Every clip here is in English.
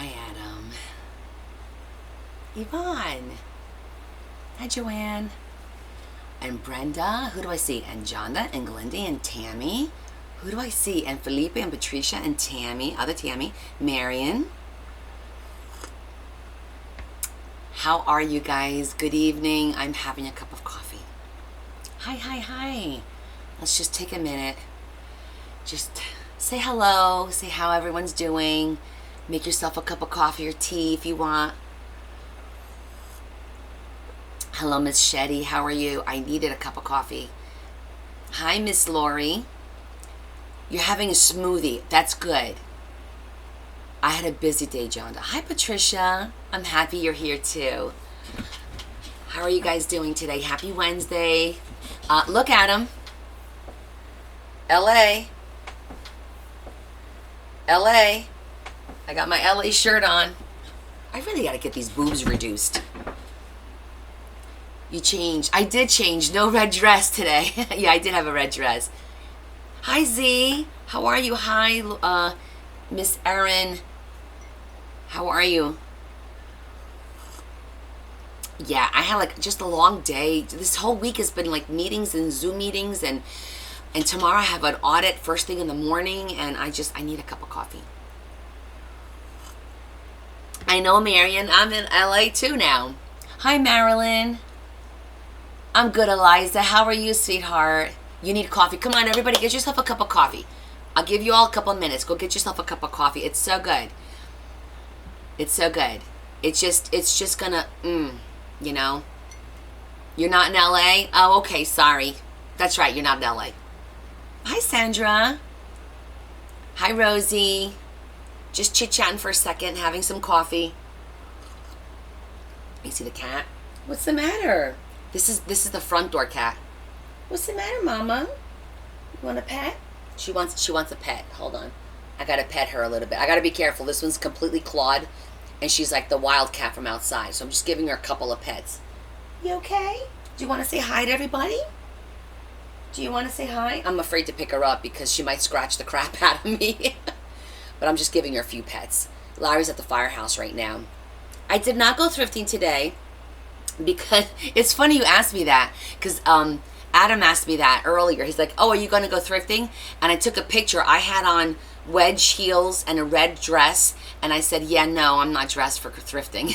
Hi, Adam. Yvonne. Hi, Joanne. And Brenda. Who do I see? And Jonda and Glindy and Tammy. Who do I see? And Felipe and Patricia and Tammy. Other Tammy. Marion. How are you guys? Good evening. I'm having a cup of coffee. Hi, hi, hi. Let's just take a minute. Just say hello. Say how everyone's doing. Make yourself a cup of coffee or tea if you want. Hello, Miss Shetty. How are you? I needed a cup of coffee. Hi, Miss Lori. You're having a smoothie. That's good. I had a busy day, Jonda. Hi, Patricia. I'm happy you're here, too. How are you guys doing today? Happy Wednesday. Look at him. L.A. L.A. I got my LA shirt on. I really got to get these boobs reduced. You changed. I did change. No red dress today. Yeah, I did have a red dress. Hi, Z. How are you? Hi, Miss Erin. How are you? Yeah, I had like just a long day. This whole week has been like meetings and Zoom meetings, and tomorrow I have an audit first thing in the morning, and I need a cup of coffee. I know, Marion. I'm in LA too now. Hi, Marilyn. I'm good, Eliza. How are you, sweetheart? You need coffee. Come on, everybody, get yourself a cup of coffee. I'll give you all a couple minutes. Go get yourself a cup of coffee. It's so good. It's so good. It's just gonna, you know. You're not in LA? Oh, okay, sorry. That's right, you're not in LA. Hi, Sandra. Hi, Rosie. Just chit-chatting for a second, having some coffee. You see the cat? What's the matter? This is the front door cat. What's the matter, Mama? You want a pet? She wants a pet. Hold on. I gotta pet her a little bit. I gotta be careful. This one's completely clawed, and she's like the wild cat from outside. So I'm just giving her a couple of pets. You okay? Do you want to say hi to everybody? Do you want to say hi? I'm afraid to pick her up because she might scratch the crap out of me. But I'm just giving her a few pets. Larry's at the firehouse right now. I did not go thrifting today because it's funny you asked me that, because Adam asked me that earlier. He's like, oh, are you going to go thrifting? And I took a picture. I had on wedge heels and a red dress, and I said, yeah, no, I'm not dressed for thrifting.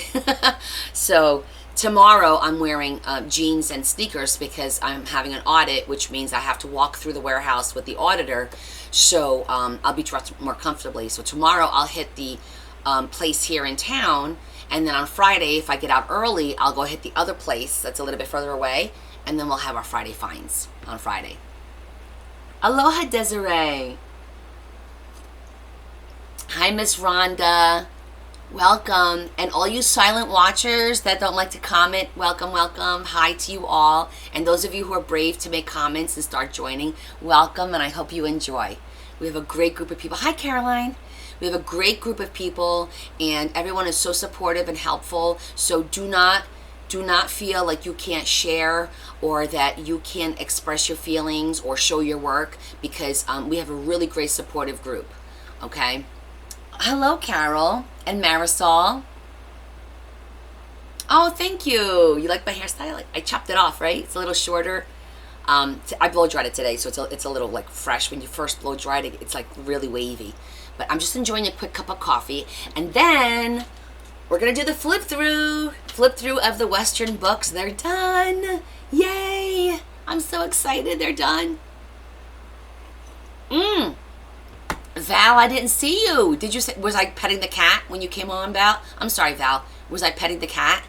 So tomorrow I'm wearing jeans and sneakers because I'm having an audit, which means I have to walk through the warehouse with the auditor. So I'll be dressed more comfortably. So tomorrow I'll hit the place here in town, and then on Friday, if I get out early, I'll go hit the other place that's a little bit further away, and then we'll have our Friday finds on Friday. Aloha, Desiree. Hi, Miss Rhonda. Welcome. And all you silent watchers that don't like to comment, welcome, welcome. Hi to you all. And those of you who are brave to make comments and start joining, welcome, and I hope you enjoy. We have a great group of people. Hi, Caroline. We have a great group of people, and everyone is so supportive and helpful. So do not feel like you can't share or that you can't express your feelings or show your work, because we have a really great supportive group. Okay? Hello, Carol and Marisol. Oh, thank you. You like my hairstyle? I chopped it off, right? It's a little shorter. I blow dried it today, so it's a little like fresh. When you first blow dried it, it's like really wavy. But I'm just enjoying a quick cup of coffee, and then we're gonna do the flip through of the Western books. They're done. Yay! I'm so excited. They're done. Val, I didn't see you. Did you say, was I petting the cat when you came on, Val? I'm sorry, Val. Was I petting the cat?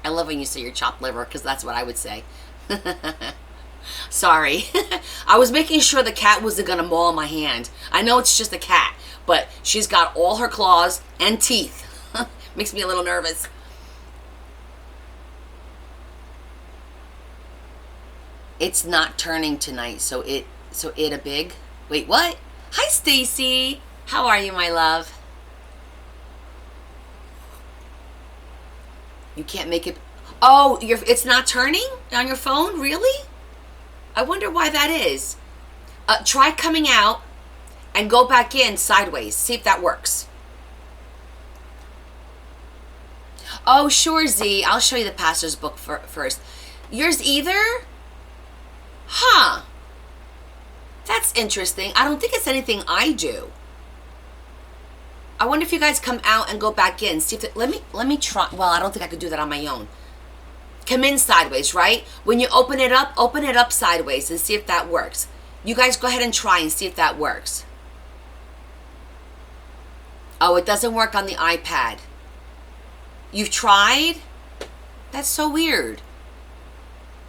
I love when you say your chopped liver, because that's what I would say. Sorry. I was making sure the cat wasn't going to maul my hand. I know it's just a cat, but she's got all her claws and teeth. Makes me a little nervous. It's not turning tonight, so it a big. Wait, what? Hi, Stacy. How are you, my love? You can't make it. Oh, it's not turning on your phone? Really? I wonder why that is. Try coming out and go back in sideways. See if that works. Oh, sure, Z. I'll show you the pastor's book first. Yours either? Huh. That's interesting. I don't think it's anything I do. I wonder if you guys come out and go back in. See if let me try. Well, I don't think I could do that on my own. Come in sideways, right? When you open it up sideways and see if that works. You guys go ahead and try and see if that works. Oh, it doesn't work on the iPad. You've tried? That's so weird.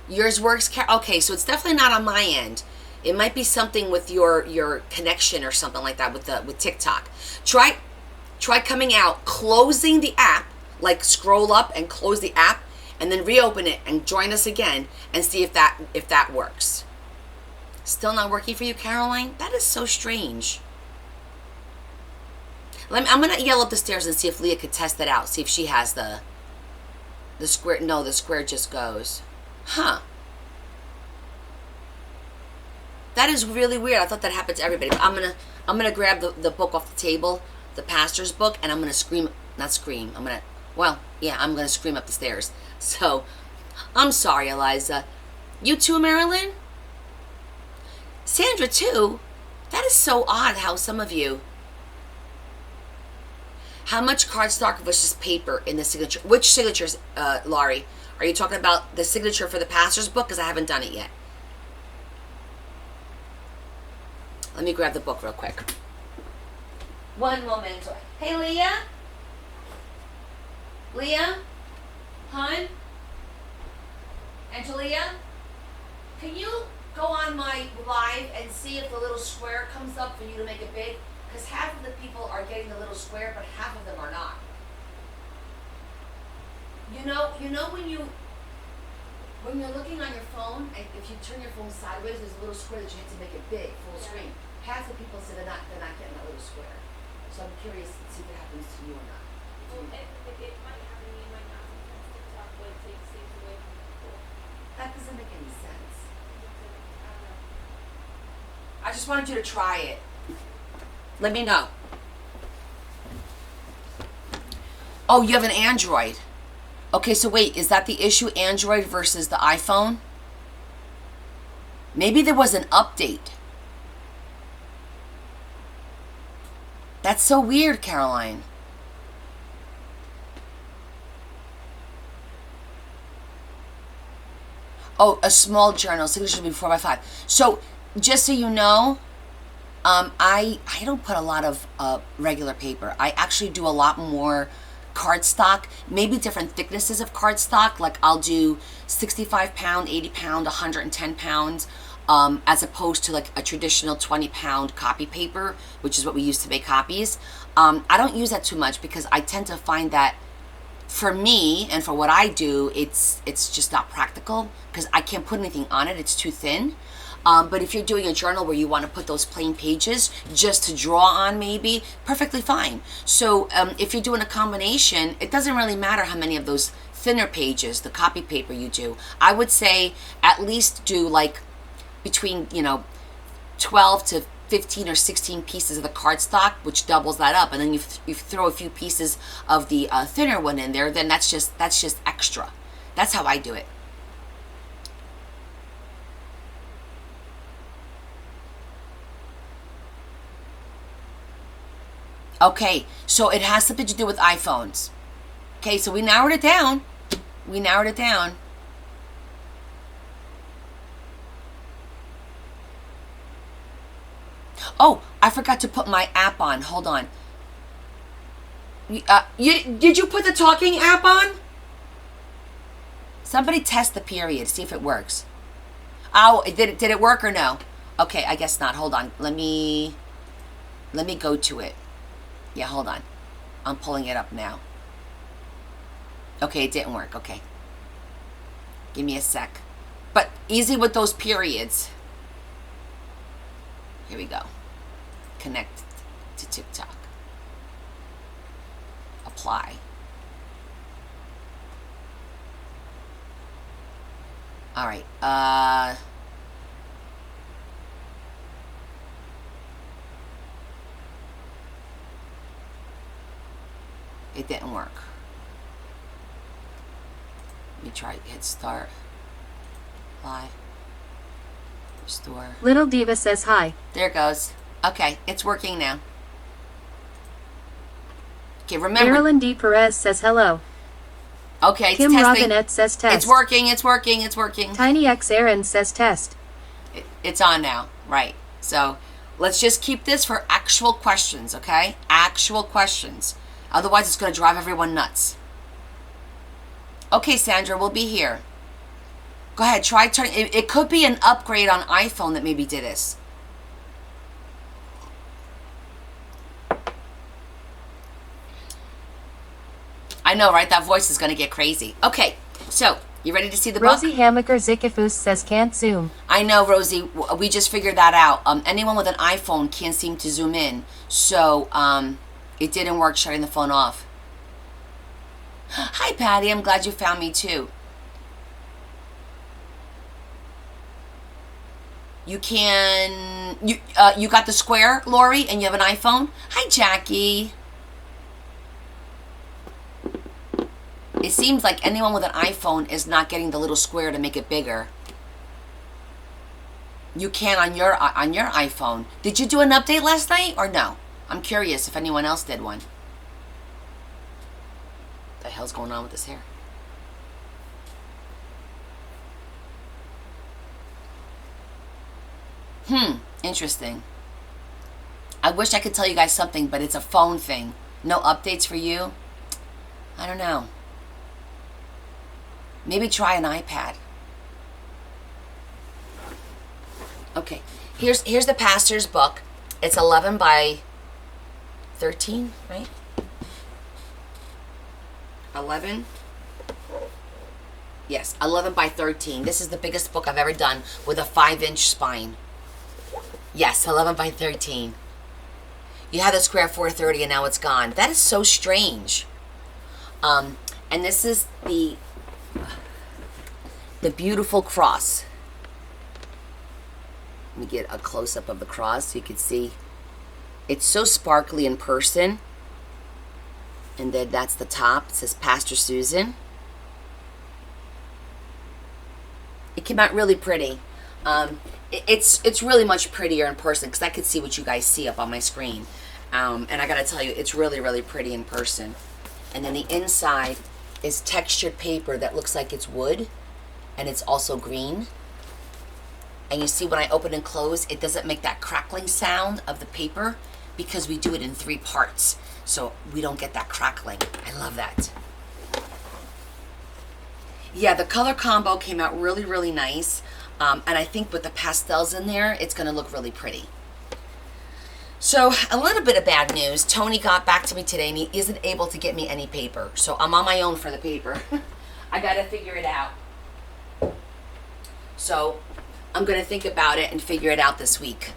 Yours works? Okay, so it's definitely not on my end. It might be something with your connection or something like that with TikTok. Try coming out, closing the app, like scroll up and close the app, and then reopen it and join us again and see if that works. Still not working for you, Caroline? That is so strange. I'm gonna yell up the stairs and see if Leah could test it out. See if she has the square. No, the square just goes. Huh. That is really weird. I thought that happened to everybody. But I'm gonna grab the book off the table, the pastor's book, and I'm gonna scream. Not scream. I'm gonna scream up the stairs. So, I'm sorry, Eliza. You too, Marilyn? Sandra too? That is so odd how some of you... How much cardstock versus paper in the signature? Which signatures, Laurie? Are you talking about the signature for the pastor's book? Because I haven't done it yet. Let me grab the book real quick. One moment. Hey, Leah? Leah? Hon? Angelia? Can you go on my live and see if the little square comes up for you to make it big? Because half of the people are getting the little square, but half of them are not. You know when you're looking on your phone, and if you turn your phone sideways, there's a little square that you have to make it big, full screen. Half the people say they're not getting that little square. So I'm curious to see if it happens to you or not. Well, it might happen to you, might not. Sometimes TikTok would take saves away from people. That doesn't make any sense. I don't know. I just wanted you to try it. Let me know. Oh, you have an Android. Okay, so wait, is that the issue, Android versus the iPhone? Maybe there was an update. That's so weird, Caroline. Oh, a small journal, signature should be 4x5. So, just so you know, I don't put a lot of regular paper. I actually do a lot more cardstock, maybe different thicknesses of cardstock. Like I'll do 65 pound, 80 pound, 110 pounds, as opposed to like a traditional 20 pound copy paper, which is what we use to make copies. I don't use that too much because I tend to find that for me and for what I do, it's just not practical because I can't put anything on it. It's too thin. But if you're doing a journal where you want to put those plain pages just to draw on, maybe, perfectly fine. So if you're doing a combination, it doesn't really matter how many of those thinner pages, the copy paper you do. I would say at least do like between, 12 to 15 or 16 pieces of the cardstock, which doubles that up. And then you throw a few pieces of the thinner one in there, then that's just extra. That's how I do it. Okay, so it has something to do with iPhones. Okay, so we narrowed it down. Oh, I forgot to put my app on. Hold on. Did you put the talking app on? Somebody test the period. See if it works. Oh, did it work or no? Okay, I guess not. Hold on. Let me go to it. Yeah, hold on. I'm pulling it up now. Okay, it didn't work. Okay. Give me a sec. But easy with those periods. Here we go. Connect to TikTok. Apply. All right. It didn't work. Let me try hit start. Live. Restore. Little Diva says hi. There it goes. Okay, it's working now. Okay, remember. Marilyn D. Perez says hello. Okay, it's Kim testing. Robinette says test. It's working, it's working, it's working. Tiny X Aaron says test. It's on now, right. So let's just keep this for actual questions, okay? Actual questions. Otherwise, it's going to drive everyone nuts. Okay, Sandra, we'll be here. Go ahead, try turning. It could be an upgrade on iPhone that maybe did this. I know, right? That voice is going to get crazy. Okay, so you ready to see the book? Rosie Hamaker Zikifus says can't zoom. I know, Rosie. We just figured that out. Anyone with an iPhone can't seem to zoom in. So it didn't work shutting the phone off. Hi, Patty. I'm glad you found me, too. You can... You got the square, Lori, and you have an iPhone? Hi, Jackie. It seems like anyone with an iPhone is not getting the little square to make it bigger. You can on your iPhone. Did you do an update last night or no? I'm curious if anyone else did one. What the hell's going on with this hair? Interesting. I wish I could tell you guys something, but it's a phone thing. No updates for you? I don't know. Maybe try an iPad. Okay, here's the pastor's book. It's 11 by 13, right? 11? Yes, 11 by 13. This is the biggest book I've ever done with a 5-inch spine. Yes, 11 by 13. You had the square 430 and now it's gone. That is so strange. And this is the beautiful cross. Let me get a close-up of the cross so you can see. It's so sparkly in person. And then that's the top. It says Pastor Susan. It came out really pretty. It's really much prettier in person because I could see what you guys see up on my screen. And I gotta tell you, it's really, really pretty in person. And then the inside is textured paper that looks like it's wood. And it's also green. And you see when I open and close, it doesn't make that crackling sound of the paper because we do it in 3 parts. So we don't get that crackling. I love that. Yeah, the color combo came out really, really nice. And I think with the pastels in there, it's going to look really pretty. So a little bit of bad news. Tony got back to me today and he isn't able to get me any paper. So I'm on my own for the paper. I got to figure it out. So I'm going to think about it and figure it out this week.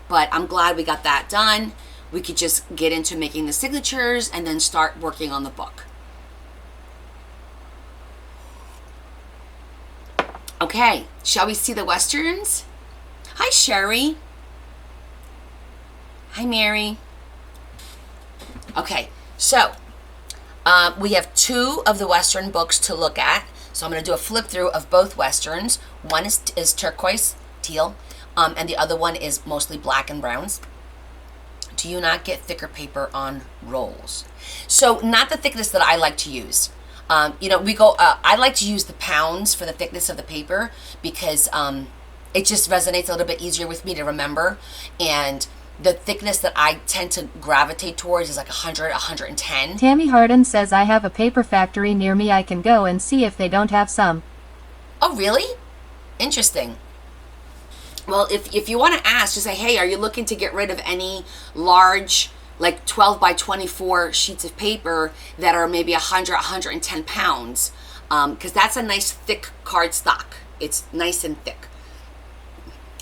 But I'm glad we got that done. We could just get into making the signatures and then start working on the book. Okay, shall we see the Westerns? Hi, Sherry. Hi, Mary. Okay, so we have 2 of the Western books to look at. So I'm going to do a flip through of both Westerns. One is turquoise, teal, and the other one is mostly black and browns. Do you not get thicker paper on rolls? So not the thickness that I like to use. I like to use the pounds for the thickness of the paper because it just resonates a little bit easier with me to remember. And the thickness that I tend to gravitate towards is like 100, 110. Tammy Harden says I have a paper factory near me. I can go and see if they don't have some. Oh, really? Interesting. Well, if you want to ask, just say, hey, are you looking to get rid of any large, like 12 by 24 sheets of paper that are maybe 100, 110 pounds? Because that's a nice thick card stock. It's nice and thick.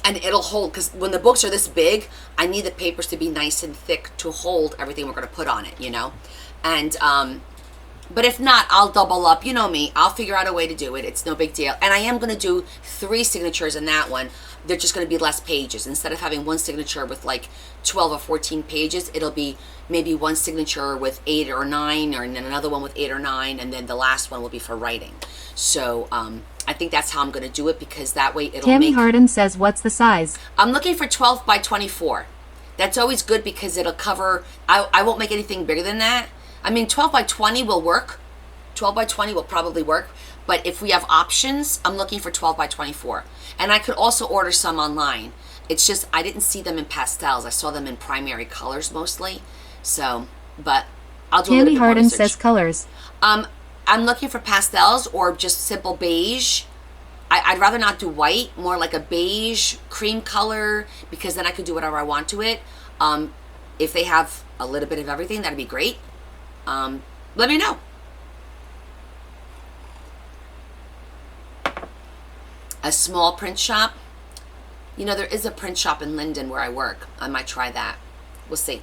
And it'll hold, because when the books are this big, I need the papers to be nice and thick to hold everything we're going to put on it, you know? And But if not, I'll double up. You know me. I'll figure out a way to do it. It's no big deal. And I am going to do 3 signatures in that one. They're just going to be less pages. Instead of having one signature with like 12 or 14 pages, it'll be maybe one signature with 8 or 9, and then another one with 8 or 9, and then the last one will be for writing. So I think that's how I'm going to do it, because that way it'll Tammy make... Harden says, what's the size? I'm looking for 12 by 24. That's always good because it'll cover... I won't make anything bigger than that. I mean, 12 by 20 will work. 12 by 20 will probably work. But if we have options, I'm looking for 12 by 24. And I could also order some online. It's just I didn't see them in pastels. I saw them in primary colors mostly. So, but I'll do a little Tammy bit more Harden research. says colors. I'm looking for pastels or just simple beige. I'd rather not do white, more like a beige cream color, because then I could do whatever I want to it. If they have a little bit of everything, that'd be great. Let me know. A small print shop. You know, there is a print shop in Linden where I work. I might try that. We'll see.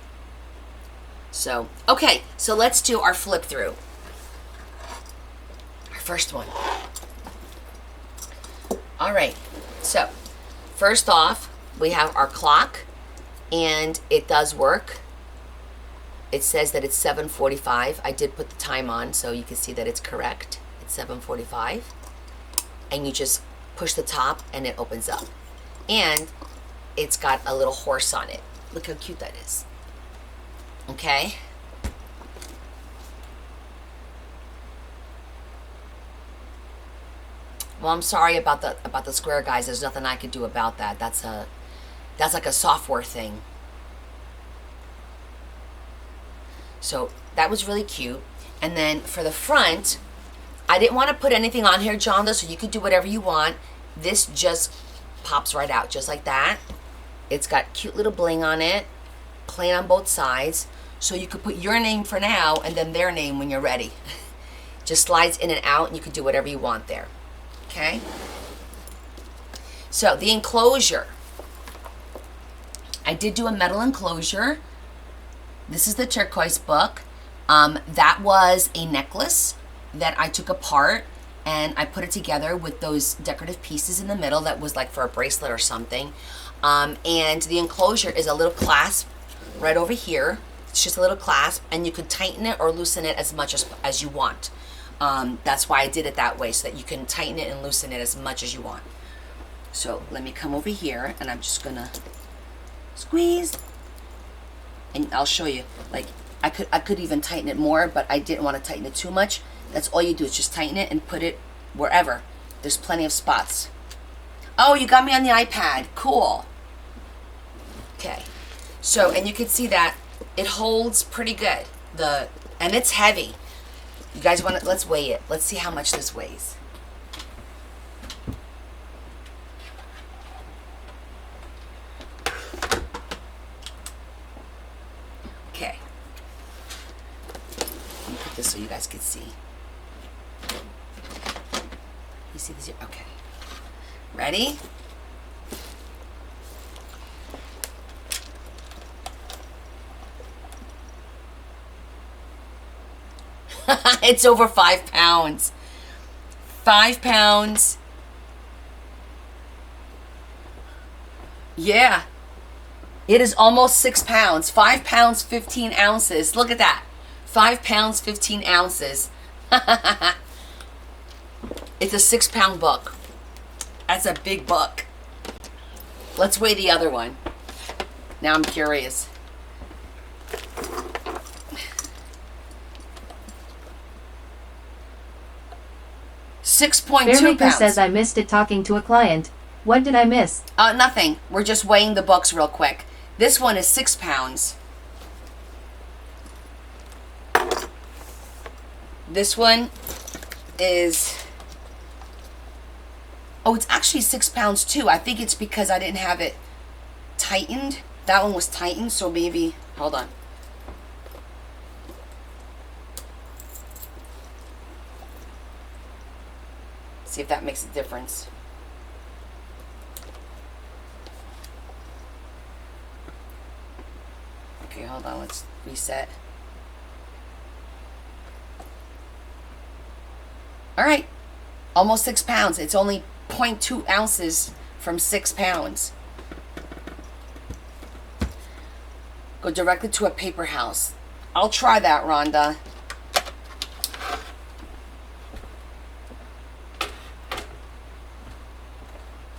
So, okay. So let's do our flip through. Our first one. All right. So, first off, we have our clock. And it does work. It says that it's 7:45. I did put the time on so you can see that it's correct. It's 7:45. And you just push the top and it opens up. And it's got a little horse on it. Look how cute that is. Okay. Well, I'm sorry about the square, guys. There's nothing I could do about that. That's like a software thing. So that was really cute. And then for the front, I didn't want to put anything on here, John, though, so you could do whatever you want. This just pops right out, just like that. It's got cute little bling on it, plain on both sides. So you could put your name for now and then their name when you're ready. Just slides in and out, and you could do whatever you want there. Okay? So the enclosure. I did do a metal enclosure. This is the turquoise book. That was a necklace that I took apart and I put it together with those decorative pieces in the middle that was like for a bracelet or something. And the enclosure is a little clasp right over here. It's just a little clasp, and you can tighten it or loosen it as much as you want. That's why I did it that way, so that you can tighten it and loosen it as much as you want. So let me come over here, and I'm just gonna squeeze, and I'll show you. Like I could even tighten it more, but I didn't want to tighten it too much. That's all you do is just tighten it and put it wherever. There's plenty of spots. Oh, you got me on the iPad. Cool. Okay. So, and you can see that it holds pretty good. And it's heavy. You guys want to, let's weigh it. Let's see how much this weighs. Okay. Let me put this so you guys can see. You see this here? Okay. Ready? It's over 5 pounds. 5 pounds. Yeah. It is almost 6 pounds. 5 pounds, 15 ounces. Look at that. 5 pounds, 15 ounces. It's a 6 pound book. That's a big book. Let's weigh the other one. Now I'm curious. 6.2 Bearmaker pounds. says I missed it talking to a client. What did I miss? Nothing. We're just weighing the books real quick. This one is 6 pounds. This one is... Oh, it's actually 6 pounds too. I think it's because I didn't have it tightened. That one was tightened, so maybe... Hold on. See if that makes a difference. Okay, hold on. Let's reset. All right, almost 6 pounds. It's only 0.2 ounces from 6 pounds. Go directly to a paper house. I'll try that, Rhonda.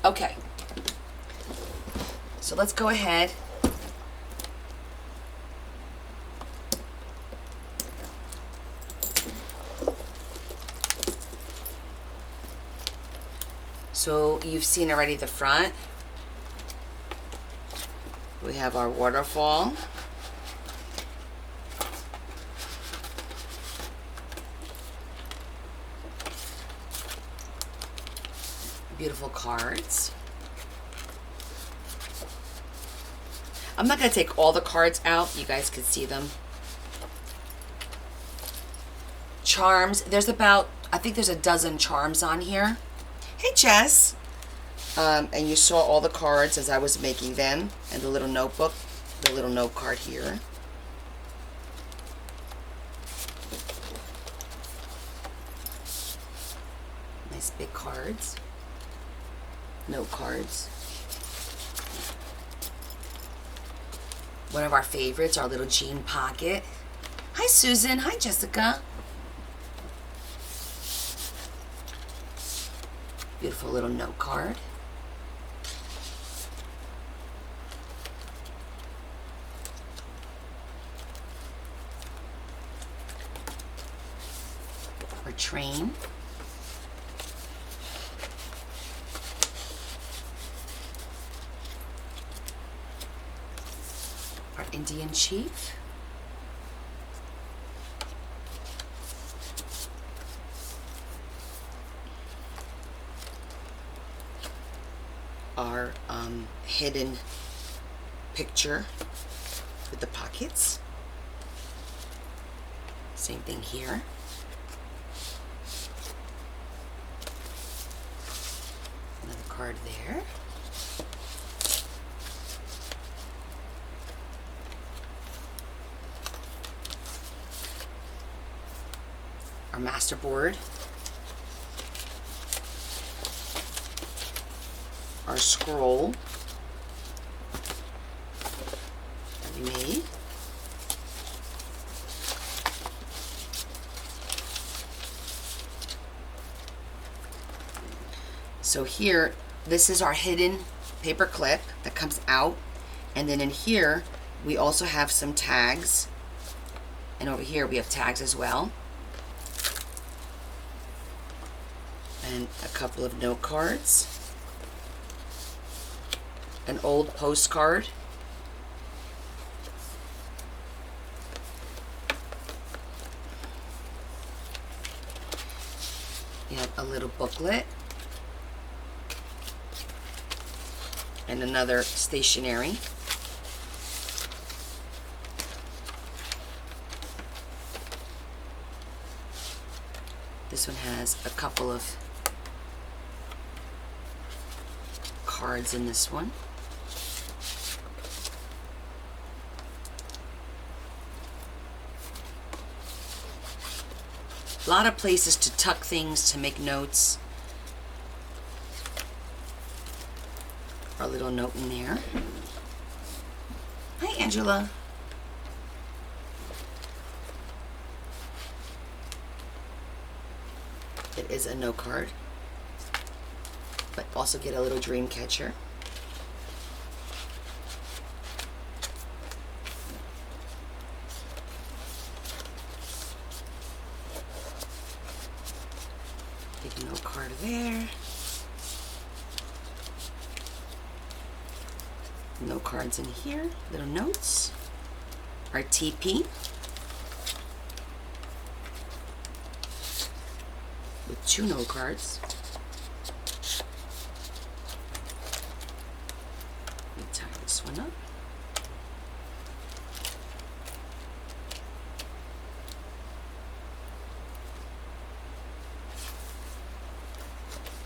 Okay. So let's go ahead. So you've seen already the front. We have our waterfall. Beautiful cards. I'm not going to take all the cards out. You guys can see them. Charms. There's about, I think there's a dozen charms on here. Hey, Jess. And you saw all the cards as I was making them. And the little notebook. The little note card here. Nice big cards. Note cards. One of our favorites, our little jean pocket. Hi, Susan. Hi, Jessica. Beautiful little note card. Our train. Our Indian chief. Our hidden picture with the pockets. Same thing here. Another card there. Our master board. Our scroll that we made. So here, this is our hidden paper clip that comes out. And then in here, we also have some tags. And over here, we have tags as well. And a couple of note cards. An old postcard. You have a little booklet. And another stationery. This one has a couple of cards in this one. A lot of places to tuck things, to make notes. Our little note in there. Hi, Angela. It is a note card, but also get a little dream catcher. Big note card there. No cards in here. Little notes. Our TP. With 2 note cards. Let me tie this one up.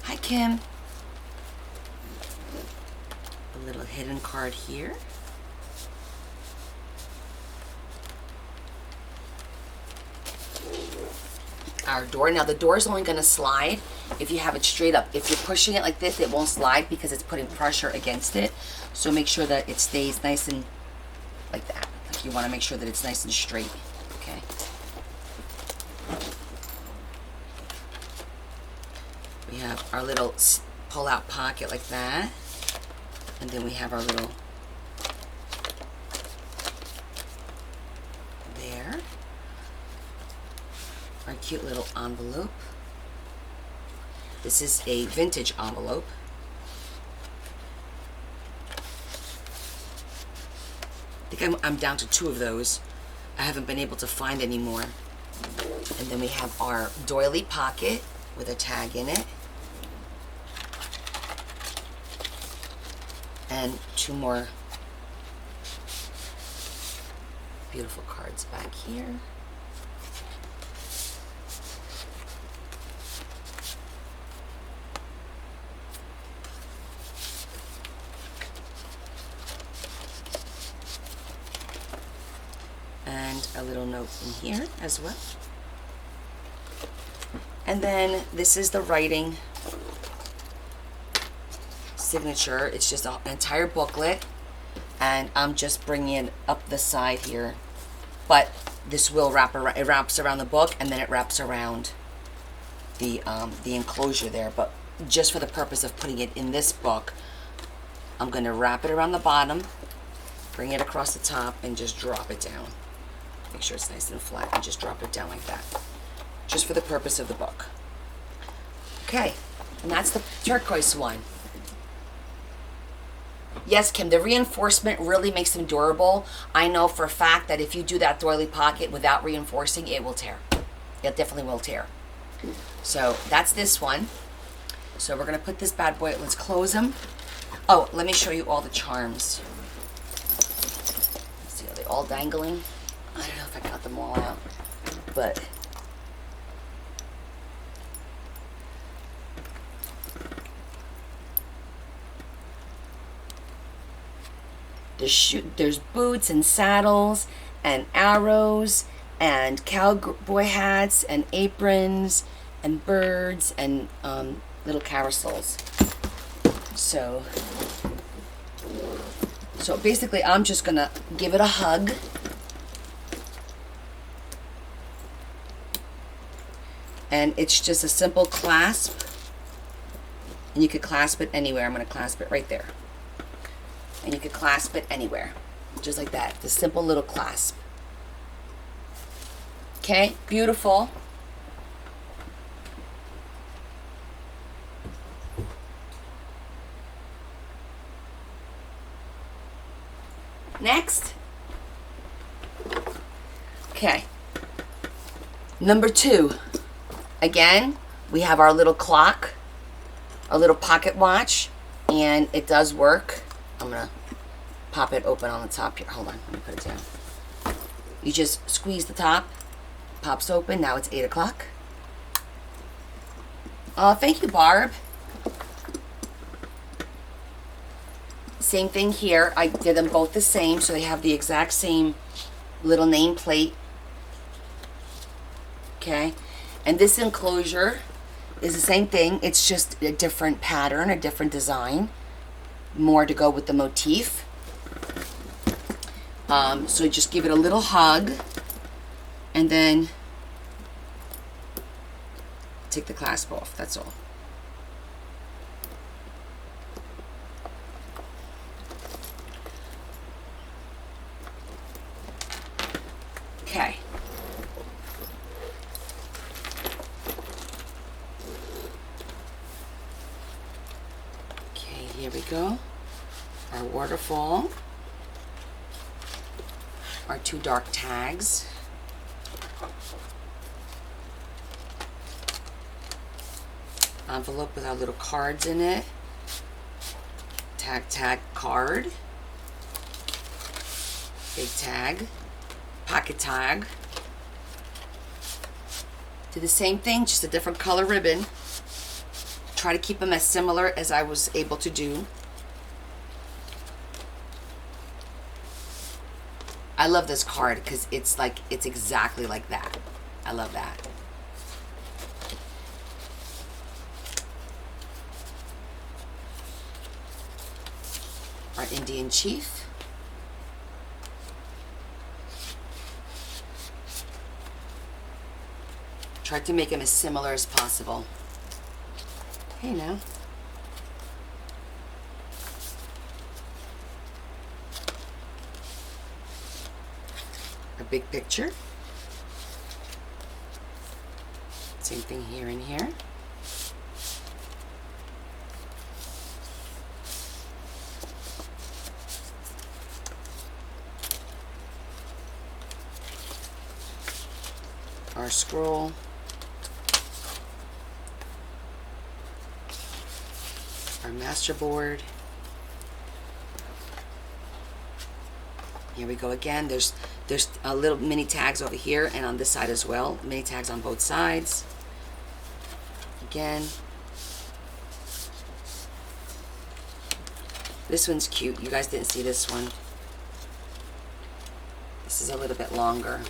Hi, Kim. A little hidden card here. our door. Now the door is only going to slide if you have it straight up. If you're pushing it like this, it won't slide because it's putting pressure against it. So make sure that it stays nice and like that. Like you want to make sure that it's nice and straight. Okay. We have our little pull-out pocket like that. And then we have our little there. Our cute little envelope. This is a vintage envelope. I think I'm down to 2 of those. I haven't been able to find any more. And then we have our doily pocket with a tag in it. And 2 more beautiful cards back here. And a little note in here as well. And then this is the writing signature. It's just an entire booklet, and I'm just bringing it up the side here. But this will wrap around. It wraps around the book, and then it wraps around the enclosure there. But just for the purpose of putting it in this book, I'm going to wrap it around the bottom, bring it across the top, and just drop it down. Make sure it's nice and flat, and just drop it down like that, just for the purpose of the book. Okay, and that's the turquoise one. Yes, Kim, the reinforcement really makes them durable. I know for a fact that if you do that doily pocket without reinforcing, it will tear. It definitely will tear. So that's this one. So we're going to put this bad boy, let's close them. Oh, let me show you all the charms. Let's see, are they all dangling? I don't know if I got them all out, but there's boots and saddles and arrows and cowboy hats and aprons and birds and little carousels. So basically I'm just gonna give it a hug. And it's just a simple clasp. And you could clasp it anywhere. I'm gonna clasp it right there. And you could clasp it anywhere. Just like that. The simple little clasp. Okay, beautiful. Next. Okay. Number 2. Again, we have our little clock, our little pocket watch, and it does work. I'm gonna pop it open on the top here. Hold on, let me put it down. You just squeeze the top, pops open. Now it's 8 o'clock. Thank you, Barb. Same thing here. I did them both the same, so they have the exact same little nameplate. Okay. And this enclosure is the same thing. It's just a different pattern, a different design. More to go with the motif. So just give it a little hug. And then take the clasp off. That's all. Okay. Here we go. Our waterfall. Our 2 dark tags. Envelope with our little cards in it. Tag card. Big tag. Pocket tag. Do the same thing, just a different color ribbon. Try to keep them as similar as I was able to do. I love this card because it's exactly like that. I love that. our Indian chief. Tried to make him as similar as possible. Hey now. A big picture. Same thing here and here. Our scroll. Our master board. Here we go again. There's little mini tags over here and on this side as well. Mini tags on both sides. Again. This one's cute. You guys didn't see this one. This is a little bit longer.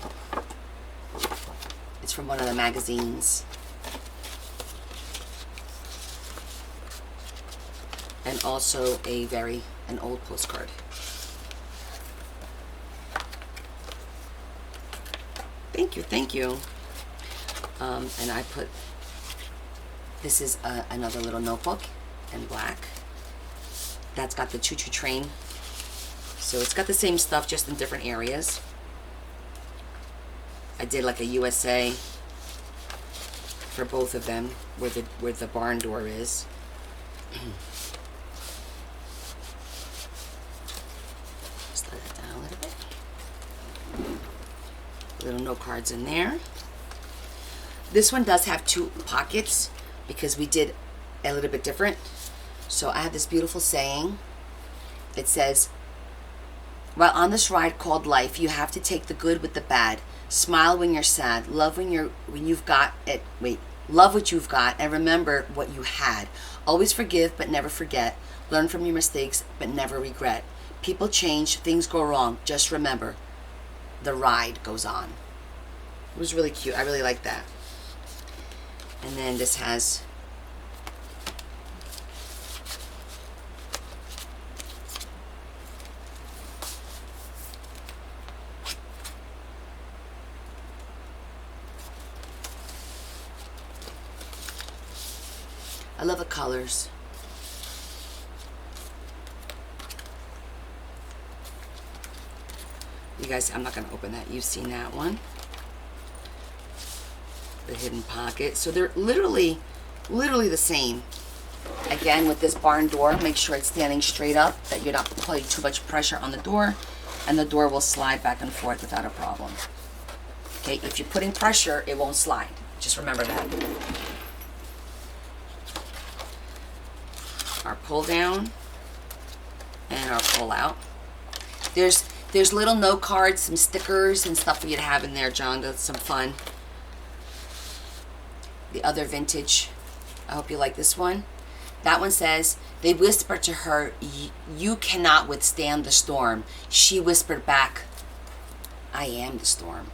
It's from one of the magazines. And also an old postcard. Thank you. And I put, this is another little notebook in black. That's got the choo-choo train. So it's got the same stuff, just in different areas. I did like a USA for both of them, where the barn door is. Just let it down a little bit. Little note cards in there. This one does have 2 pockets because we did a little bit different. So I have this beautiful saying. It says, while on this ride called life, you have to take the good with the bad. Smile when you're sad. Love when you've got it. Love what you've got and remember what you had. Always forgive but never forget. Learn from your mistakes but never regret. People change, things go wrong. Just remember, the ride goes on. It was really cute. I really like that. And then this has I love the colors. You guys, I'm not going to open that. You've seen that one. The hidden pocket. So they're literally the same. Again, with this barn door, make sure it's standing straight up, that you're not putting too much pressure on the door, and the door will slide back and forth without a problem. Okay, if you're putting pressure, it won't slide. Just remember that. Our pull down and our pull out. There's little note cards, some stickers and stuff for you to have in there, John. That's some fun. The other vintage. I hope you like this one. That one says, they whispered to her, you cannot withstand the storm. She whispered back, I am the storm.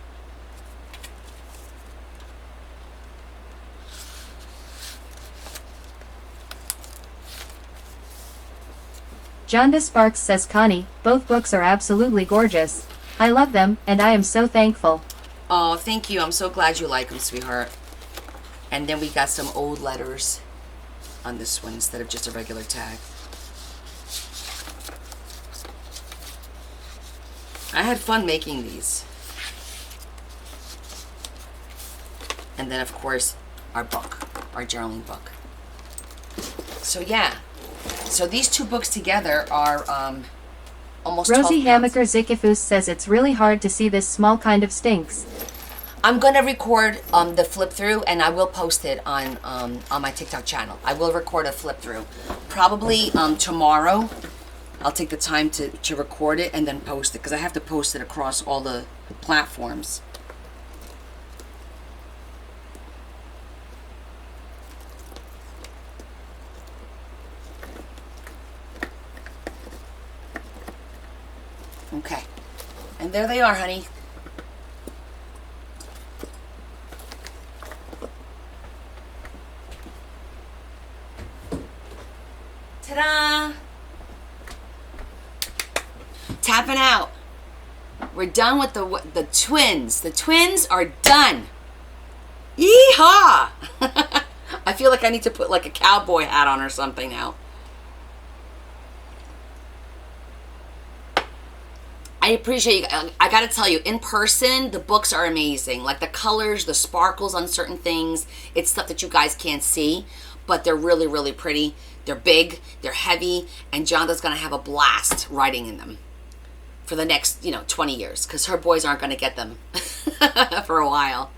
Jonda Sparks says, Connie, both books are absolutely gorgeous. I love them, and I am so thankful. Oh, thank you. I'm so glad you like them, sweetheart. And then we got some old letters on this one instead of just a regular tag. I had fun making these. And then, of course, our book, our journaling book. So, yeah. So these 2 books together are almost 12 Rosie pounds. Hamaker Zikifus says it's really hard to see this small kind of stinks. I'm going to record the flip through, and I will post it on my TikTok channel. I will record a flip through. Probably tomorrow. I'll take the time to record it and then post it, because I have to post it across all the platforms. Okay. And there they are, honey. Ta-da! tapping out. We're done with the twins. The twins are done. Yeehaw! I feel like I need to put like a cowboy hat on or something now. I appreciate you. I gotta tell you, in person, the books are amazing. Like the colors, the sparkles on certain things. It's stuff that you guys can't see, but they're really, really pretty. They're big, they're heavy, and Jonda's gonna have a blast writing in them for the next, 20 years, because her boys aren't gonna get them for a while.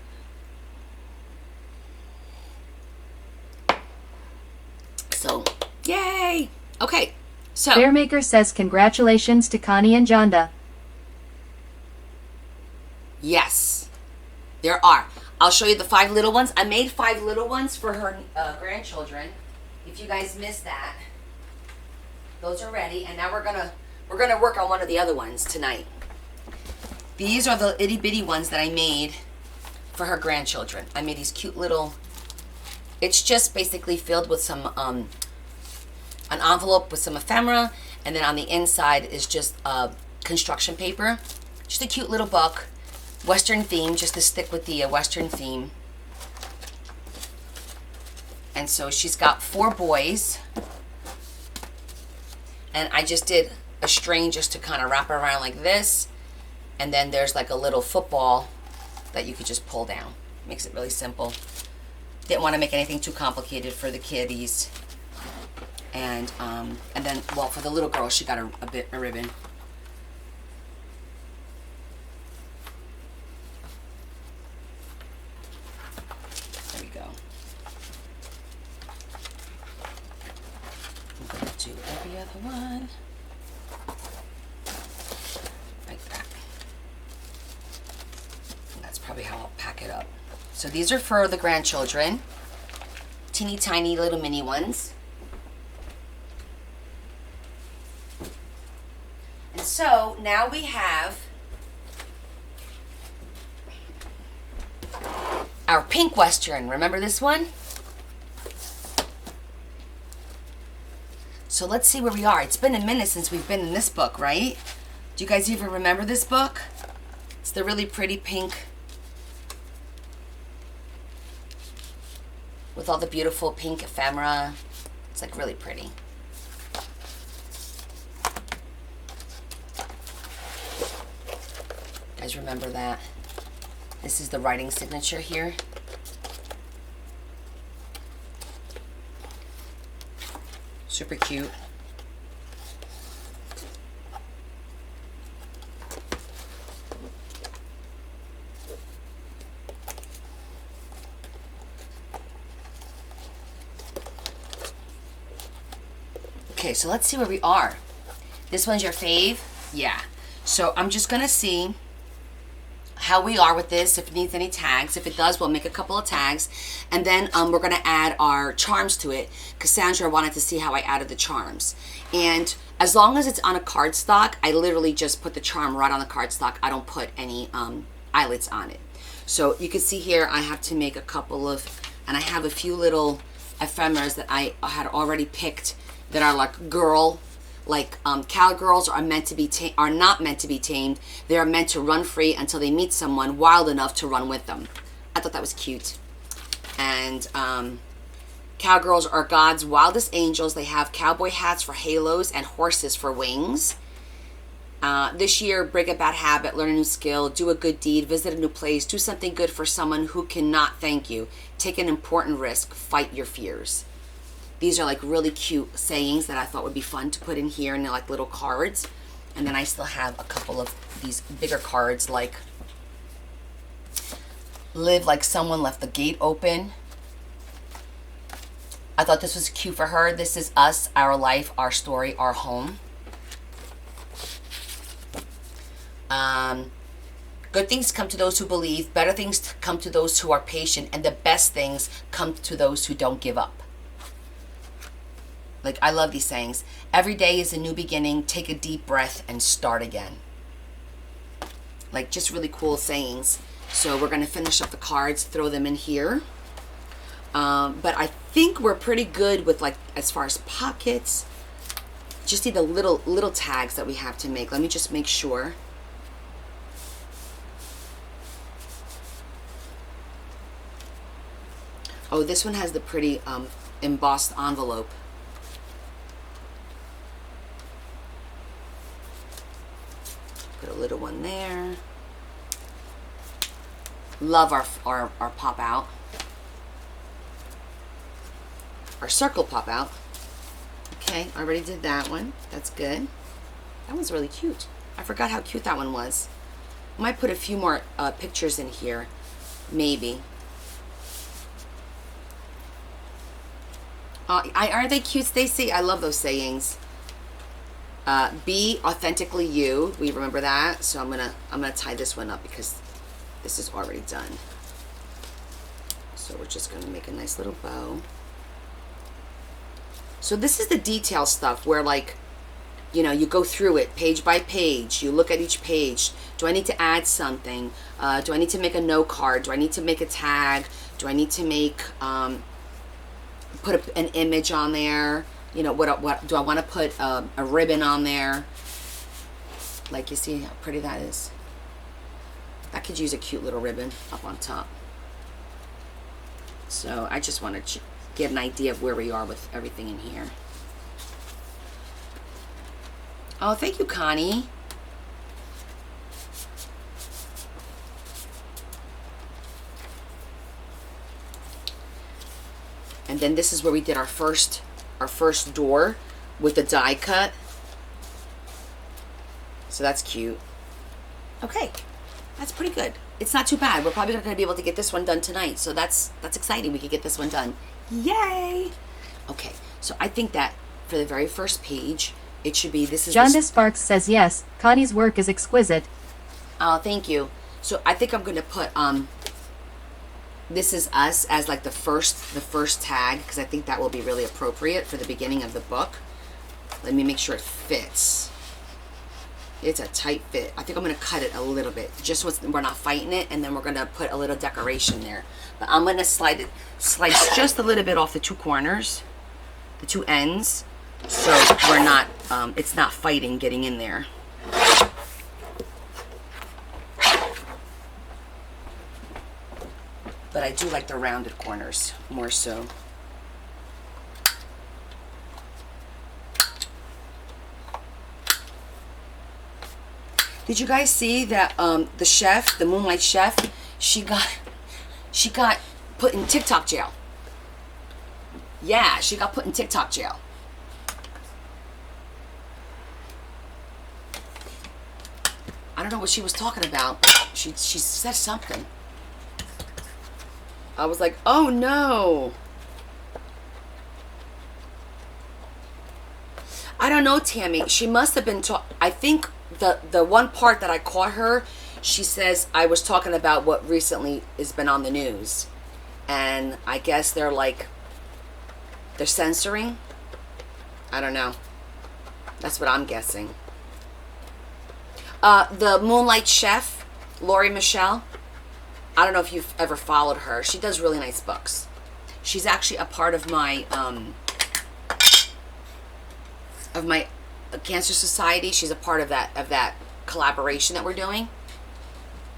So, yay! Okay, so. Bearmaker says congratulations to Connie and Jonda. Yes, there are. I'll show you the 5 little ones. I made 5 little ones for her grandchildren. If you guys missed that, those are ready. And now we're gonna work on one of the other ones tonight. These are the itty bitty ones that I made for her grandchildren. I made these cute little. It's just basically filled with some an envelope with some ephemera, and then on the inside is just construction paper. Just a cute little book. Western theme, just to stick with the Western theme. And so she's got 4 boys. And I just did a string just to kind of wrap it around like this. And then there's like a little football that you could just pull down. Makes it really simple. Didn't want to make anything too complicated for the kiddies. And then, well, for the little girl, she got a ribbon. Do every other one like that, and that's probably how I'll pack it up. So these are for the grandchildren, teeny tiny little mini ones. And so now we have our pink Western. Remember this one? So let's see where we are. It's been a minute since we've been in this book, right? Do you guys even remember this book? It's the really pretty pink with all the beautiful pink ephemera. It's like really pretty. You guys remember that? This is the writing signature here. Super cute. Okay, so let's see where we are. This one's your fave? Yeah. So I'm just gonna see how we are with this, if it needs any tags. If it does, we'll make a couple of tags. And then we're gonna add our charms to it. Cassandra wanted to see how I added the charms. And as long as it's on a cardstock, I literally just put the charm right on the cardstock. I don't put any eyelets on it. So you can see here, I have to make a couple of, and I have a few little ephemeras that I had already picked that are like cowgirls are meant to be are not meant to be tamed. They are meant to run free until they meet someone wild enough to run with them. I thought that was cute. And cowgirls are God's wildest angels. They have cowboy hats for halos and horses for wings. This year, break a bad habit, learn a new skill, do a good deed, visit a new place, do something good for someone who cannot thank you, take an important risk, fight your fears. These are like really cute sayings that I thought would be fun to put in here, and they're like little cards. And then I still have a couple of these bigger cards like live like someone left the gate open. I thought this was cute for her. This is us, our life, our story, our home. Good things come to those who believe, better things come to those who are patient, and the best things come to those who don't give up. Like, I love these sayings. Every day is a new beginning. Take a deep breath and start again. Like, just really cool sayings. So we're going to finish up the cards, throw them in here. But I think we're pretty good with, like, as far as pockets. just see the little tags that we have to make. Let me just make sure. Oh, this one has the pretty embossed envelope. Put a little one there. Love our pop out. Our circle pop out. Okay, I already did that one. That's good. That one's really cute. I forgot how cute that one was. I might put a few more pictures in here. Maybe. Aren't they cute, Stacy? I love those sayings. Be authentically you. We remember that. So I'm gonna tie this one up because this is already done. So we're just gonna make a nice little bow. So this is the detail stuff where, like, you know, you go through it page by page. You look at each page. Do I need to add something? Do I need to make a note card? Do I need to make a tag? Do I need to make put an image on there? You know, what do I want to put a ribbon on there? Like, you see how pretty that is? I could use a cute little ribbon up on top. So I just want to get an idea of where we are with everything in here. Oh, thank you, Connie. And then this is where we did our first door with the die cut. So that's cute. Okay, that's pretty good. It's not too bad. We're probably not going to be able to get this one done tonight. So that's exciting. We could get this one done. Yay! Okay, so I think that for the very first page, it should be, this is... Jonda Sparks says yes, Connie's work is exquisite. Oh, thank you. So I think I'm going to put, This Is Us as like the first tag, because I think that will be really appropriate for the beginning of the book. Let me make sure it fits. It's a tight fit. I think I'm going to cut it a little bit, just so we're not fighting it, and then we're going to put a little decoration there. But I'm going to slice just a little bit off the two corners, the two ends, so we're not, it's not fighting getting in there. But I do like the rounded corners more so. Did you guys see that the chef, the Moonlight Chef, she got put in TikTok jail? Yeah, she got put in TikTok jail. I don't know what she was talking about. She said something. I was like, oh no. I don't know, Tammy. She must have been I think the one part that I caught her, she says I was talking about what recently has been on the news. And I guess they're censoring. I don't know. That's what I'm guessing. The Moonlight Chef, Lori Michelle. I don't know if you've ever followed her. She does really nice books. She's actually a part of my Cancer Society. She's a part of that collaboration that we're doing.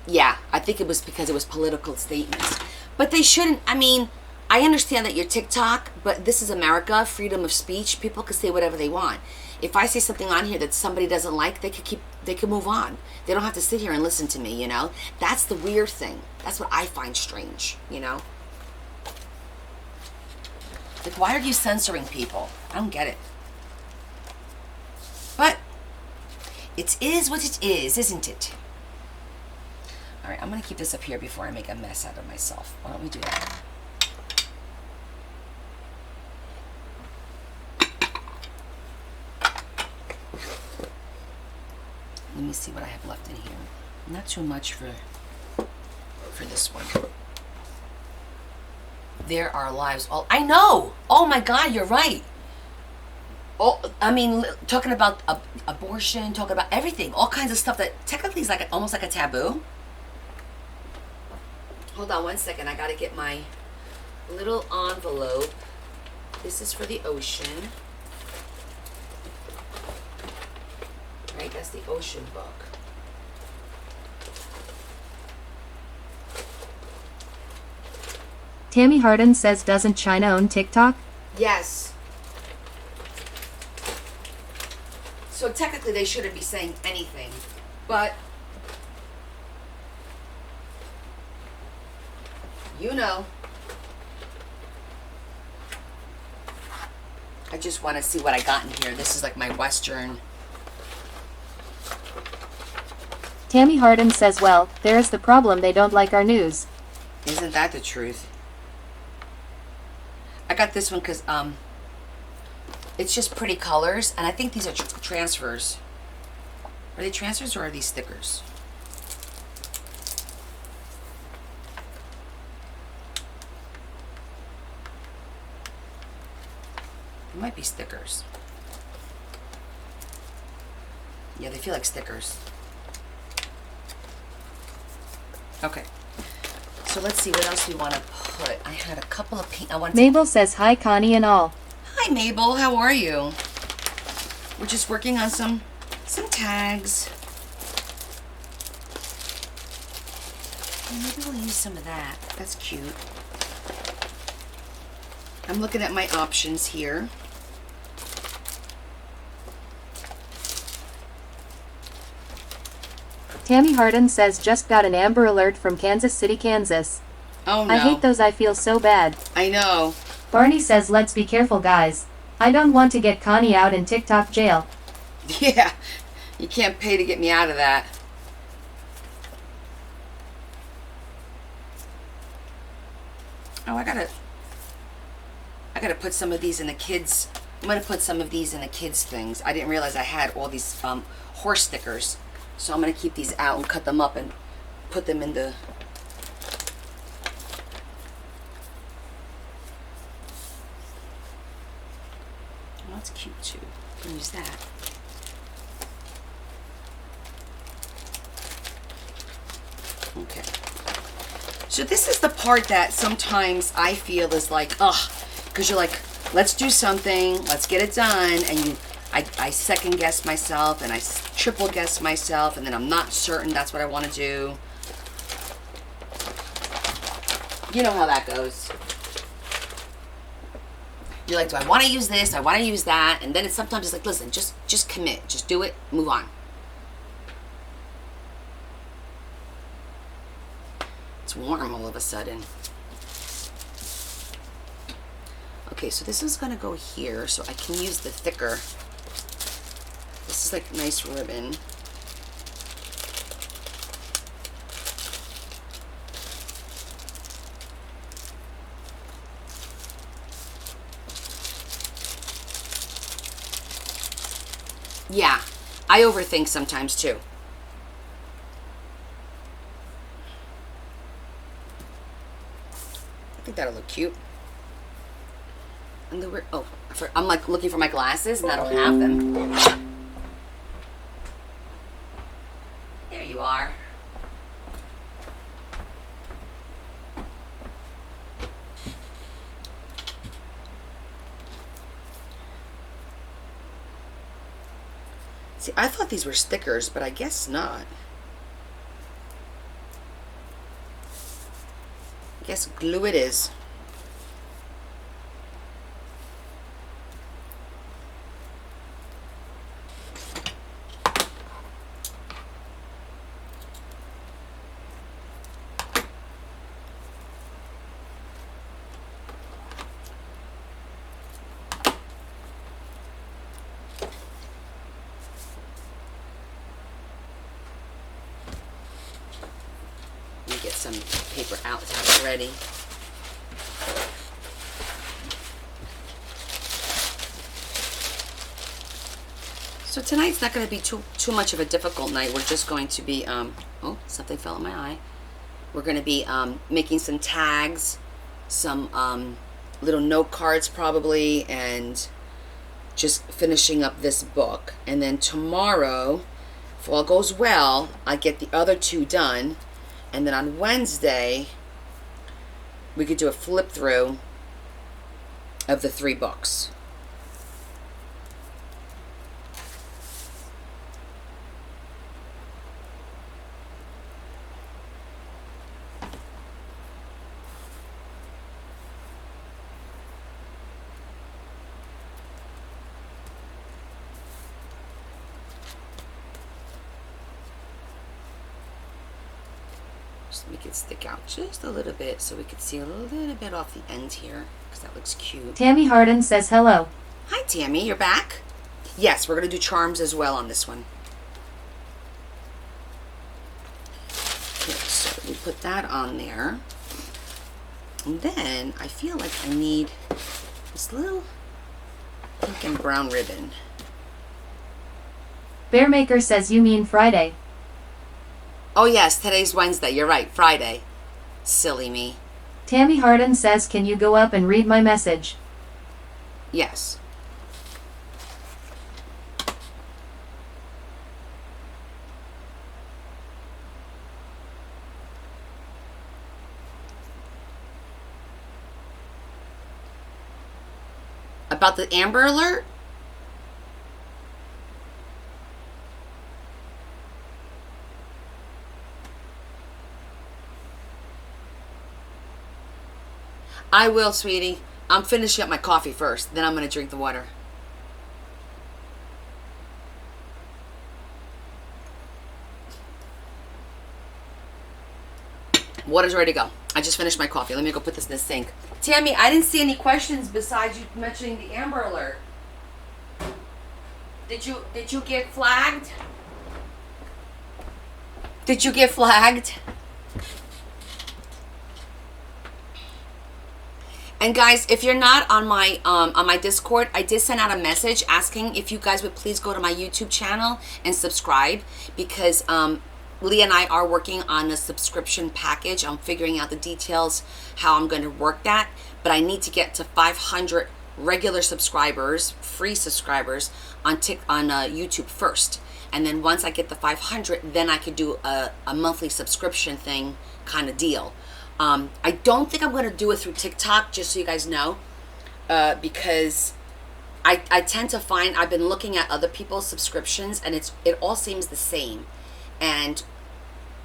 Yeah, I think it was because it was political statements. But they shouldn't. I mean, I understand that you're TikTok, but this is America, freedom of speech. People can say whatever they want. If I say something on here that somebody doesn't like, they could move on. They don't have to sit here and listen to me, you know? That's the weird thing. That's what I find strange, you know? Like, why are you censoring people? I don't get it. But it is what it is, isn't it? All right, I'm going to keep this up here before I make a mess out of myself. Why don't we do that? Let me see what I have left in here. Not too much for this one. There are lives all... I know! Oh my God, you're right. Oh, I mean, talking about abortion, talking about everything. All kinds of stuff that technically is like almost like a taboo. Hold on one second. I got to get my little envelope. This is for the ocean. right? That's the ocean book. Tammy Harden says, doesn't China own TikTok? Yes. So technically they shouldn't be saying anything, but you know. I just want to see what I got in here. This is like my Western. Tammy Harden says, well, there's the problem, they don't like our news. Isn't that the truth? I got this one because it's just pretty colors, and I think these are transfers. Are they transfers or are these stickers? It might be stickers. Yeah, they feel like stickers. Okay. So let's see what else we want to put. I had a couple of pink. I wanted Mabel says, hi Connie and all. Hi Mabel, how are you? We're just working on some tags. Maybe we'll use some of that. That's cute. I'm looking at my options here. Tammy Harden says, just got an Amber Alert from Kansas City, Kansas. Oh no. I hate those, I feel so bad. I know. Barney says, let's be careful guys. I don't want to get Connie out in TikTok jail. Yeah, you can't pay to get me out of that. Oh, I gotta put some of these in the kids. I'm gonna put some of these in the kids things. I didn't realize I had all these horse stickers, so I'm gonna keep these out and cut them up and put them in the. Oh, that's cute too. I can use that. Okay. So this is the part that sometimes I feel is like, ugh, because you're like, let's do something, let's get it done, and I second guess myself, and I triple guess myself, and then I'm not certain that's what I want to do. You know how that goes. You're like, do I want to use this? I want to use that, and then it's sometimes it's like, listen, just commit, just do it, move on. It's warm all of a sudden. Okay, so this is gonna go here, so I can use the thicker. This is like nice ribbon. Yeah, I overthink sometimes too. I think that'll look cute. And I'm like looking for my glasses and I don't have them. There you are. See, I thought these were stickers, but I guess not. I guess glue it is. Let me get some paper out to have it ready. So tonight's not going to be too much of a difficult night. We're just going to be, oh, something fell in my eye. We're going to be making some tags, some little note cards probably, and just finishing up this book. And then tomorrow, if all goes well, I get the other two done. And then on Wednesday, we could do a flip through of the 3 books. Just make it stick out just a little bit so we can see a little bit off the end here, because that looks cute. Tammy Harden says hello. Hi, Tammy. You're back? Yes, we're going to do charms as well on this one. Okay, so we put that on there. And then I feel like I need this little pink and brown ribbon. Bearmaker says you mean Friday. Oh yes, today's Wednesday. You're right, Friday. Silly me. Tammy Harden says can you go up and read my message? Yes. About the Amber Alert? I will, sweetie. I'm finishing up my coffee first, then I'm going to drink the water. Water's ready to go. I just finished my coffee. Let me go put this in the sink. Tammy, I didn't see any questions besides you mentioning the Amber Alert. Did you get flagged? Did you get flagged? And guys, if you're not on my Discord, I did send out a message asking if you guys would please go to my YouTube channel and subscribe, because Lee and I are working on a subscription package. I'm figuring out the details, how I'm going to work that, but I need to get to 500 regular subscribers, free subscribers on YouTube first. And then once I get the 500, then I could do a monthly subscription thing kind of deal. I don't think I'm going to do it through TikTok, just so you guys know, because I tend to find I've been looking at other people's subscriptions and it all seems the same. And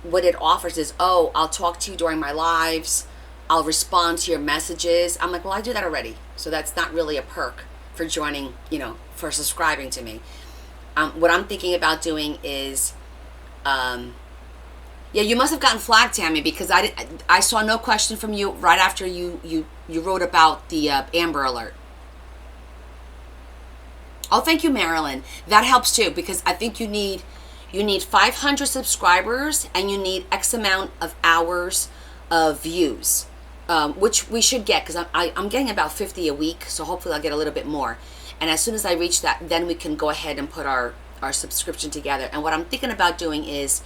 what it offers is, oh, I'll talk to you during my lives. I'll respond to your messages. I'm like, well, I do that already. So that's not really a perk for joining, for subscribing to me. What I'm thinking about doing is, yeah, you must have gotten flagged, Tammy, because I saw no question from you right after you wrote about the Amber Alert. Oh, thank you, Marilyn. That helps too, because I think you need 500 subscribers and you need X amount of hours of views, which we should get, because I'm getting about 50 a week, so hopefully I'll get a little bit more. And as soon as I reach that, then we can go ahead and put our subscription together. And what I'm thinking about doing is,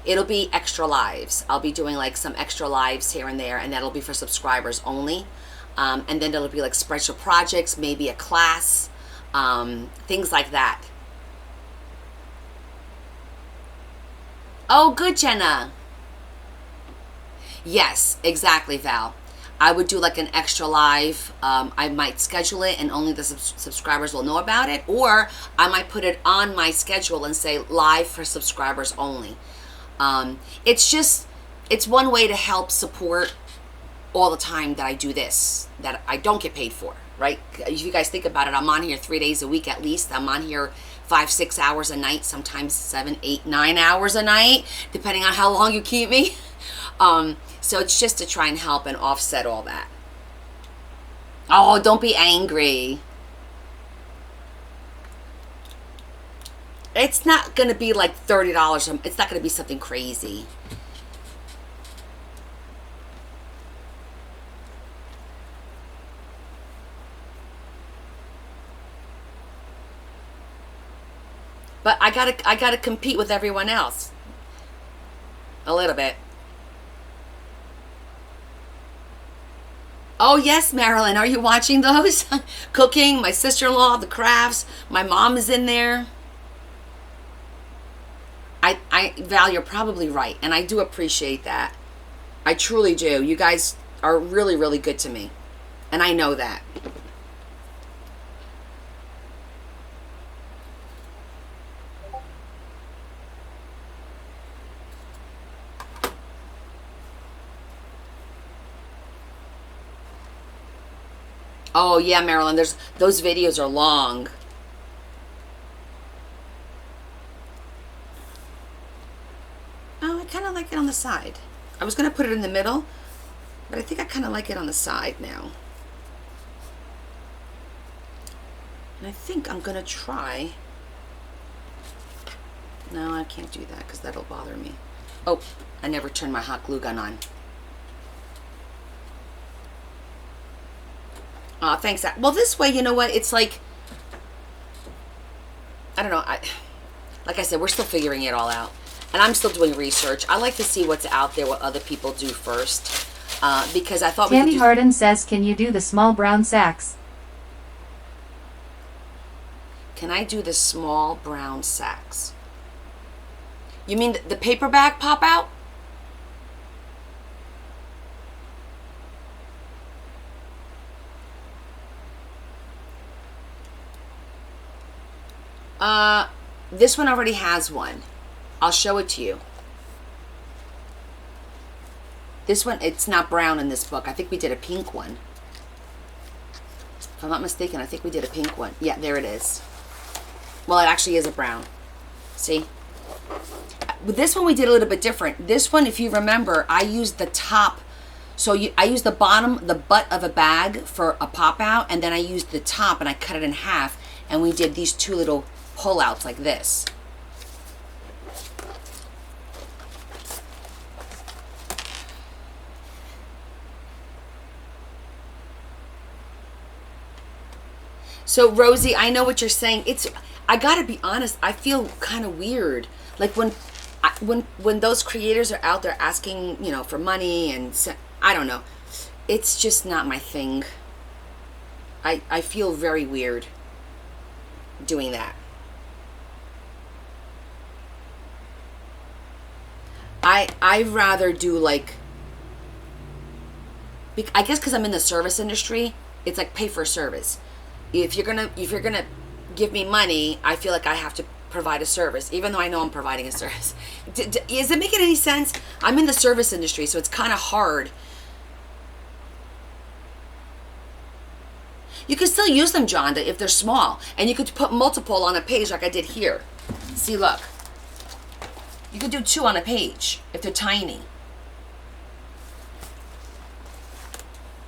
it'll be extra lives. I'll be doing like some extra lives here and there, and that'll be for subscribers only. And then it'll be like special projects, maybe a class, things like that. Oh, good, Jenna. Yes, exactly, Val. I would do like an extra live. I might schedule it and only the subscribers will know about it. Or I might put it on my schedule and say live for subscribers only. It's one way to help support all the time that I do this, that I don't get paid for, right? If you guys think about it, I'm on here 3 days a week at least. I'm on here 5-6 hours a night, sometimes 7, 8, 9 hours a night, depending on how long you keep me. So it's just to try and help and offset all that. Oh, don't be angry. It's not going to be like $30. It's not going to be something crazy. But I gotta compete with everyone else. A little bit. Oh yes, Marilyn, are you watching those? Cooking, my sister-in-law, the crafts, my mom is in there. Val, you're probably right, and I do appreciate that. I truly do. You guys are really, really good to me, and I know that. Oh yeah, Marilyn, those videos are long. Oh, I kind of like it on the side. I was going to put it in the middle, but I think I kind of like it on the side now. And I think I'm going to try. No, I can't do that because that'll bother me. Oh, I never turned my hot glue gun on. Thanks. Well, this way, you know what? It's like, I don't know. Like I said, we're still figuring it all out. And I'm still doing research. I like to see what's out there, what other people do first. Because I thought Tammy Harden says, can you do the small brown sacks? Can I do the small brown sacks? You mean the paper bag pop out? This one already has one. I'll show it to you. This one, it's not brown in this book. I think we did a pink one. If I'm not mistaken, I think we did a pink one. Yeah, there it is. Well, it actually is a brown. See? With this one, we did a little bit different. This one, if you remember, I used the top. So I used the bottom, the butt of a bag for a pop out, and then I used the top and I cut it in half, and we did these two little pull outs like this. So Rosie, I know what you're saying. I gotta be honest, I feel kind of weird. Like when those creators are out there asking, you know, for money and I don't know. It's just not my thing. I feel very weird doing that. I'd rather do like, I guess because I'm in the service industry, it's like pay for service. If you're gonna give me money, I feel like I have to provide a service, even though I know I'm providing a service. Is it making any sense? I'm in the service industry, so it's kind of hard. You can still use them, Jonda, if they're small, and you could put multiple on a page like I did here. See, look. You could do 2 on a page if they're tiny.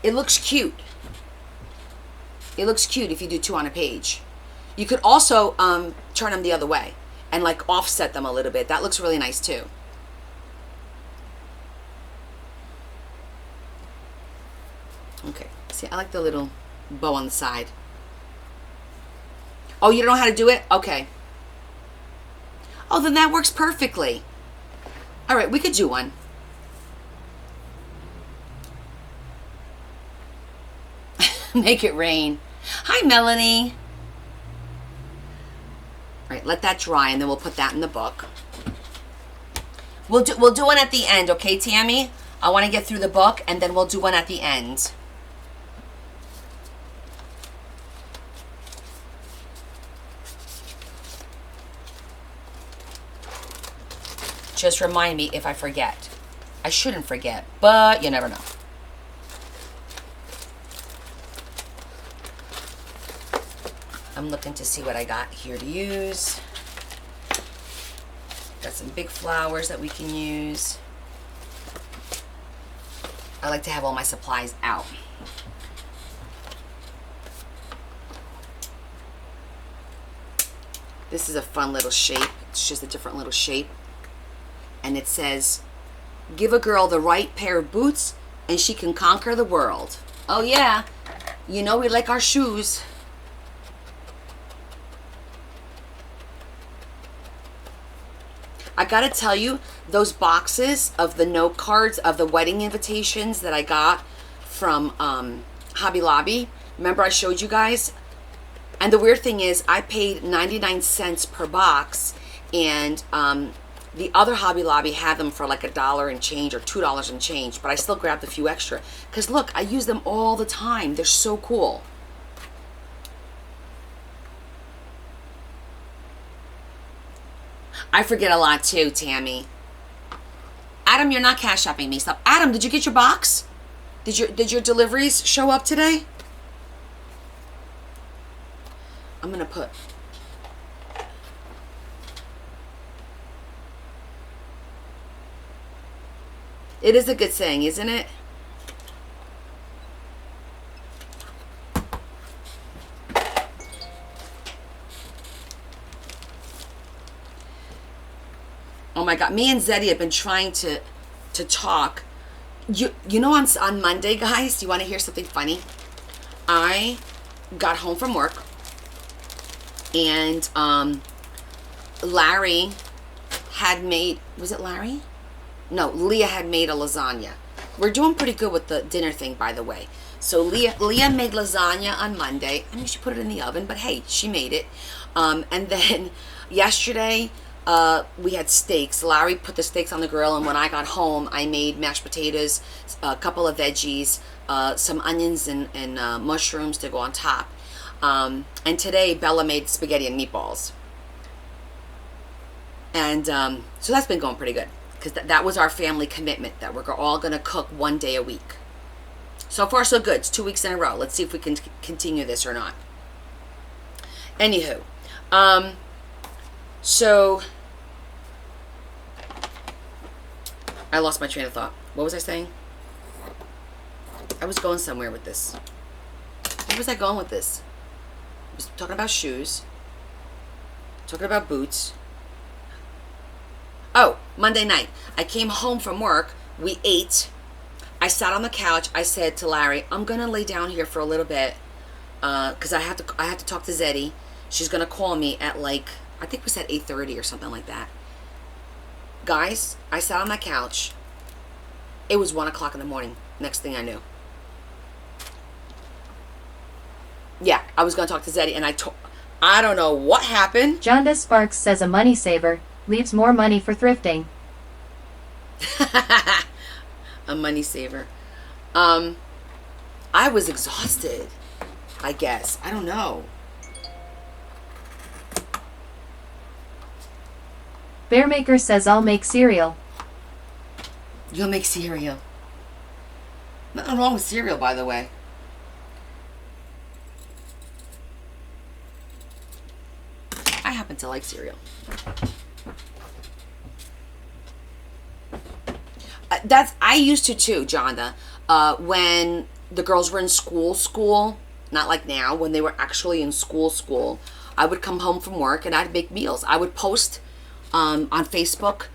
It looks cute. It looks cute if you do 2 on a page. You could also turn them the other way and like offset them a little bit. That looks really nice too. Okay, see, I like the little bow on the side. Oh, you don't know how to do it? Okay. Oh, then that works perfectly. All right, we could do one. Make it rain. Hi, Melanie. All right, let that dry, and then we'll put that in the book. We'll do one at the end, okay, Tammy? I want to get through the book, and then we'll do one at the end. Just remind me if I forget. I shouldn't forget, but you never know. I'm looking to see what I got here to use. Got some big flowers that we can use. I like to have all my supplies out. This is a fun little shape. It's just a different little shape. And it says, give a girl the right pair of boots and she can conquer the world. Oh yeah, you know we like our shoes. I gotta tell you, those boxes of the note cards of the wedding invitations that I got from Hobby Lobby, remember I showed you guys? And the weird thing is I paid 99 cents per box, and the other Hobby Lobby had them for like $1 and change or $2 and change, but I still grabbed a few extra. Because look, I use them all the time. They're so cool. I forget a lot too, Tammy. Adam, you're not cash shopping me. Stop. Adam, did you get your box? Did your deliveries show up today? I'm gonna put. It is a good saying, isn't it? Oh my God, me and Zeddy have been trying to talk. You know, on Monday, guys, you want to hear something funny? I got home from work, and Larry had made, was it Larry? No, Leah had made a lasagna. We're doing pretty good with the dinner thing, by the way. So Leah made lasagna on Monday. I mean, she put it in the oven, but hey, she made it. And then yesterday, we had steaks. Larry put the steaks on the grill, and when I got home, I made mashed potatoes, a couple of veggies, some onions and mushrooms to go on top. And today, Bella made spaghetti and meatballs. And so that's been going pretty good, because that was our family commitment, that we're all going to cook one day a week. So far, so good. It's 2 weeks in a row. Let's see if we can continue this or not. Anywho, so I lost my train of thought. What was I saying? I was going somewhere with this. Where was I going with this? I was talking about shoes. Talking about boots. Oh, Monday night. I came home from work. We ate. I sat on the couch. I said to Larry, I'm going to lay down here for a little bit because I have to talk to Zeddy. She's going to call me at like, I think it was at 8:30 or something like that. Guys, I sat on that couch. It was 1 o'clock in the morning. Next thing I knew. Yeah, I was going to talk to Zeddy, and I don't know what happened. Jonda Sparks says a money saver leaves more money for thrifting. A money saver. I was exhausted, I guess. I don't know. Bearmaker says I'll make cereal. You'll make cereal. Nothing wrong with cereal, by the way. I happen to like cereal. I used to too, Jonda. When the girls were in school, not like now, when they were actually in school, I would come home from work and I'd make meals. I would post on Facebook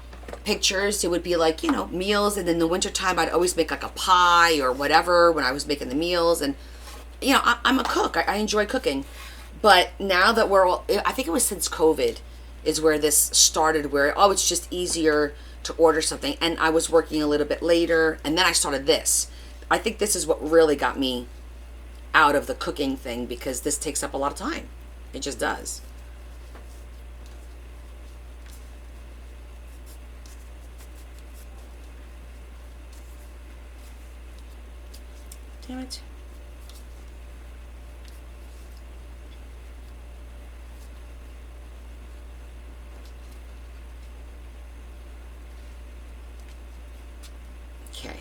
pictures. It would be like, you know, meals, and in the wintertime I'd always make like a pie or whatever when I was making the meals. And you know, I'm a cook. I enjoy cooking. But now that we're all, I think it was since COVID is where this started, where, oh, it's just easier to order something. And I was working a little bit later, and then I started this. I think this is what really got me out of the cooking thing, because this takes up a lot of time. It just does. Damn it. Okay.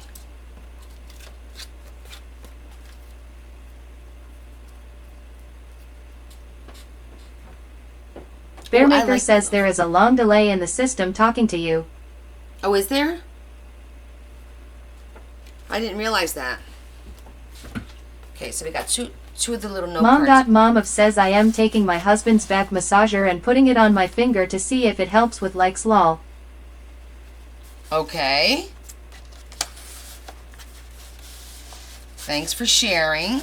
Bearmaker says there is a long delay in the system talking to you. Oh, is there? I didn't realize that. Okay, so we got two of the little note cards. Mom of says I am taking my husband's back massager and putting it on my finger to see if it helps with likes lol. Okay. Thanks for sharing.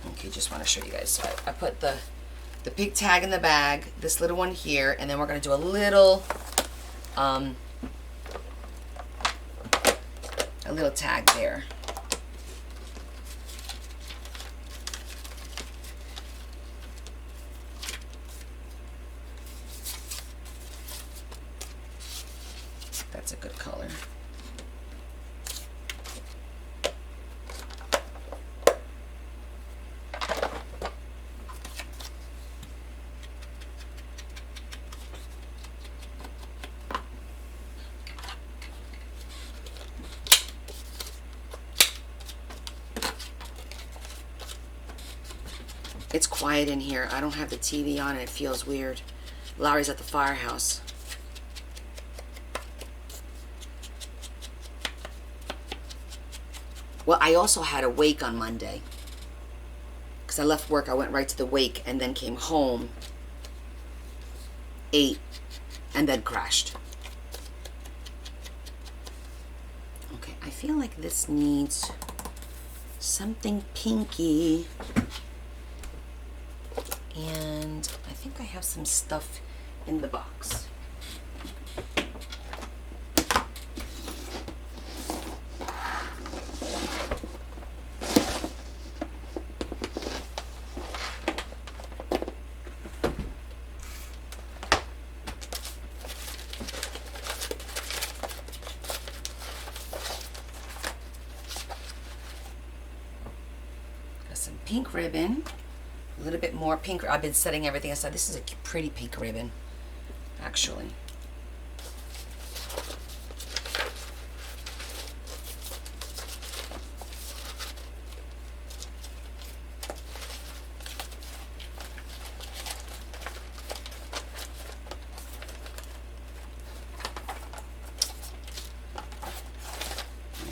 Okay, just want to show you guys. So I put the pig tag in the bag, this little one here, and then we're going to do a little tag there. That's a good color. It's quiet in here. I don't have the TV on and it feels weird. Larry's at the firehouse. Well, I also had a wake on Monday. Because I left work, I went right to the wake and then came home, ate, and then crashed. Okay, I feel like this needs something pinky. And I think I have some stuff in the box. Some pink ribbon, a little bit more pink. I've been setting everything aside. This is a pretty pink ribbon, actually.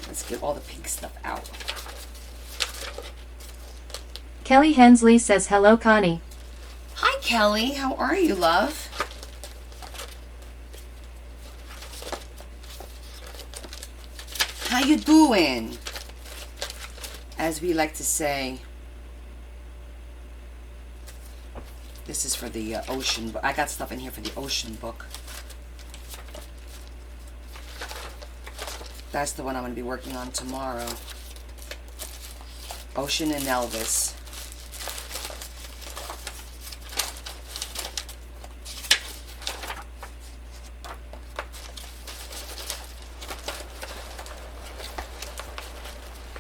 Let's get all the pink stuff out. Kelly Hensley says hello, Connie. Hi, Kelly. How are you, love? How you doing? As we like to say. This is for the ocean book. I got stuff in here for the ocean book. That's the one I'm going to be working on tomorrow. Ocean and Elvis.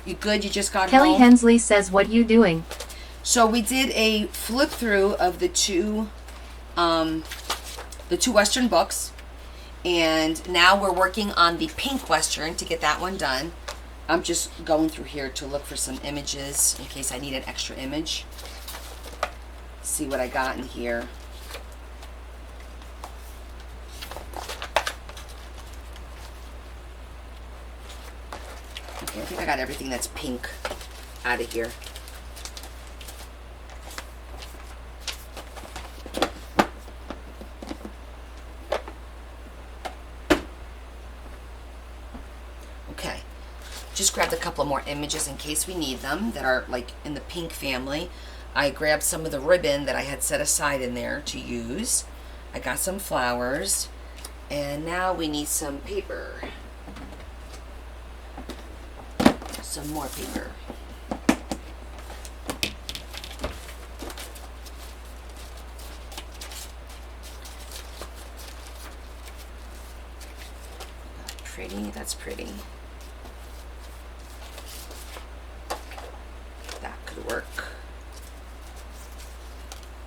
You good? You just got Kelly home? Hensley says, what you doing? So we did a flip through of the two Western books, and now we're working on the pink Western to get that one done. I'm just going through here to look for some images in case I need an extra image. See what I got in here. Okay, I think I got everything that's pink out of here. Okay, just grabbed a couple more images in case we need them that are like in the pink family. I grabbed some of the ribbon that I had set aside in there to use. I got some flowers, and now we need some paper. Some more paper. Pretty, that's pretty. That could work.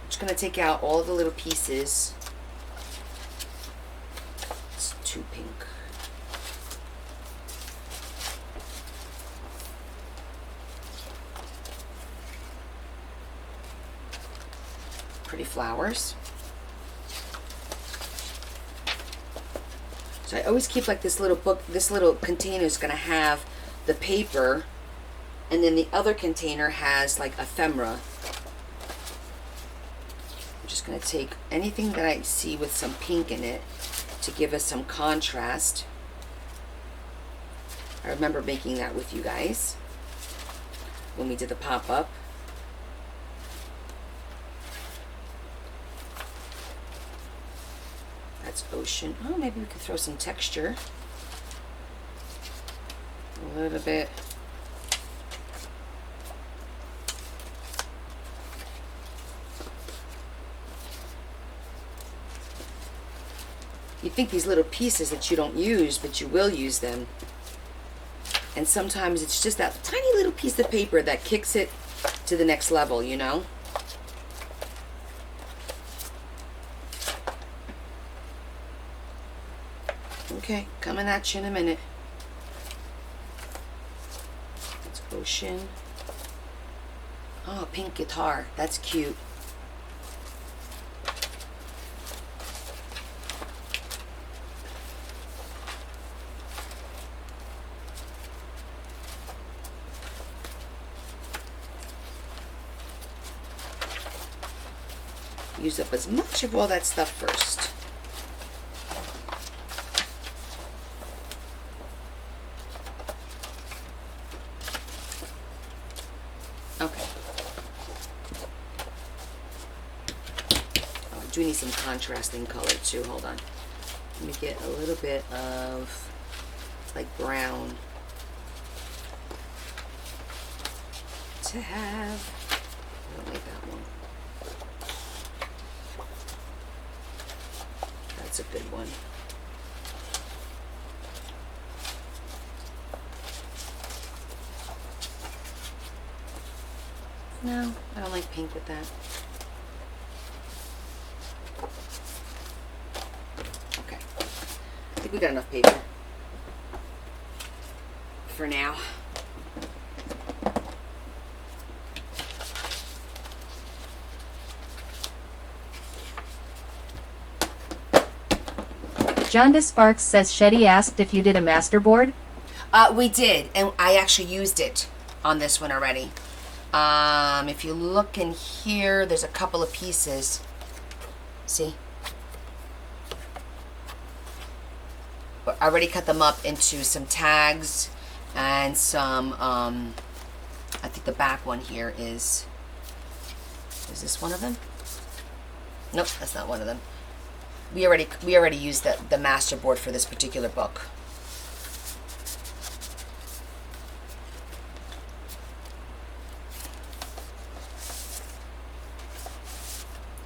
I'm just gonna take out all the little pieces. It's too pink. Pretty flowers. So I always keep like this little book, this little container is going to have the paper, and then the other container has like ephemera. I'm just going to take anything that I see with some pink in it to give us some contrast. I remember making that with you guys when we did the pop-up. That's ocean. Oh, maybe we could throw some texture. A little bit. You think these little pieces that you don't use, but you will use them. And sometimes it's just that tiny little piece of paper that kicks it to the next level, you know? Okay, coming at you in a minute. That's ocean. Oh, pink guitar. That's cute. use up as much of all that stuff first. Okay. Oh, I do need some contrasting color too. Hold on. Let me get a little bit of like brown to have. I don't like that one. That's a good one. No, I don't like pink with that. Okay. I think we got enough paper for now. Jonda Sparks says Shetty asked if you did a masterboard. We did, and I actually used it on this one already. If you look in here, there's a couple of pieces. See? But I already cut them up into some tags and some, I think the back one here is this one of them? Nope, that's not one of them. We already used the master board for this particular book.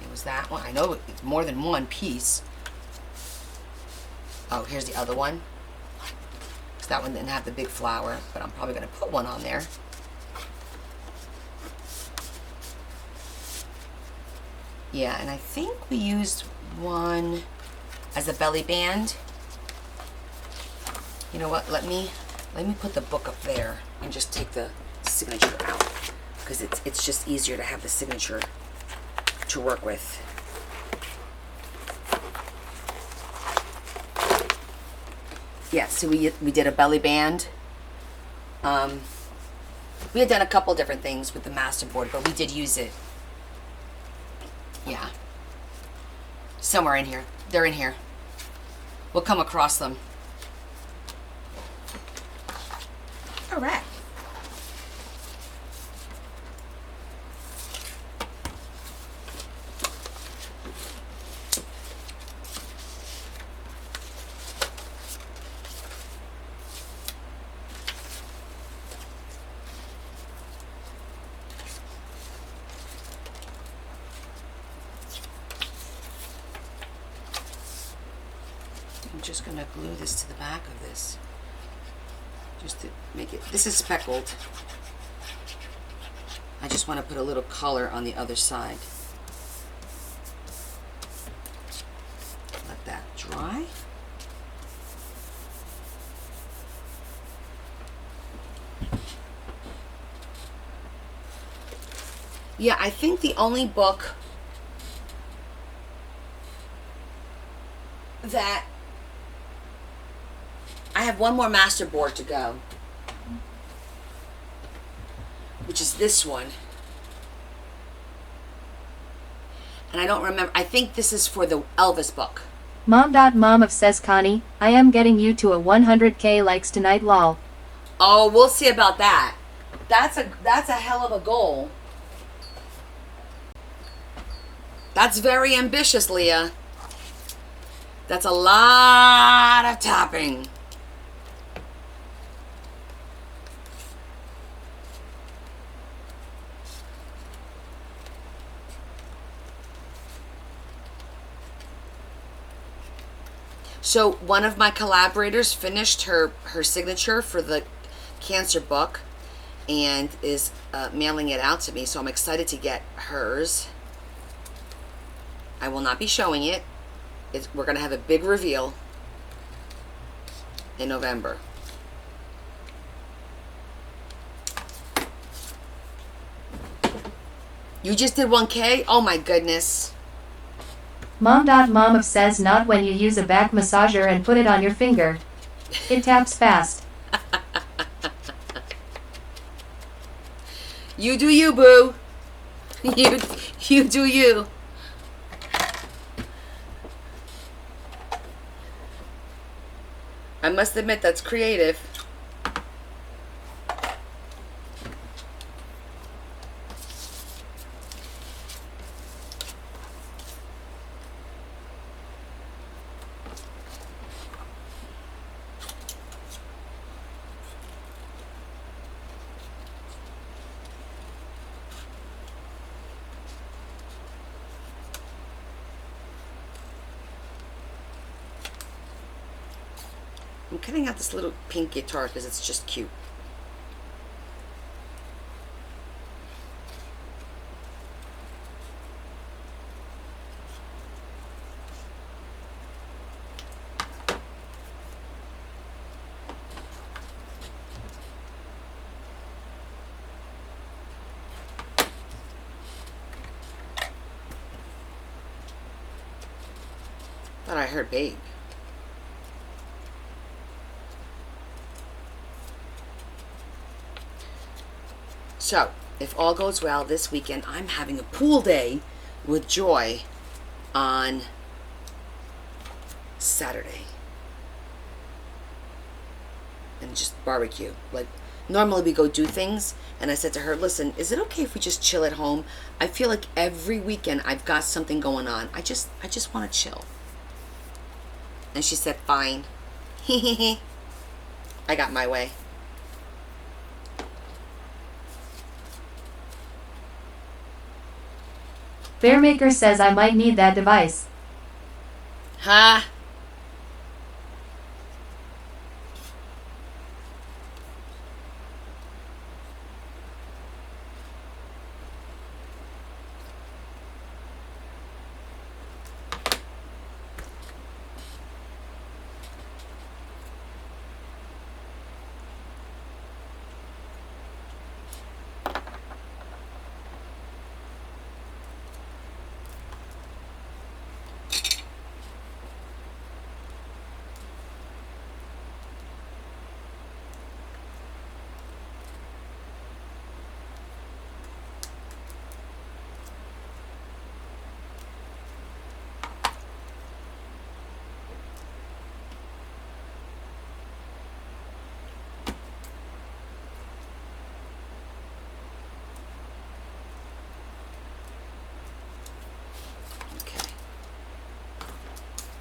It was that one. I know it's more than one piece. Oh, here's the other one. So that one didn't have the big flower, but I'm probably going to put one on there. Yeah, and I think we used one as a belly band. You know what? Let me put the book up there and just take the signature out, because it's just easier to have the signature to work with. Yeah, so we did a belly band. We had done a couple different things with the masterboard, but we did use it. Yeah. Somewhere in here. They're in here. We'll come across them. All right. I'm just going to glue this to the back of this, just to make it, this is speckled. I just want to put a little color on the other side. Let that dry. Yeah, I think the only book that I have one more masterboard to go, which is this one. And I don't remember. I think this is for the Elvis book. Mom of says Connie, I am getting you to a 100k likes tonight, lol. Oh, we'll see about that. That's a hell of a goal. That's very ambitious, Leah. That's a lot of tapping. So one of my collaborators finished her signature for the cancer book and is mailing it out to me. So I'm excited to get hers. I will not be showing it. We're going to have a big reveal in November. You just did 1K? Oh my goodness. Mom of says not when you use a back massager and put it on your finger. It taps fast. You do you, boo. You do you. I must admit, that's creative. I'm cutting out this little pink guitar because it's just cute. Thought I heard babe. So, if all goes well this weekend, I'm having a pool day with Joy on Saturday. And just barbecue. Like, normally we go do things, and I said to her, listen, is it okay if we just chill at home? I feel like every weekend I've got something going on. I just want to chill. And she said, fine. I got my way. Bearmaker says I might need that device. Ha!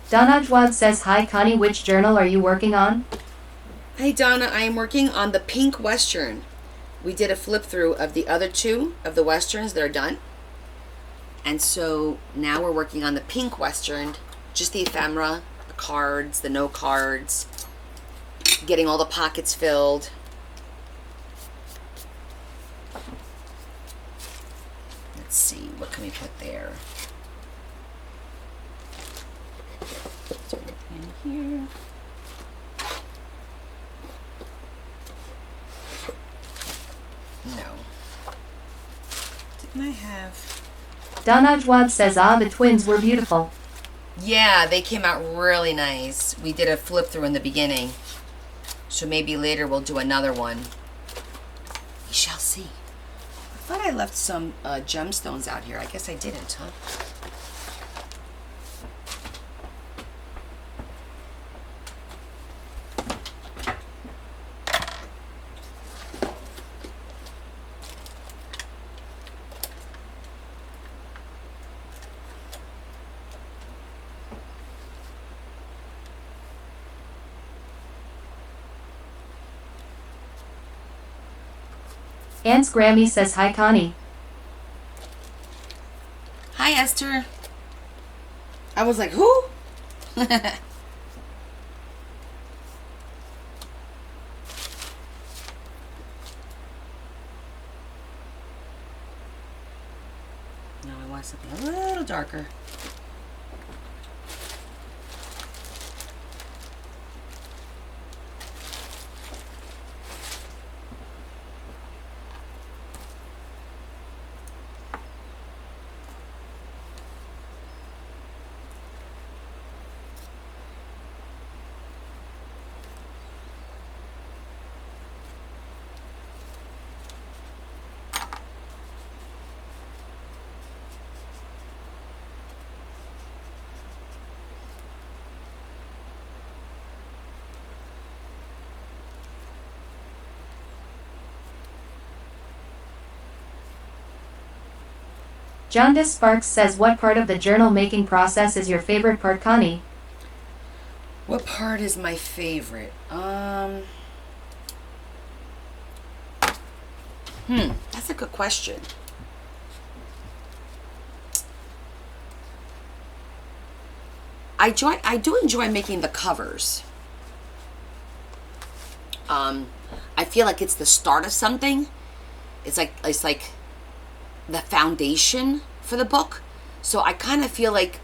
Donajwad says hi Connie, which journal are you working on? Hey Donna, I am working on the pink Western. We did a flip through of the other two of the Westerns that are done. And so now we're working on the pink Western, just the ephemera, the cards, the no cards, getting all the pockets filled. Let's see, what can we put there? In here. No. Didn't I have... Donajwad says the twins were beautiful. Yeah, they came out really nice. We did a flip through in the beginning. So maybe later we'll do another one. We shall see. I thought I left some gemstones out here. I guess I didn't, huh? Aunt's Grammy says hi Connie. Hi, Esther. I was like, who? No, I want something a little darker. Jaundice Sparks says, what part of the journal making process is your favorite part, Connie? What part is my favorite? That's a good question. I do enjoy making the covers. I feel like it's the start of something. It's like the foundation for the book. So I kind of feel like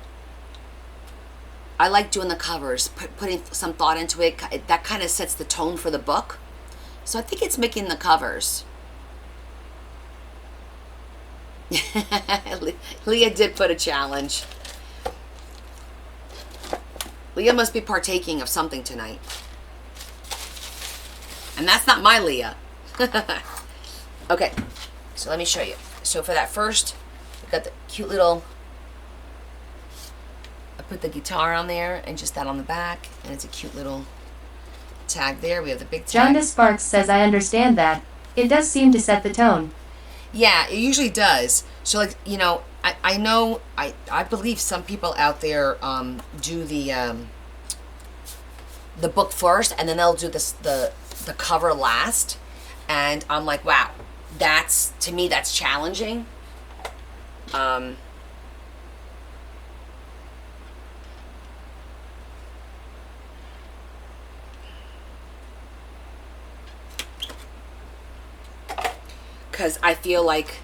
I like doing the covers, putting some thought into it. That kind of sets the tone for the book. So I think it's making the covers. Leah did put a challenge. Leah must be partaking of something tonight. And that's not my Leah. Okay, so let me show you. So for that first, we got the cute little, I put the guitar on there and just that on the back, and it's a cute little tag there. We have the big tag. Jaundice Sparks says, I understand that. It does seem to set the tone. Yeah, it usually does. So, like, you know, I know, I believe some people out there do the book first, and then they'll do the cover last. And I'm like, wow, to me, that's challenging. Because I feel like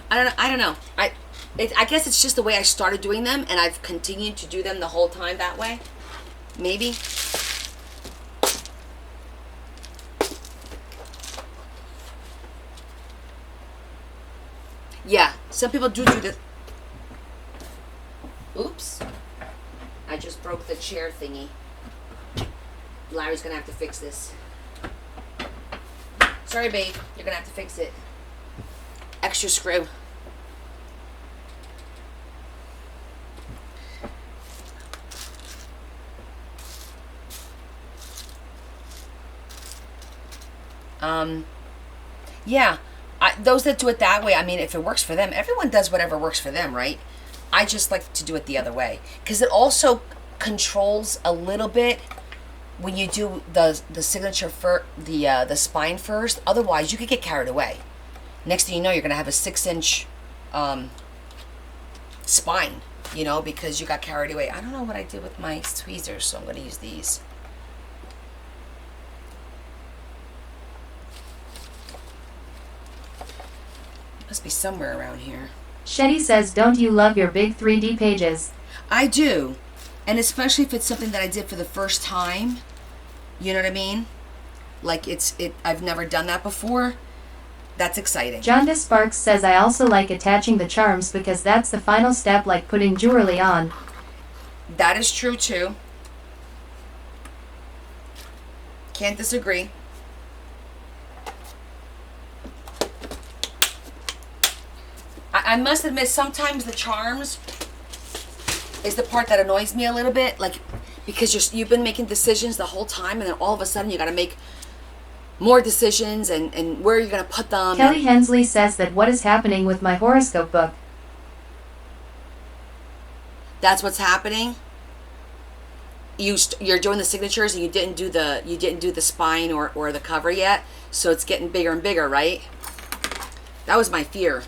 I don't know. I guess it's just the way I started doing them, and I've continued to do them the whole time that way. Maybe. Yeah, some people do this. Oops. I just broke the chair thingy. Larry's gonna have to fix this. Sorry, babe. You're gonna have to fix it. Extra screw. Yeah. Those that do it that way, I mean, if it works for them, everyone does whatever works for them, right? I just like to do it the other way. Because it also controls a little bit when you do the signature for the spine first. Otherwise, you could get carried away. Next thing you know, you're gonna have a 6-inch spine, you know, because you got carried away. I don't know what I did with my tweezers, so I'm gonna use these. Must be somewhere around here. Shetty says, don't you love your big 3D pages? I do. And especially if it's something that I did for the first time. You know what I mean? Like I've never done that before. That's exciting. Jaundice Sparks says, I also like attaching the charms because that's the final step, like putting jewelry on. That is true too. Can't disagree. I must admit, sometimes the charms is the part that annoys me a little bit, like, because you've been making decisions the whole time, and then all of a sudden you got to make more decisions, and where are you going to put them? Kelly Hensley says that what is happening with my horoscope book? That's what's happening. You're doing the signatures, and you didn't do the spine or the cover yet, so it's getting bigger and bigger, right? That was my fear.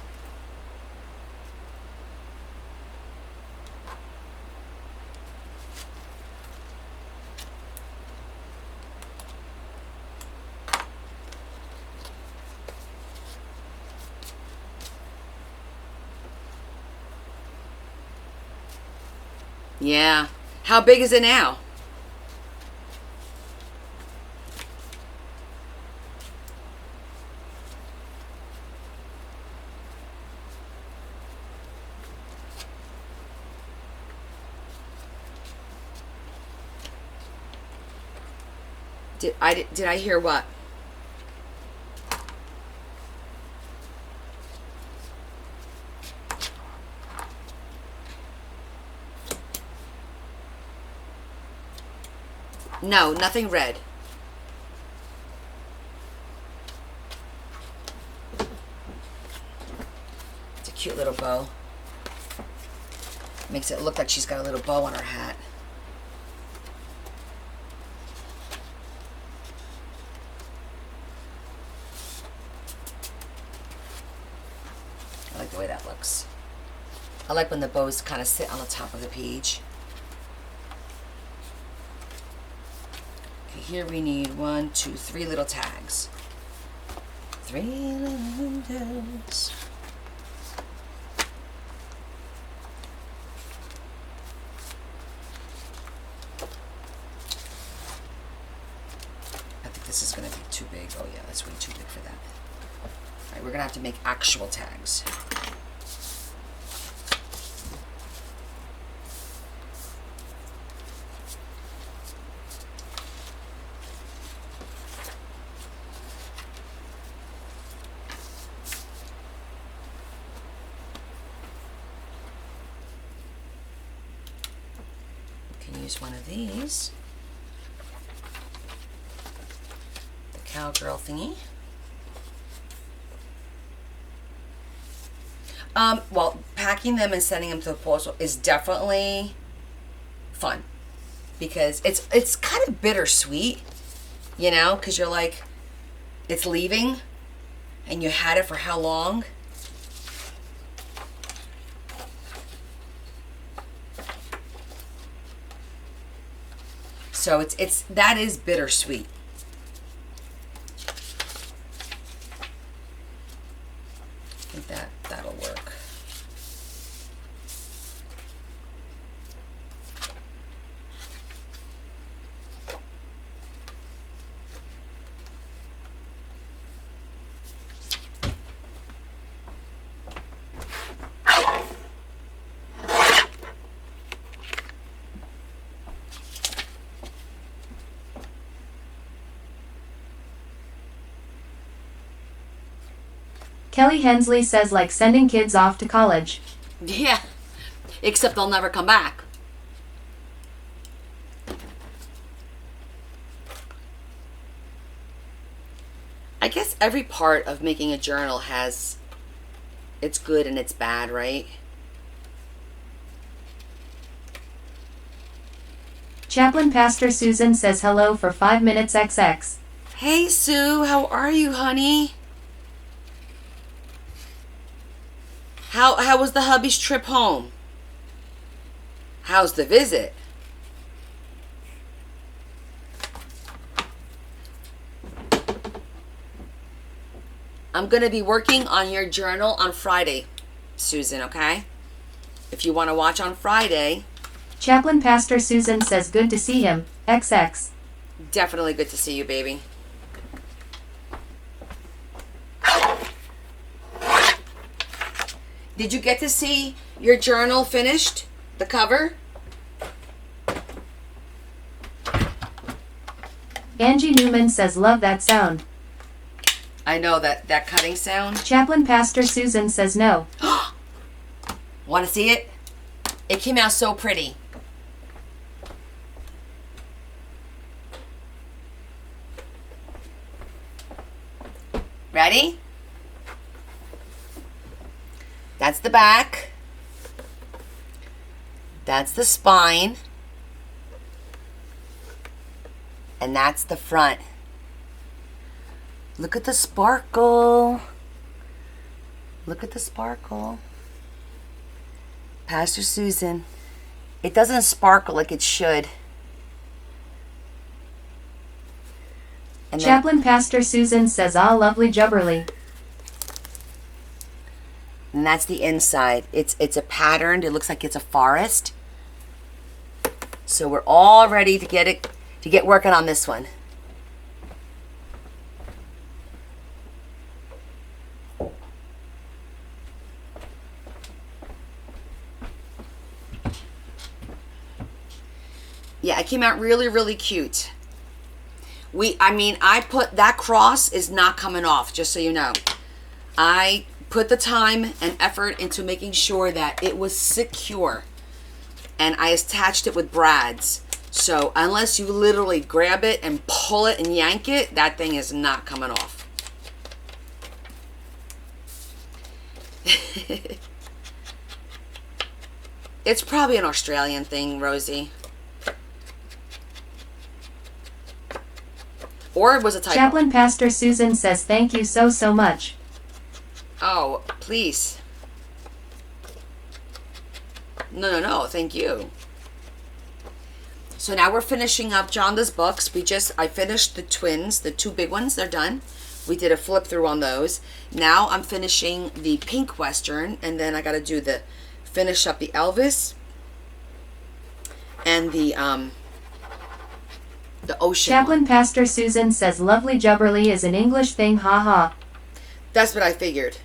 Yeah. How big is it now? Did I hear what? No, nothing red. cute little bow. Makes it look like she's got a little bow on her hat. I like the way that looks. I like when the bows kind of sit on the top of the page. Okay, here we need 1, 2, 3 little tags. 3 little windows. I think this is going to be too big. Oh yeah, that's way too big for that. All right, we're going to have to make actual tags. Use one of these, the cowgirl thingy. Well, packing them and sending them to the postal is definitely fun because it's kind of bittersweet, you know, because you're like, it's leaving and you had it for how long? So that is bittersweet. I think that'll work. Kelly Hensley says like sending kids off to college. Yeah, except they'll never come back. I guess every part of making a journal has its good and its bad, right? Chaplain Pastor Susan says hello for 5 minutes XX. Hey Sue, how are you, honey? How was the hubby's trip home? How's the visit? I'm going to be working on your journal on Friday, Susan, okay? If you want to watch on Friday. Chaplain Pastor Susan says good to see him, XX. Definitely good to see you, baby. Did you get to see your journal finished? The cover? Angie Newman says love that sound. I know that cutting sound. Chaplain Pastor Susan says no. Want to see it? It came out so pretty. Ready? That's the back. That's the spine. And that's the front. Look at the sparkle. Look at the sparkle. Pastor Susan. It doesn't sparkle like it should. And Chaplain Pastor Susan says all lovely jubberly. And that's the inside. It's a patterned. It looks like it's a forest. So we're all ready to get working on this one. Yeah, it came out really, really cute. I put that cross is not coming off, just so you know. I put the time and effort into making sure that it was secure. And I attached it with brads. So unless you literally grab it and pull it and yank it, that thing is not coming off. It's probably an Australian thing, Rosie. Or it was a typo. Chaplain Pastor Susan says thank you so much. Oh, please. No, thank you. So now we're finishing up Jonda's books. I finished the twins, the two big ones, they're done. We did a flip through on those. Now I'm finishing the pink Western, and then I gotta do finish up the Elvis and the ocean Chaplain one. Pastor Susan says lovely jubberly is an English thing, haha. That's what I figured.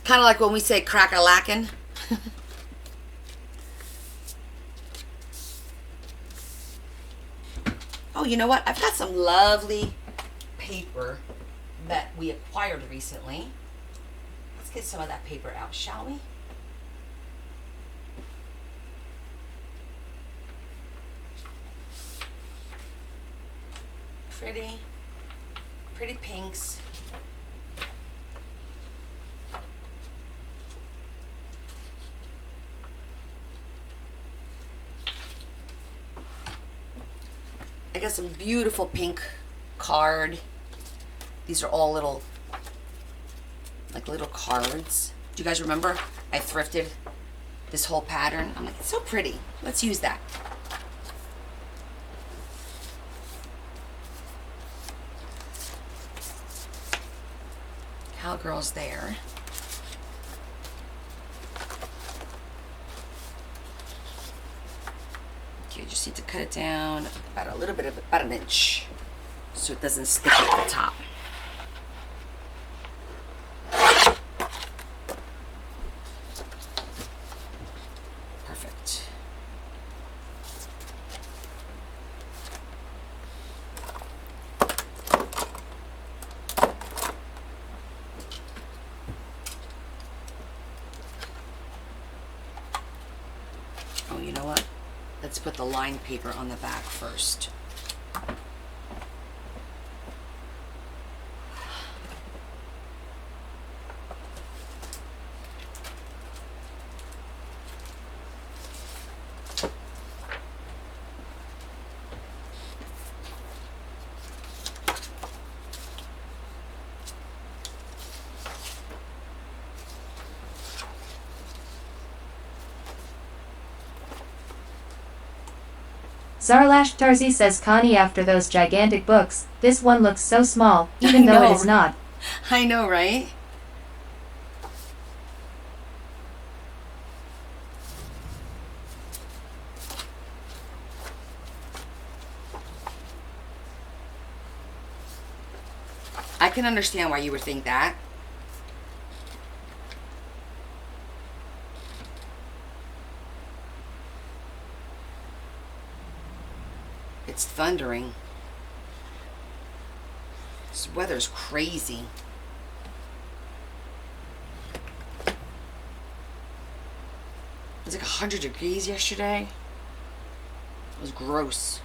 Kind of like when we say crack-a-lackin'. Oh, you know what? I've got some lovely paper that we acquired recently. Let's get some of that paper out, shall we? Pretty pinks. I got some beautiful pink card. These are all little cards. Do you guys remember? I thrifted this whole pattern. I'm like, it's so pretty. Let's use that. Cowgirl's there. Okay, you just need to cut it down about an inch, so it doesn't stick at the top. Perfect. Oh, you know what? Let's put the lined paper on the back first. Zarlash Tarzi says Connie after those gigantic books, this one looks so small, even though it is not. I know, right? I can understand why you would think that. It's thundering. This weather's crazy. It was like 100 degrees yesterday. It was gross.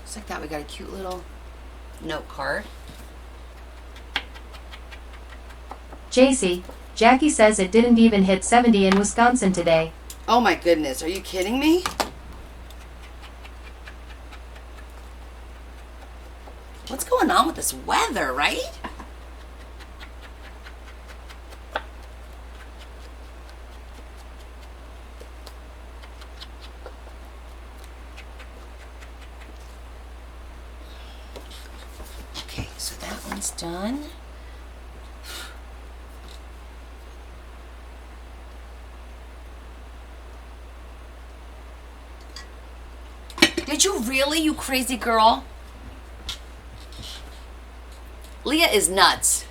Just like that, we got a cute little note card. Jackie says it didn't even hit 70 in Wisconsin today. Oh my goodness, are you kidding me? What's going on with this weather, right? one's done. Did you really, you crazy girl? Leah is nuts.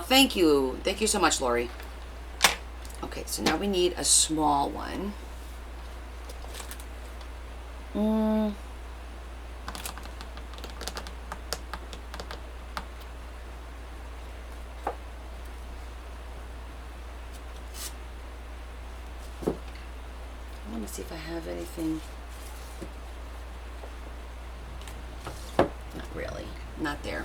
Thank you. Thank you so much, Lori. Okay, so now we need a small one. I want to see if I have anything. Not really. Not there.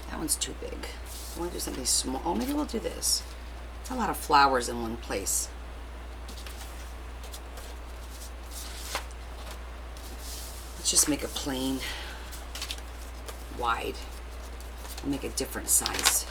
That one's too big. I want to do something small. Oh, maybe we'll do this. It's a lot of flowers in one place. Let's just make a plain wide. I'll make a different size.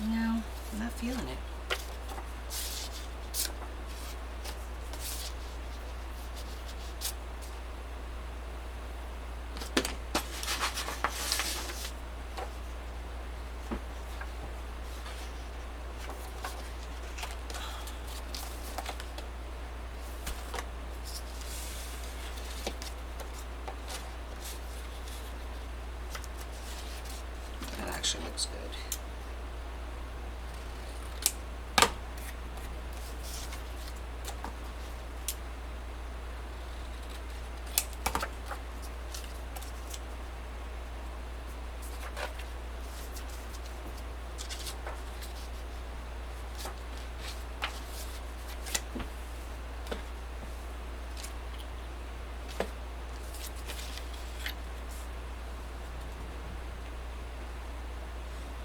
No, I'm not feeling it. That actually looks good.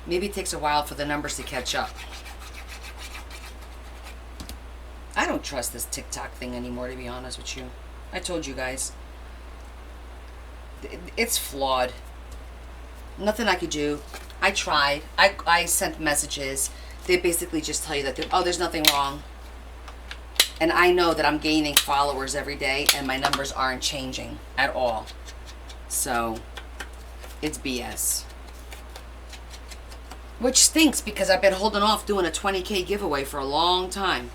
Maybe it takes a while for the numbers to catch up. I don't trust this TikTok thing anymore, to be honest with you. I told you guys. It's flawed. Nothing I could do. I tried. I sent messages. They basically just tell you that, oh, there's nothing wrong. And I know that I'm gaining followers every day and my numbers aren't changing at all. So, it's BS. Which stinks because I've been holding off doing a 20K giveaway for a long time.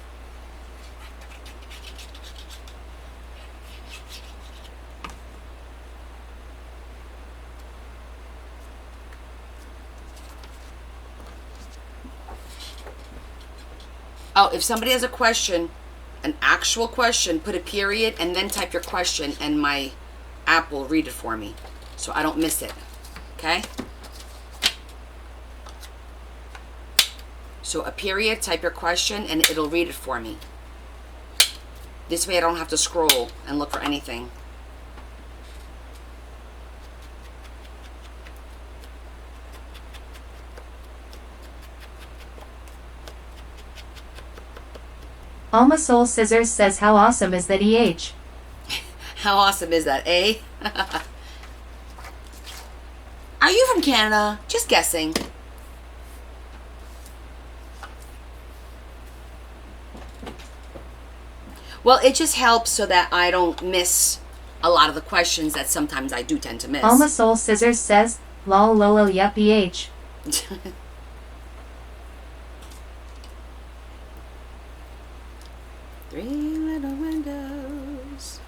Oh, if somebody has a question, an actual question, put a period and then type your question and my app will read it for me so I don't miss it. Okay? So a period, type your question, and it'll read it for me. This way I don't have to scroll and look for anything. Alma Soul Scissors says how awesome is that EH? How awesome is that, eh? Are you from Canada? Just guessing. Well, it just helps so that I don't miss a lot of the questions that sometimes I do tend to miss. Alma Soul Scissors says, lol lol yep EH. Three little windows.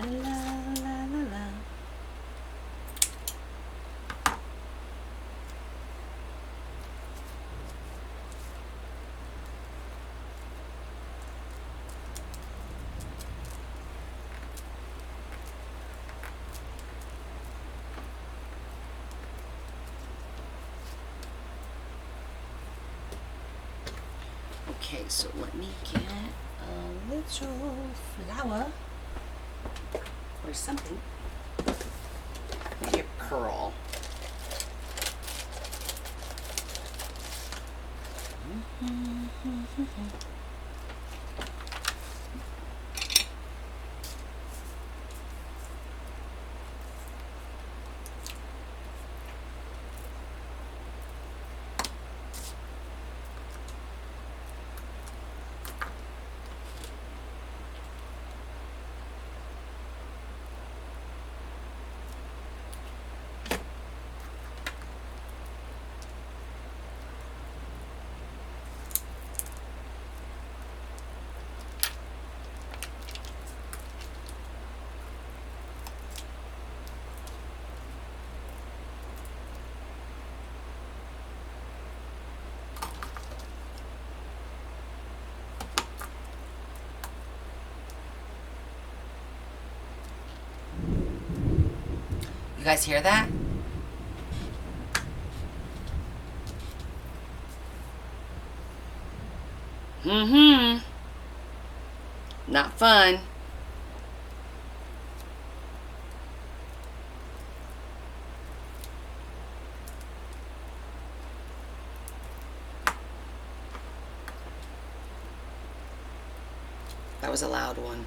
La la la la la. Okay, so let me get a little flower or something. Maybe a pearl. You guys hear that? Not fun. That was a loud one.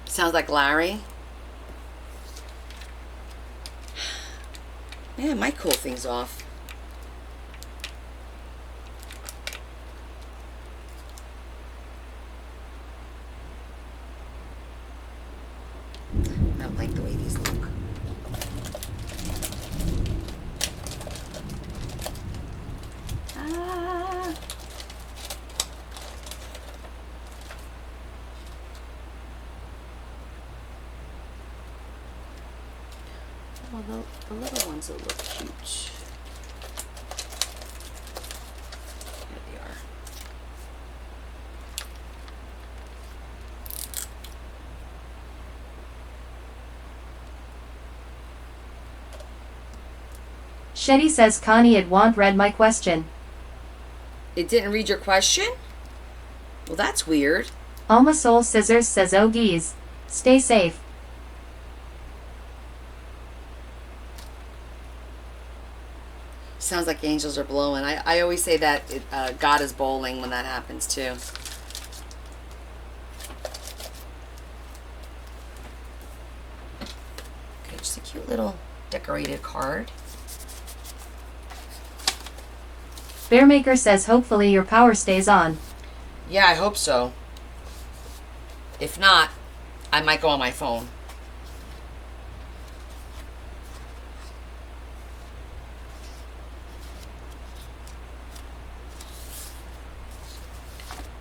Sounds like Larry. Yeah, it might cool things off. I don't like the way these look. Ah. Well, the little ones will look cute. Here they are. Shetty says Connie it won't read my question. It didn't read your question? Well, that's weird. Alma Soul Scissors says oh geez. Stay safe. Sounds like angels are blowing. I always say that God is bowling when that happens too. Okay, just a cute little decorated card. Bearmaker says hopefully your power stays on. Yeah, I hope so. If not, I might go on my phone.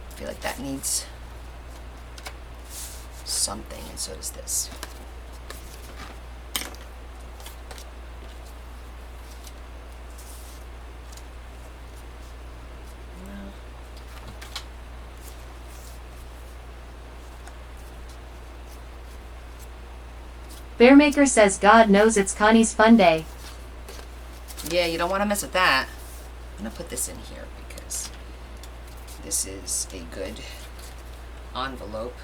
I feel like that needs something, and so does this. Bearmaker says God knows it's Connie's fun day. Yeah, you don't want to mess with that. I'm going to put this in here because this is a good envelope.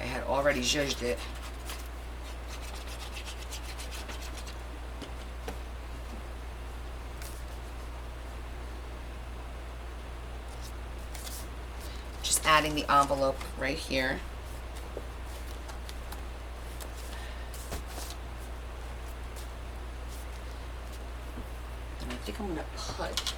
I had already zhuzhed it. Just adding the envelope right here. And I think I'm going to put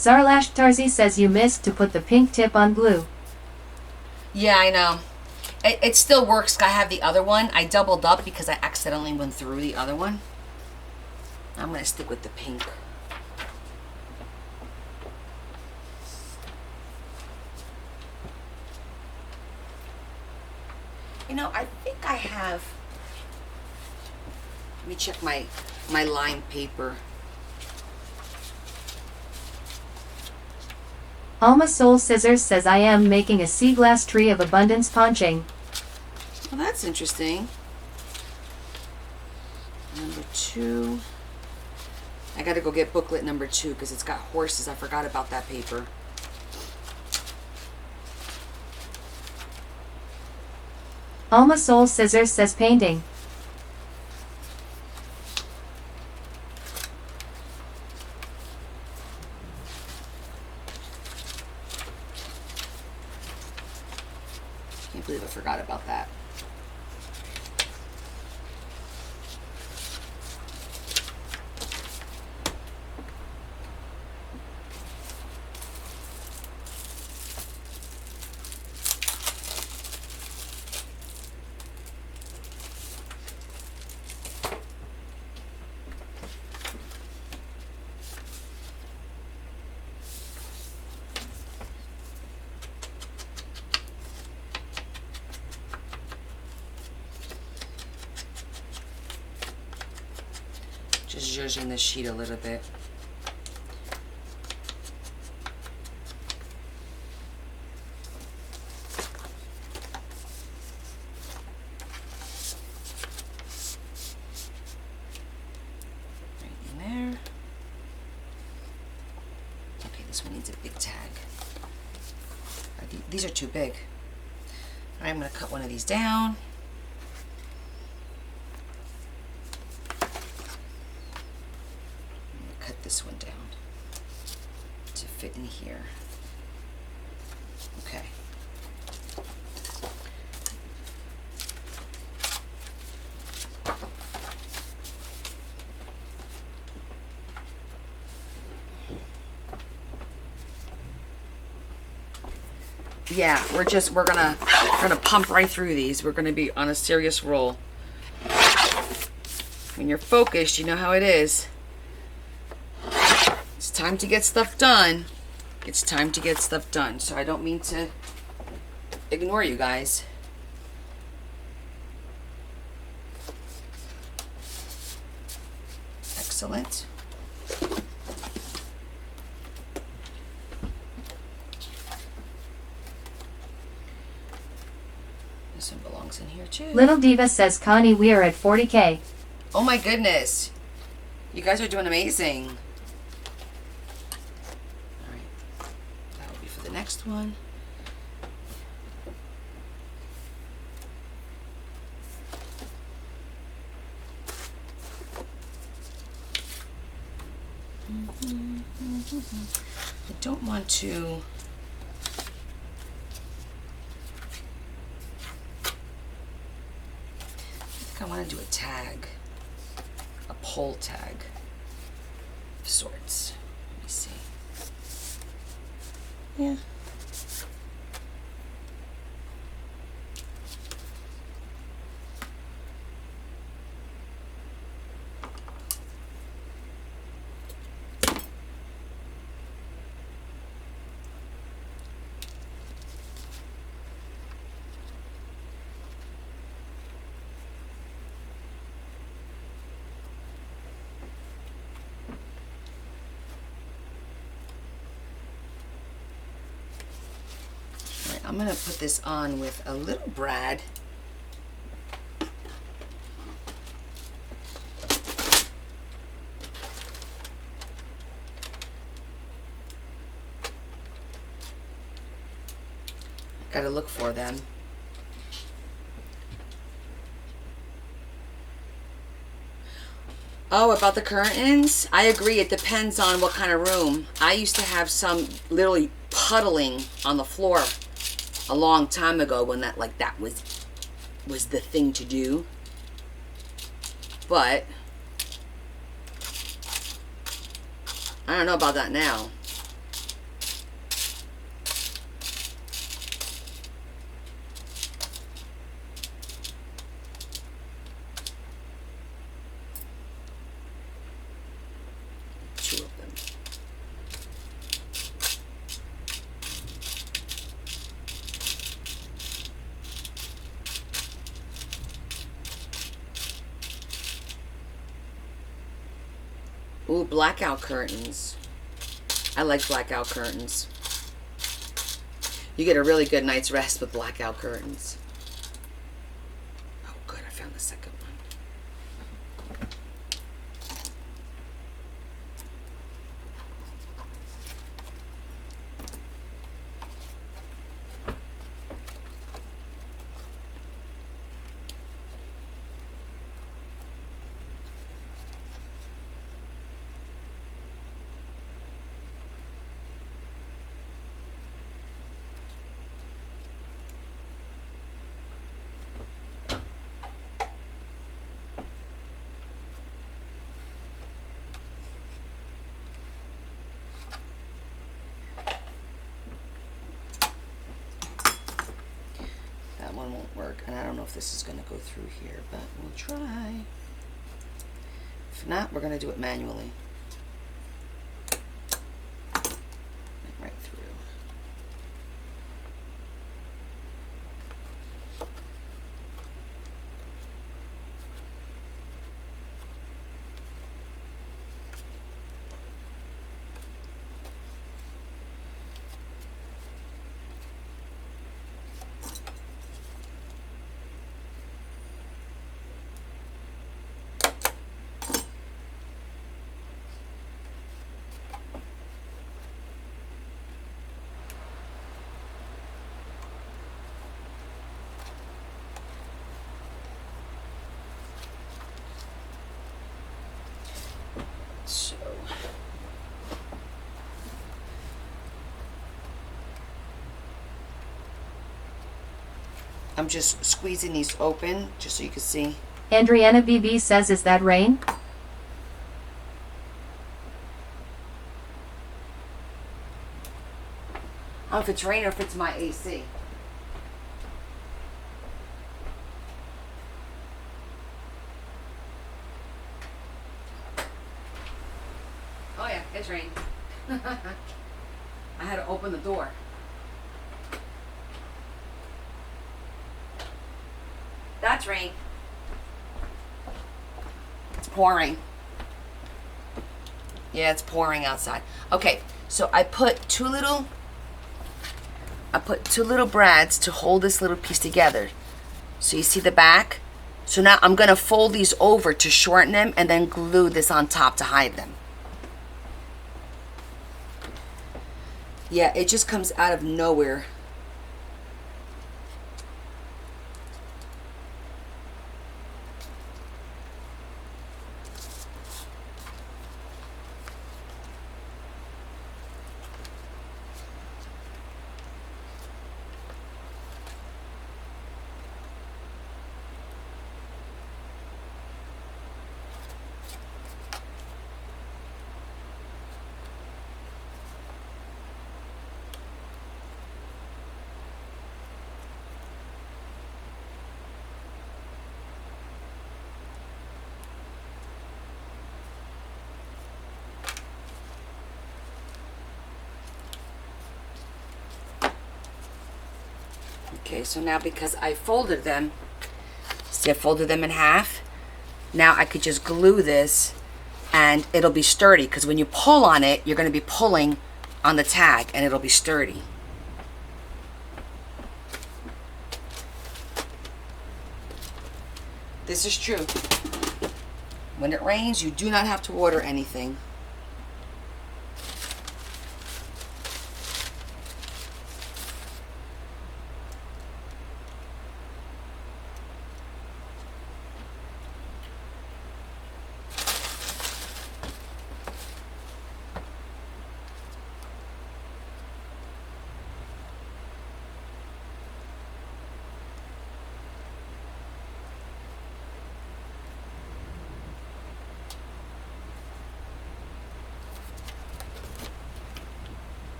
Zarlash Tarzi says you missed to put the pink tip on glue. Yeah, I know. It still works. I have the other one. I doubled up because I accidentally went through the other one. I'm going to stick with the pink. You know, I think I have... Let me check my lined paper. Alma Soul Scissors says I am making a sea glass tree of abundance ponching. Well, that's interesting. Number 2. I gotta go get booklet number 2 because it's got horses. I forgot about that paper. Alma Soul Scissors says painting. Can't believe I forgot about that. Just zhuzhing the sheet a little bit. Right in there. Okay, this one needs a big tag. These are too big. All right, I'm going to cut one of these down. This one down to fit in here. Okay. Yeah, we're gonna pump right through these. We're gonna be on a serious roll. When you're focused, you know how it is. It's time to get stuff done. It's time to get stuff done. So I don't mean to ignore you guys. Excellent. This one belongs in here too. Little Diva says Connie we are at 40K. Oh my goodness. You guys are doing amazing. Next one. I don't want to I want to do a tag, a pole tag of sorts. Let me see. Yeah. I'm going to put this on with a little brad. Got to look for them. Oh, about the curtains? I agree. It depends on what kind of room. I used to have some literally puddling on the floor a long time ago when that was the thing to do. But I don't know about that now. Ooh, blackout curtains. I like blackout curtains. You get a really good night's rest with blackout curtains. Oh, good. I found the second one. That one won't work, and I don't know if this is going to go through here, but we'll try. If not, we're going to do it manually. Right through. So I'm just squeezing these open just so you can see. Andriana BB says, is that rain? I don't know if it's rain or if it's my AC. Oh yeah, it's rain. I had to open the door. That's rain. It's pouring. Yeah, it's pouring outside. Okay, so I put two little brads to hold this little piece together. So you see the back? So now I'm gonna fold these over to shorten them and then glue this on top to hide them. Yeah, it just comes out of nowhere. Okay, so now because I folded them, see I folded them in half, now I could just glue this and it'll be sturdy because when you pull on it, you're going to be pulling on the tag and it'll be sturdy. This is true. When it rains, you do not have to water anything.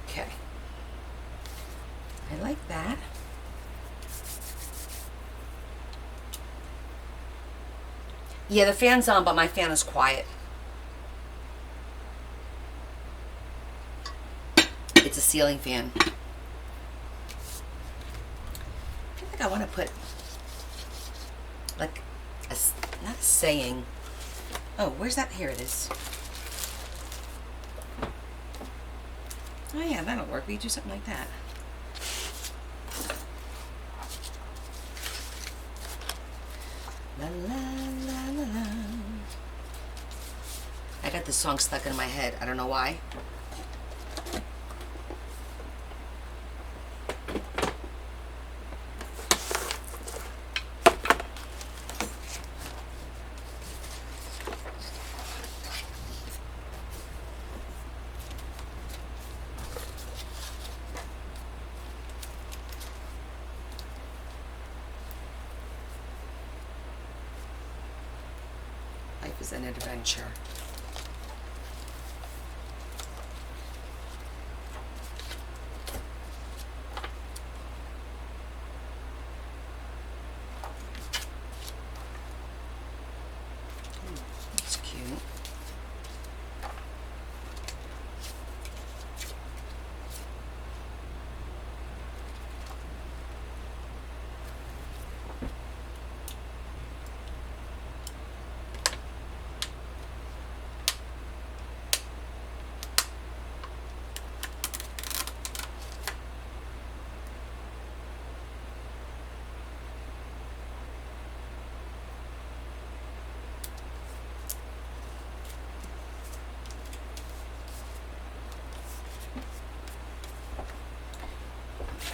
Okay. I like that. Yeah, the fan's on, but my fan is quiet. It's a ceiling fan. I feel like I want to put, like, not a saying, Oh, where's that? Here it is. Oh yeah, that'll work. We do something like that. La la la la la. I got this song stuck in my head. I don't know why. Life is an adventure. That's cute.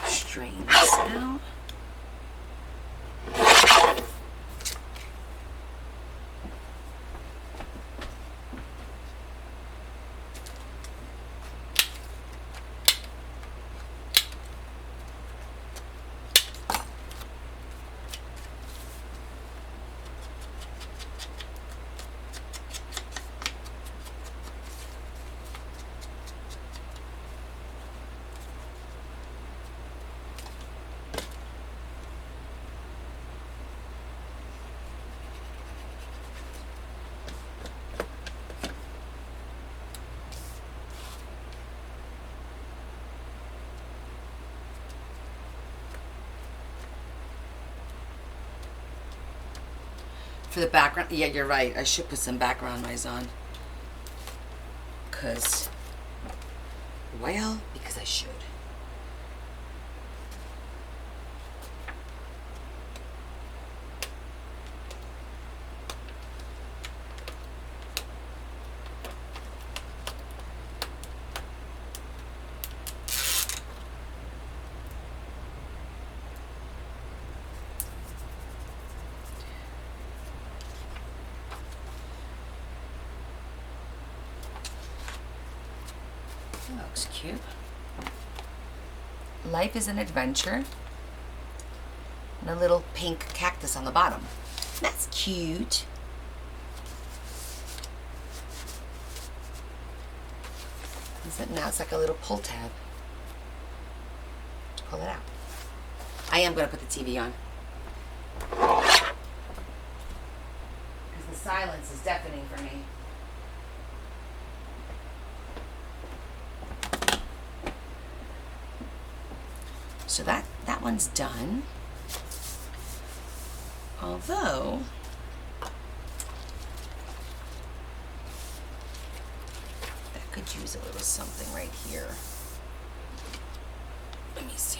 Straighten this out. For the background, yeah, you're right. I should put some background noise on. Because I should. That looks cute. Life is an adventure. And a little pink cactus on the bottom. That's cute. Now it's like a little pull tab to pull it out. I am going to put the TV on. Because the silence is deafening for me. So that one's done. Although, that could use a little something right here. Let me see.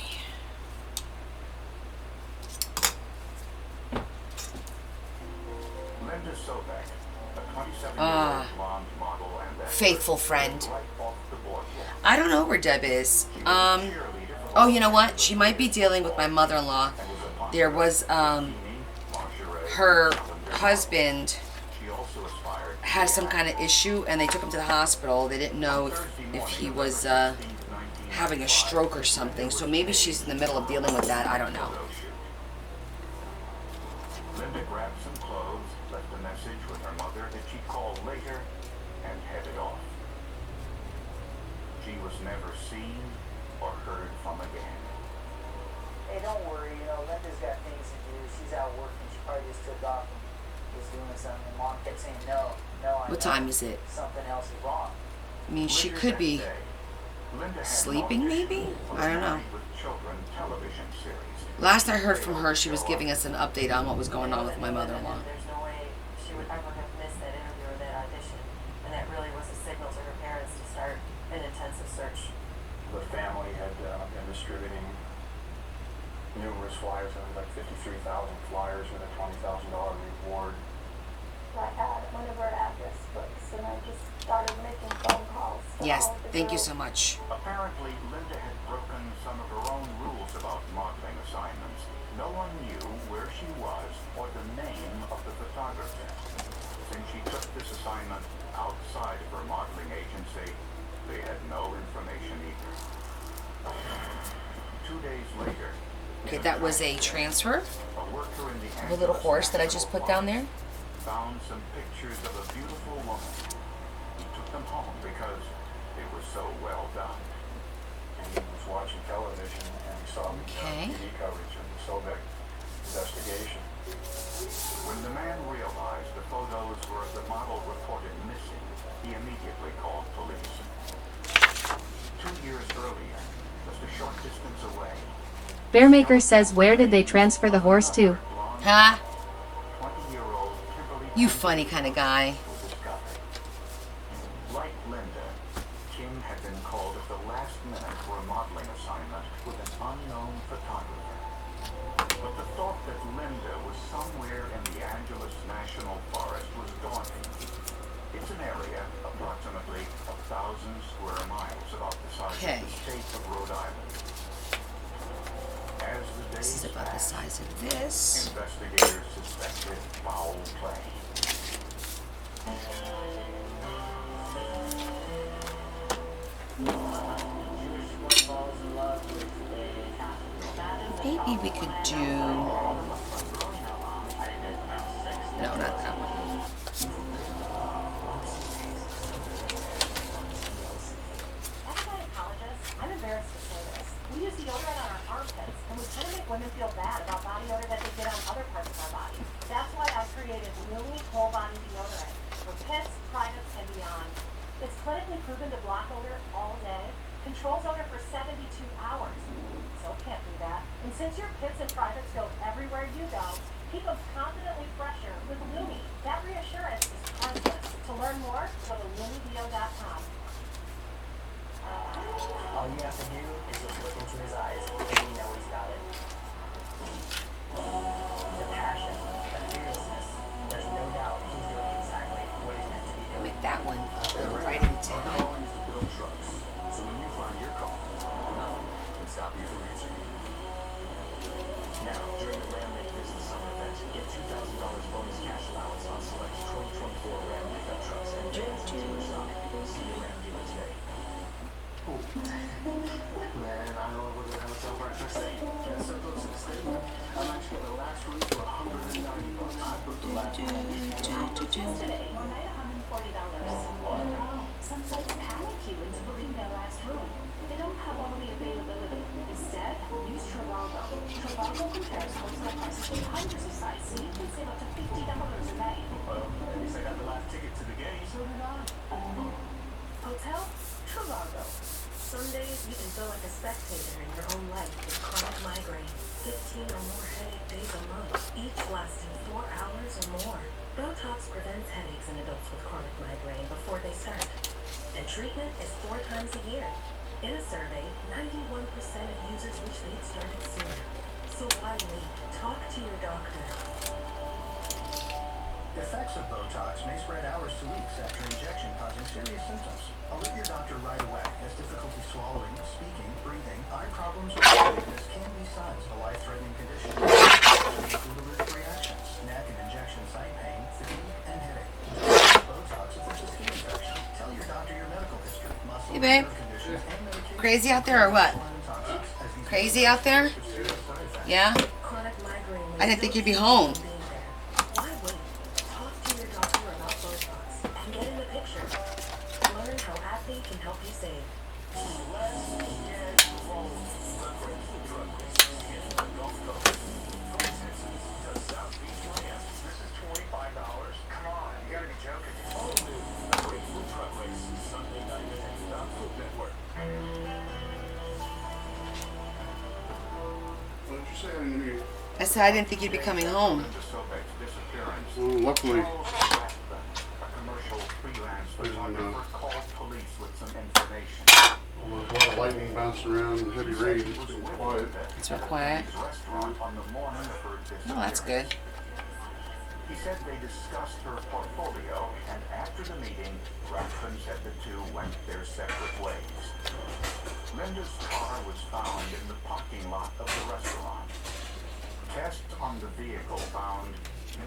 Faithful friend. I don't know where Deb is. Oh, you know what? She might be dealing with my mother-in-law. There was, her husband had some kind of issue, and they took him to the hospital. They didn't know if he was having a stroke or something. So maybe she's in the middle of dealing with that. I don't know. Linda grabbed some clothes, left a message with her mother that she'd call later, and headed off. She was never seen or heard from again. Hey, don't worry, Linda's got things to do. She's out working. She probably just took off and was doing something. And Mom kept saying, no, What time is it? something else is wrong. I mean, she could be sleeping, maybe? I don't know. Last I heard from her, she was giving us an update on what was going on with my mother-in-law. There's no way she would ever have missed that interview or The family had been distributing numerous flyers, like 53,000 flyers with a $20,000 reward. I had one of our address books, and I just started making phone calls. To Yes, all of the thank you girls. so much. Apparently, Linda had broken some of her own rules about modeling assignments. No one knew where she was or the name of the photographer. Since she took this assignment outside of her modeling agency, they had no information either. 2 days later, Okay, that was a transfer. a worker in the A little horse that I just put down there. found some pictures of a beautiful woman. He took them home because they were so well done. And he was watching television and he saw Okay. the TV coverage of the Sobek investigation. When the man realized the photos were of the model reported missing, he immediately called police. 2 years earlier, just a short distance away, Bearmaker says, where did they transfer the horse to? Huh? 20-year-old Kimberly You funny kind of guy. was discovered. Like Linda, Kim had been called at the last minute for a modeling assignment with an unknown photographer. But the thought that Linda was somewhere in the Angeles National Forest was daunting. It's an area approximately 1,000 square miles, about the size Okay. of the state of Rhode Island. As the This is days about the passed, size of this. investigators suspected foul play. Maybe we could do. No, not that one. As a gynecologist, I'm embarrassed to say this. We use deodorant on our armpits, and we tend to make women feel bad about body odor that they get on other parts of our body. That's why I created Lumi Whole Body Deodorant for pits, privates, and beyond. It's clinically proven to block odor all day, controls odor for 72 hours. So it can't do that. And since your pits and privates go everywhere you go, keep them confidently fresher with Lumi. That reassurance is priceless. To learn more, go to LumiDeo.com. All you have to do is just look into his eyes, and you know he's got it. The passion, the fearlessness. There's no doubt he's doing exactly what he's meant to be doing. With that one, right into. Calling to build trucks. So when you find your car, can stop you from answering. Now, during the Ram Make Business Summer event, get $2,000 bonus cash allowance on select 2024 Ram pickup trucks and vans in dealer shop. See your Ram dealer today. Man, I don't know what the hell so far to say. That's so close to the statement. I'm actually the last week for $190. I booked the last Today, one night $140. Some sites panic you into booking their last room. They don't have all the availability. Instead, use Trivago. Trivago compares wholesale prices with hundreds of sites, so you can save up to $50 a night. Well, at least I got the last ticket to the game. So did I. Hotel? Trivago. Some days you can feel like a spectator in your own life with chronic migraine. 15 or more headache days a month, each lasting 4 hours or more. Botox prevents headaches in adults with chronic migraine before they start. And treatment is 4 times a year. In a survey, 91% of users wish they'd started sooner. So why wait? Talk to your doctor. The effects of Botox may spread hours to weeks after injection, causing serious symptoms. Alert your doctor right away, as difficulty swallowing, speaking, breathing, eye problems, or weakness can be signs of a life-threatening condition. Include allergic reactions, neck and injection site pain, fatigue, and headache. Botox affects a skin infection. Tell your doctor your medical history, muscle, Hey, babe. nerve conditions, and medication. Crazy out there or what? Crazy out there? Yeah? Chronic migraine. I didn't think you'd be home. Why wait? Talk to your doctor about Botox and get in the picture. Learn how Athlete can help you save. Come on, you gotta be joking. What did you say? I didn't hear you. I said I didn't think you'd be coming home. Linda Sobek's disappearance. Well, luckily, Charles Rathbun, a commercial freelance photographer, called police with some information. With a lot of lightning bouncing around and heavy rain, it's pretty quiet. It's real quiet. Oh, that's good. He said they discussed her portfolio, and after the meeting, Rathbun said the two went their separate ways. Linda's car was found in the parking lot of the restaurant. Tests on the vehicle found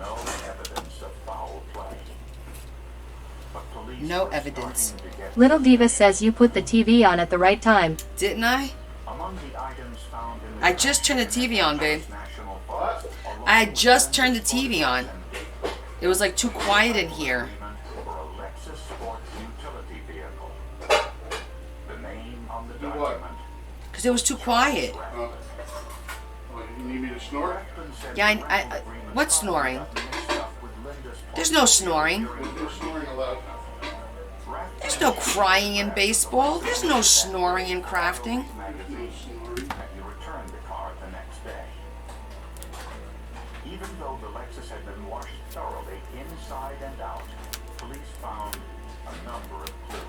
no evidence of foul play. But police No were evidence. starting to get Little Diva says you put the TV on at the right time. Didn't I? among the items found in the I just turned the TV on, babe. National Forest, I had just turned the TV on. It was like too quiet in here. for a Lexus Sport utility vehicle. The name on the Do what? document. Because it was too quiet. Oh, you need me to snort? Yeah, what's snoring? There's no snoring. You're snoring aloud. There's no crying in baseball. There's no snoring in crafting. There's no snoring. And he returned the car the next day. Even though the Lexus had been washed thoroughly inside and out, police found a number of clues.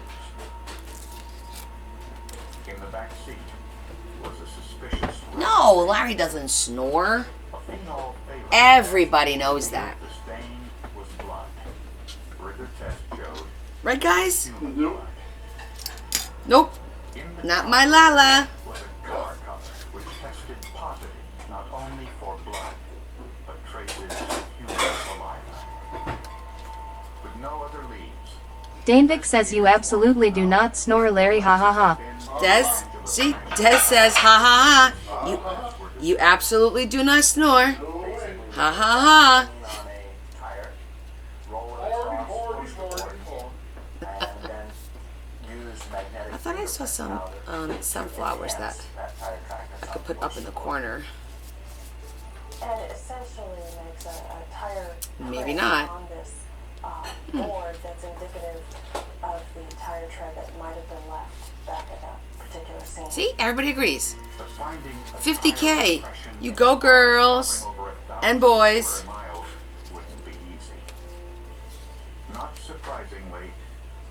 In the back seat was a suspicious No, Larry doesn't snore. a phenol favorite. Everybody knows that. The stain was blood. Further test showed Right, guys? human Nope. blood. Nope. In the Not car my Lala. was a car cover which tested positive not only for blood, but traces of human saliva. With no other leads, Danvik says you absolutely do not snore, Larry, ha ha ha. Des, see? Des says, ha ha ha. You absolutely do not snore. Ha ha ha. on a tire, roll it across, push the board, and then use magnetic. I thought I saw some sunflowers that tire track I could put up in the corner. And it essentially makes a tire Maybe print not. on this board that's indicative of the tire tread that might have been left back at that particular scene. See? Everybody agrees. but finding a 50K. tire impression You in go, a car girls. covering over 1,000 And boys. square miles wouldn't be easy. Not surprisingly,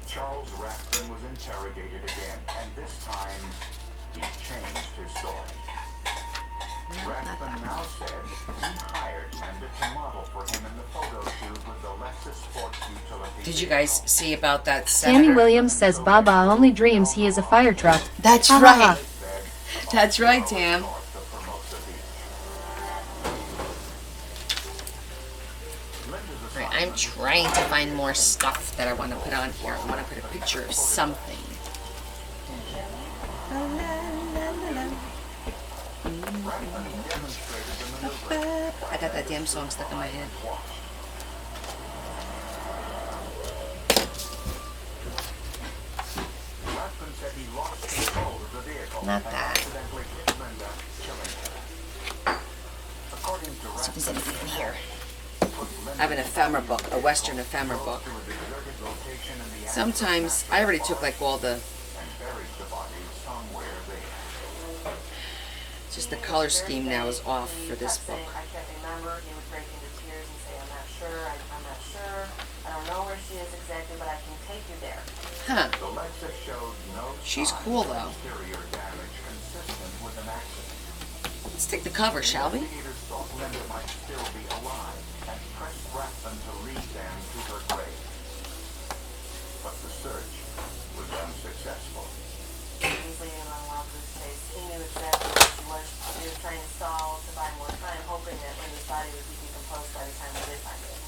Charles Rathbun was interrogated again, and this time he changed his story. Rathbun now said he hired Linda to model for him in the photo shoot with the Lexus Sports utility. Did you guys vehicle. see about that Sammy senator? Williams says Baba only dreams he is a fire truck. That's Ha ha right. ha. Said, That's right, Tam. north of Formosa Beach. Linda's Right, I'm trying to find more stuff that I want to put on here. I want to put a picture of something. I got that damn song stuck in my head. Rathbun said he lost control of the vehicle Not and that. accidentally hit Linda, killing her. According to See if there's Rathbun, anything in here. put Linda I have an ephemera book, a Western ephemera book. to a deserted location in the Sometimes I already took like all the, and buried the body somewhere there. just the color scheme now is off for this He kept book. saying, I can't remember. He would break into tears and say, I'm not sure, I'm not sure. I don't know where she is exactly, but I can take you there. Huh. The Lexus showed no She's signs cool, of though. exterior damage consistent with an accident. Let's take the cover, shall we? Investigators thought Linda might still be alive and pressed Rathbun to lead them to her grave. But the search was unsuccessful. He was leaning on Walter's face. He knew exactly what she was. He was trying to stall to buy more time, hoping that Linda's body would be decomposed by the time we did find it.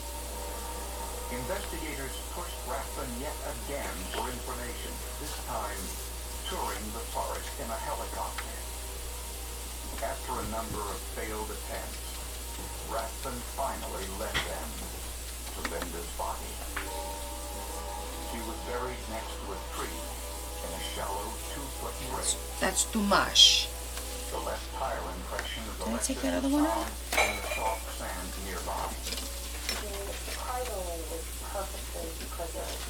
Investigators pushed Rathbun yet again for information, this time touring the forest in a helicopter. After a number of failed attempts, Rathbun finally led them to Linda's body. She was buried next to a tree in a shallow 2-foot grave. That's too much. The left tire impression of the Did I take Lexus that other was one out? found in the soft sand nearby. The surprisingly is perfectly preserved.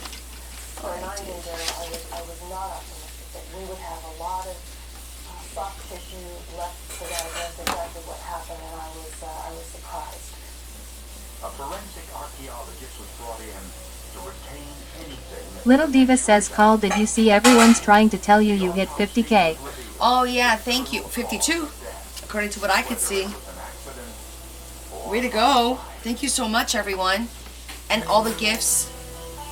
For a 9-year-old, I was not optimistic that we would have a lot of soft tissue left to digest exactly what happened, and I was surprised. A forensic archaeologist was brought in to retain anything that Little Diva says, Call, did you see everyone's trying to tell you you hit 50K? Oh yeah, thank you. 52, according to what I could see. Way to go. Thank you so much, everyone. And all the gifts.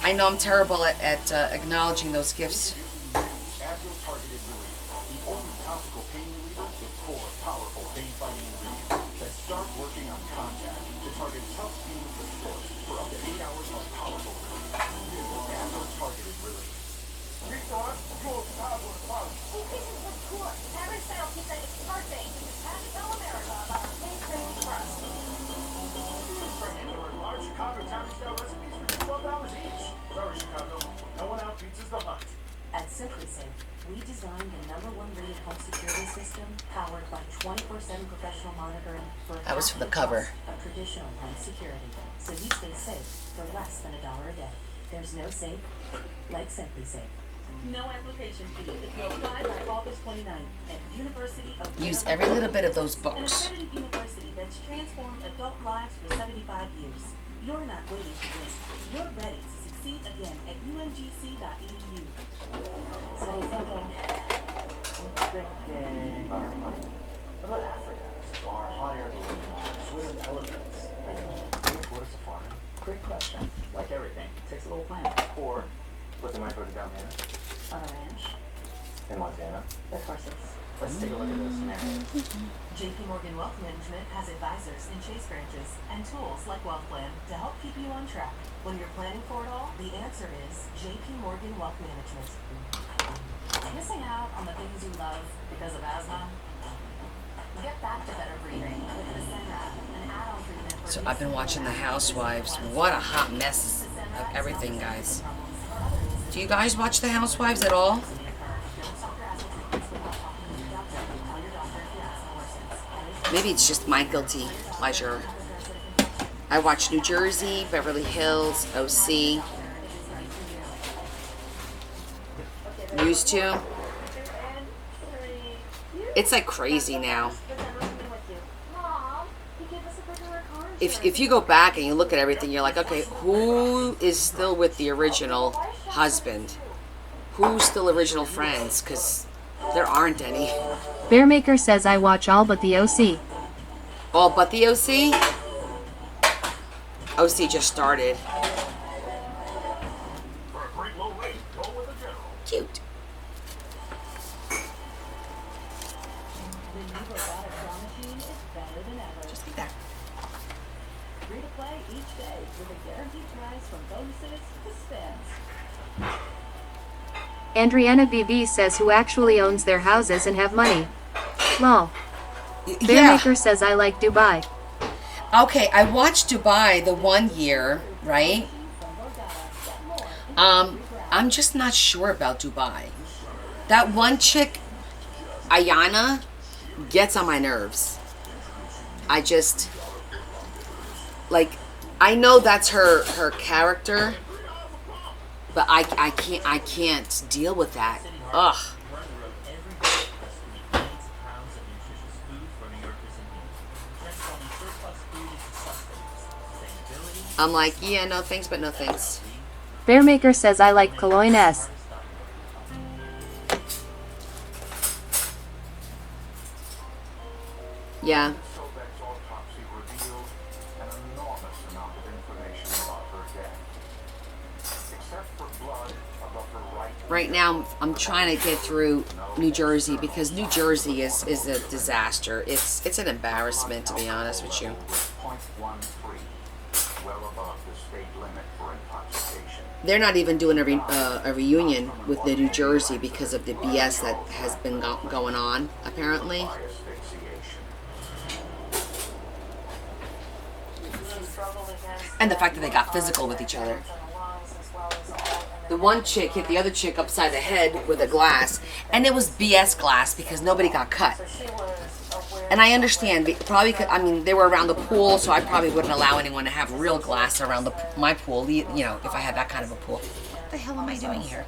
I know I'm terrible at acknowledging those gifts. Advil targeted relief, the only topical pain reliever with 4 powerful pain-fighting ingredients that start working on contact to target tough skin with force for up to 8 hours of powerful relief. New Advil targeted relief. Restart, cool, powerful, powerful. Increases with Cool. Every sale keeps at its birthday. Tell America about our Pink Cream Trust. From anywhere, large Chicago town-style recipes for just $12 each. Sorry, Chicago. No one out pizzas the hunt. At SimpliSafe, we designed the #1 rated home security system powered by 24/7 professional monitoring for That was half for the cost cover. of traditional home security. So you stay safe for less than $1 a day. There's no safe like SimpliSafe. No application fee if you apply by August 29th at University of Use every little bit of those an books. accredited university that's transformed adult lives for 75 years. You're not waiting to win. You're ready to succeed again at umgc.edu. So what are you thinking? What about Africa? Far hot air balloons, swim with elephants. What is a farm? Great question. Like everything, it takes a little planning. Or, what they might put it down here, On a ranch? in Montana. With horses. Let's take a look at those scenarios. JP Morgan Wealth Management has advisors in Chase branches and tools like Wealth Plan to help keep you on track. When you're planning for it all, the answer is JP Morgan Wealth Management. Missing out on the things you love because of asthma? Get back to better breathing with the Ephemera, an add-on treatment for So I've been watching The Housewives. What a hot mess of everything, guys. Do you guys watch The Housewives at all? Maybe it's just my guilty pleasure. I watch New Jersey, Beverly Hills, OC. Used to. It's like crazy now. If you go back and you look at everything, you're like, okay, who is still with the original husband? Who's still original friends? Because there aren't any. Bearmaker says, I watch all but the OC. All but the OC? OC just started. For a great low rate, go with a general. Cute. The new robotic claw machine is better than ever. Just like that. Free to play each day with a guaranteed prize from bonuses to spins. Andriana BB says, who actually owns their houses and have money? Lol. Yeah. Bearmaker says, I like Dubai. Okay, I watched Dubai the 1 year, right? I'm just not sure about Dubai. That one chick, Ayana, gets on my nerves. I just, like, I know that's her character, but I can't deal with that. Ugh. I'm like, yeah, no thanks, but no thanks. Bearmaker says, I like Cologne S. Yeah. Sobek's autopsy revealed an enormous amount of information about her death. Except for blood above her right. Right now, I'm trying to get through New Jersey because New Jersey is a disaster. It's an embarrassment, to be honest with you. 0.13, well above the state limit for intoxication. They're not even doing a reunion with the New Jersey because of the BS that has been going on, apparently. By asphyxiation. And the fact that they got physical with each other. The one chick hit the other chick upside the head with a glass, and it was BS glass because nobody got cut. And I understand, probably, I mean, they were around the pool, so I probably wouldn't allow anyone to have real glass around my pool, you know, if I had that kind of a pool. What the hell am I doing here?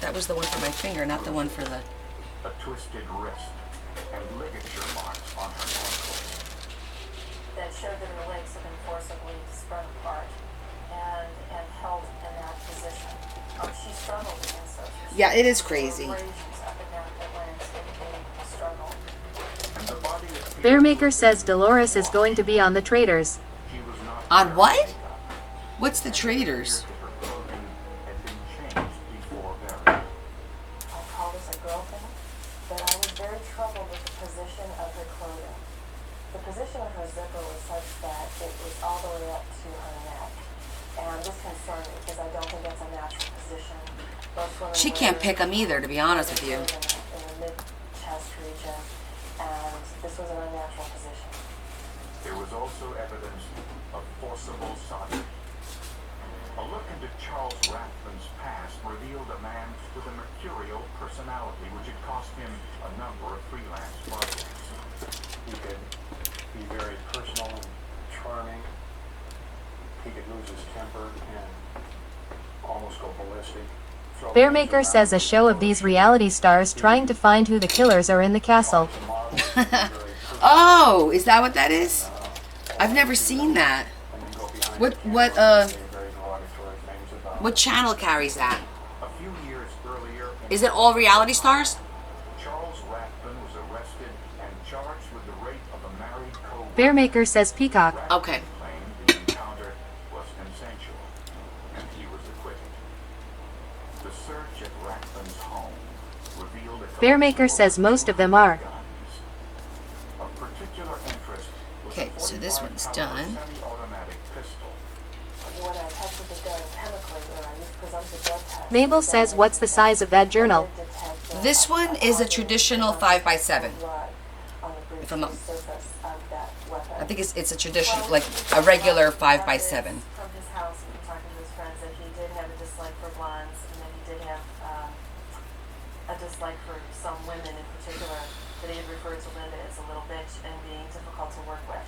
That was the one for my finger, not the one for the... A twisted wrist and ligature marks on her ankle. that showed that her legs had been forcibly sprung apart and held in that position. She struggled against those restrictions. Yeah, it is crazy. Abrasions up and down her legs in a struggle. And the body appeared Bearmaker says Dolores is going to be on the Traders. she was not On wearing what? makeup. What's the Traders? Her clothing had been changed before burial. I call this a girl thing, but I was very troubled with the position of her clothing. The position of her zipper was such that it was all the way up to her neck. And this concerned me because I don't think that's a natural position. Most women She can't pick them either, to be honest with you. In the mid-chest region, and this was an unnatural position. There was also evidence of forcible sodomy. A look into Charles Rathbun's past revealed a man with a mercurial personality which had cost him a number of freelance projects. He could be very personal and charming. He could lose his temper and almost go ballistic. Throw Bearmaker things says a around. show of these reality stars trying to find who the killers are in the castle. As a model, he was very personal, Oh, is that what that is? I've never seen that. and then go behind What- the what, camera and say very derogatory things about What channel carries that? A few years earlier, Is it all reality stars? Charles Rathbun was arrested and charged with the rape of a married co-worker. Bearmaker says Peacock. Rathbun Okay. claimed the encounter was consensual, and he was acquitted. The search at Rathbun's home revealed a Bearmaker says most of them are. guns. Of particular interest was Okay, a so this one's 45 done. caliber semi-automatic pistol. When I tested the gun chemically, when I used presumptive drug tests, Mabel says what's the size of that journal? This one is a traditional 5x7. blood on the If I'm not- surface of that weapon. I think it's a tradition, like a regular 5x7. From his house, from talking to his friends, that he did have a dislike for blondes, and that he did have a dislike for some women in particular, that he had referred to Linda as a little bitch and being difficult to work with.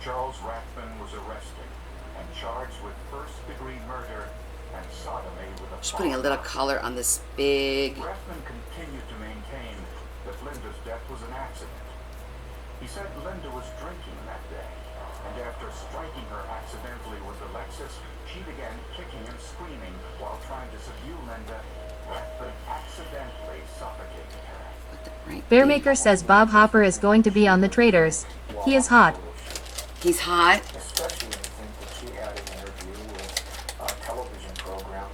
Charles Rathbun was arrested and charged with first-degree murder and sodomy with a Just putting a little color on this big. Rathbun continued to maintain that Linda's death was an accident. He said Linda was drinking that day, and after striking her accidentally with the Lexus, she began kicking and screaming while trying to subdue Linda. Rathbun accidentally suffocated her. Right. Bearmaker says Bob Hopper is going to be on the Traders. He is hot. He's hot. especially when you think that she had an interview with a television program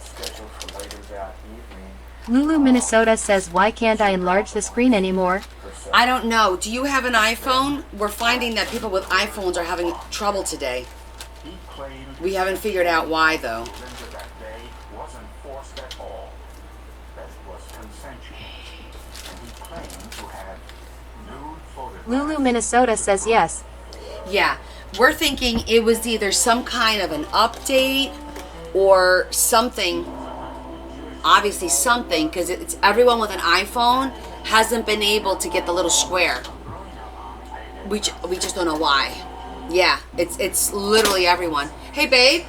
scheduled for later that evening. Lulu, Minnesota says why can't I enlarge the screen anymore? I don't know. Do you have an iPhone? We're finding that people with iPhones are having trouble today. He claimed We haven't figured out why, though. Linda that day wasn't forced at all, that it was consensual. And he claimed to have nude photographs. Lulu, Minnesota says yes. Yeah, we're thinking it was either some kind of an update or something. Obviously something, because it's everyone with an iPhone hasn't been able to get the little square. We just don't know why. Yeah, it's literally everyone. Hey, babe.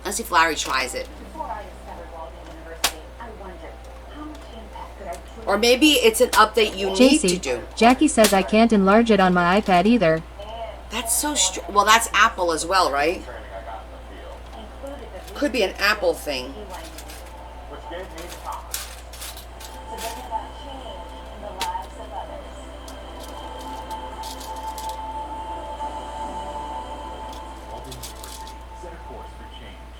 Let's see if Larry tries it. Before I discovered Walden University, I wondered how much impact could I truly Or maybe it's an update you need to JC. do. Jackie says I can't enlarge it on my iPad either. That's so well, that's Apple as well, right? included the Could be an Apple thing. Which gave me pop. to bring about change in the lives of others. Walden University set a course for change.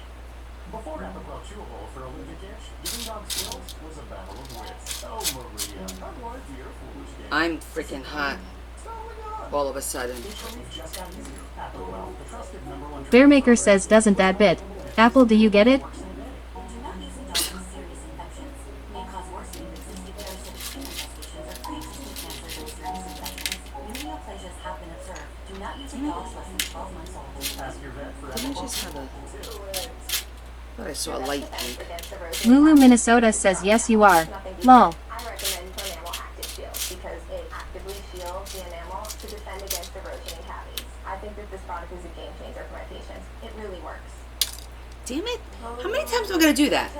Before Epic Chew Hole for Olympic Games, giving dog skills was a battle of wits. Oh, Maria, otherwise the Air Force game. I'm freaking hot all of a sudden. Just got easier. Apple Well, the trusted #1 Bearmaker says doesn't that bit. Apple, do you get it? Do not use in dogs with serious infections. May cause worsening of existing parasitic skin infestations or pre-existing cancer due to serious infections. When neoplasias have been observed, do not use in dogs less than 12 months old. Ask your vet for Didn't I just have a... I thought I saw a light pink. Lulu, Minnesota says yes you are. Lol. I recommend Enamel Active Shield because it actively shields the enamel to defend against erosion and cavities. I think that this product is a game changer for my patients. It really works. Damn it. How many times am I going to do that?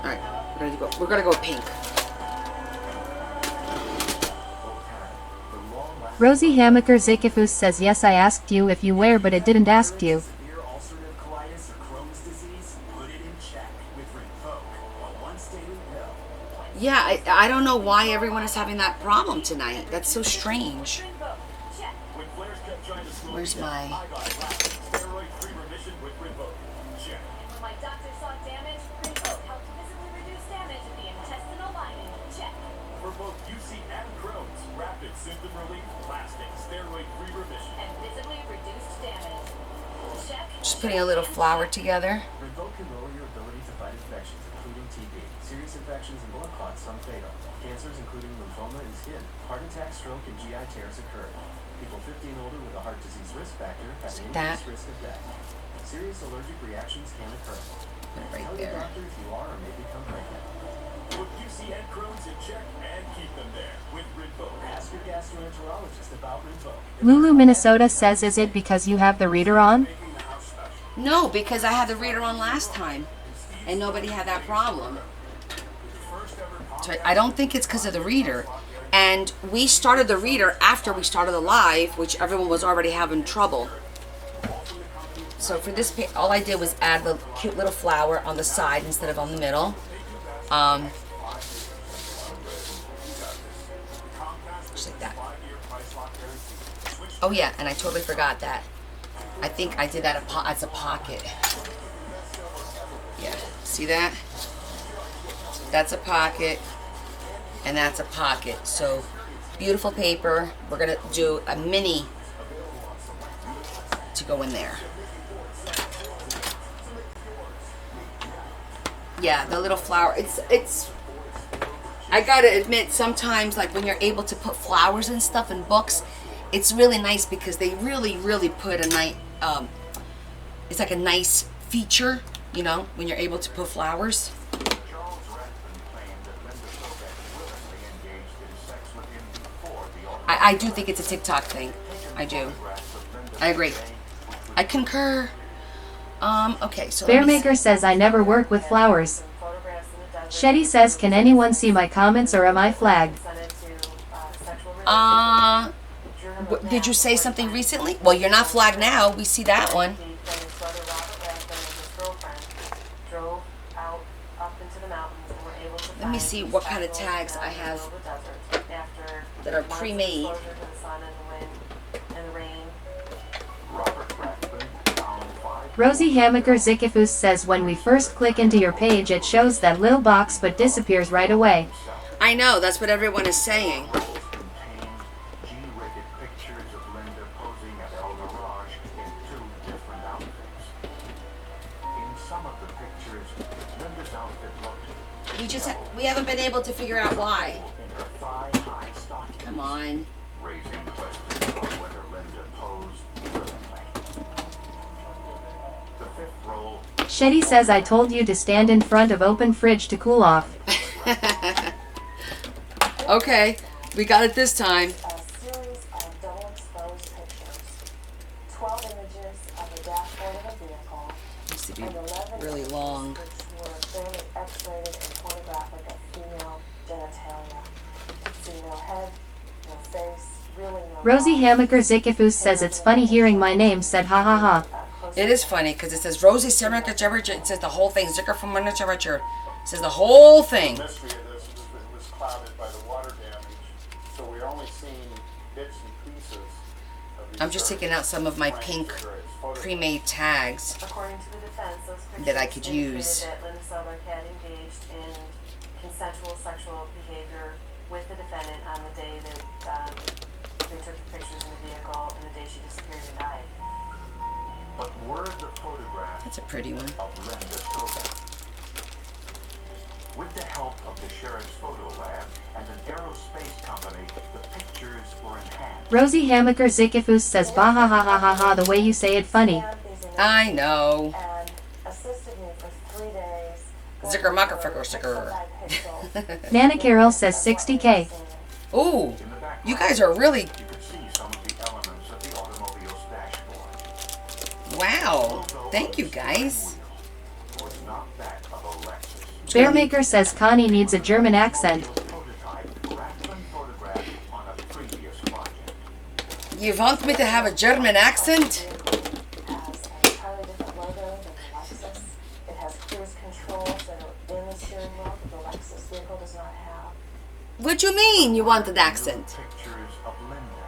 Alright, we're gonna go pink. Rosie Hamaker Zikifus says yes, I asked you if you were, but it didn't ask you. Severe ulcerative colitis or Crohn's disease? Put it in check with Rinvoq, a once-daily pill. Yeah, I don't know why everyone is having that problem tonight. That's so strange. When flares kept trying to slow Where's me down, my... I got rapid steroid-free remission with Rinvoq. Check. When my doctor saw damage, Rinvoq helped visibly reduce damage of the intestinal lining. Check. For both UC and Crohn's, rapid symptom relief, lasting steroid-free remission. And visibly reduced damage. Check. Just putting a little flour together. Rinvoq can lower your ability to fight infections, including TB. Serious infections and blood clots, some fatal. Cancers, including lymphoma and skin. Heart attack, stroke, and GI tears occur. People 50 and older with a heart disease risk factor have an increased risk of death. Serious allergic reactions can occur. Right Tell your there. doctor if you are or may become pregnant. Put UC and Crohn's in check and keep them there with Rinvoq. Ask your gastroenterologist about Rinvoq. Lulu Minnesota says, is it because you have the reader on? Making the house special. No, because I had the reader on last time, and nobody had that problem. So I don't think it's because of the reader. And we started the reader after we started the live, which everyone was already having trouble. So for this page, all I did was add the cute little flower on the side instead of on the middle. Just like that. Oh yeah, and I totally forgot that. I think I did that as a pocket. Yeah, see that? That's a pocket, and that's a pocket. So beautiful paper. We're gonna do a mini to go in there. Yeah, the little flower. It's. I gotta admit, sometimes like when you're able to put flowers and stuff in books, it's really nice because they really put a nice. It's like a nice feature, you know, when you're able to put flowers. Charles Rathbun claimed that Linda Sobek willingly engaged in sex with him before the auto. I do think it's a TikTok thing. I do. I agree. I concur. Okay, so let me see. Bearmaker says, I never work with flowers. Shetty says, can anyone see my comments or am I flagged? Did you say something recently? Well, you're not flagged now. We see that one. Let me see what kind of tags I have that are pre-made. Robert Rathbun found 5 Rosie Hamaker Zikifus says, when we first click into your page it shows that little box but disappears right away. I know, that's what everyone is saying. contained G-rated pictures of Linda posing at El Mirage in 2 different outfits. In some of the pictures, Linda's outfit looked We haven't been able to figure out why. in her thigh-high stockings, Come on. raising questions on whether Linda posed willingly. The 5th roll Shetty says, I told you to stand in front of open fridge to cool off. Okay, we got it this time. A series of double exposed pictures. 12 images of the dashboard of a vehicle. Used to be And 11 really images long. which were clearly X-rated and pornographic of female genitalia. See no head, no face, really no Rosie mouth. Hamaker Zikifus says, it's funny hearing my name said ha ha ha. It is funny because it says Rosie Saraka. It says the whole thing. Zikr from It says the whole thing. The mystery of this is that it was clouded by the water damage, so we're only seeing bits and pieces of these I'm just taking out some of my pink pre-made tags According to the defense, those pictures that I could indicated use. that Linda Sobek had engaged in consensual sexual behavior with the defendant on the day that they took the pictures in the vehicle and the day she disappeared and died. But were the photographs That's a pretty one. of Linda Sobek? With the help of the sheriff's photo lab and an aerospace company, the pictures were enhanced. Rosie Hamaker Zikifus says, bah ha ha ha ha ha, the way you say it funny. I know. And assisted me for 3 days. Zikr mucker fricker sticker. Nana Carol says 60K. Ooh, you guys are really. You could see some of the elements of the automobile's dashboard. Wow. Thank you guys. Was not that of a Lexus. Bearmaker says Connie needs a German accent. Prototype Rathbun photographed on a previous project. You want me to have a German accent? It has an entirely different logo than the Lexus. It has cruise controls that are in the steering wheel that the Lexus vehicle does not have. What do you mean you want an accent? Pictures of Linda.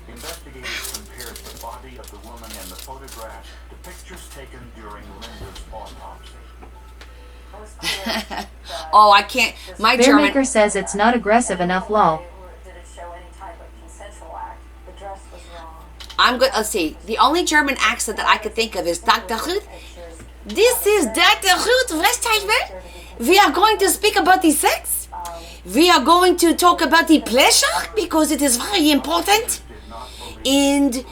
Investigators compared the body of the woman in the photograph to pictures taken during Linda's autopsy. It was clear that Oh, I can't. My German. Bearmaker says it's not aggressive enough, lol. did it show any type of consensual act. The dress was wrong. I'm good. Let's see. The only German accent that I could think of is Dr. Ruth. This is Dr. Ruth Westheimer. We are going to speak about the sex. We are going to talk about the pleasure because it is very important. And we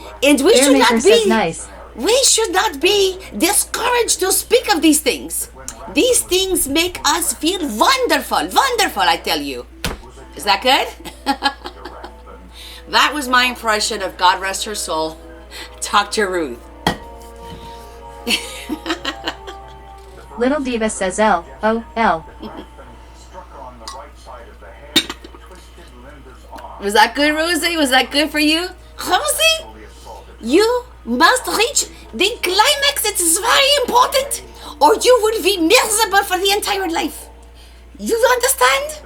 should Bearmaker not says be nice. we should not be discouraged to speak of these things. These things make us feel wonderful. Wonderful, I tell you. Is that good? That was my impression of God rest her soul, Dr. Ruth. Little Diva says L. O. L. Struck on the right side of the head, twisted Linda's arm. Was that good, Rosie? Was that good for you? Rosie, you must reach the climax. It is very important, or you would be miserable for the entire life. You understand?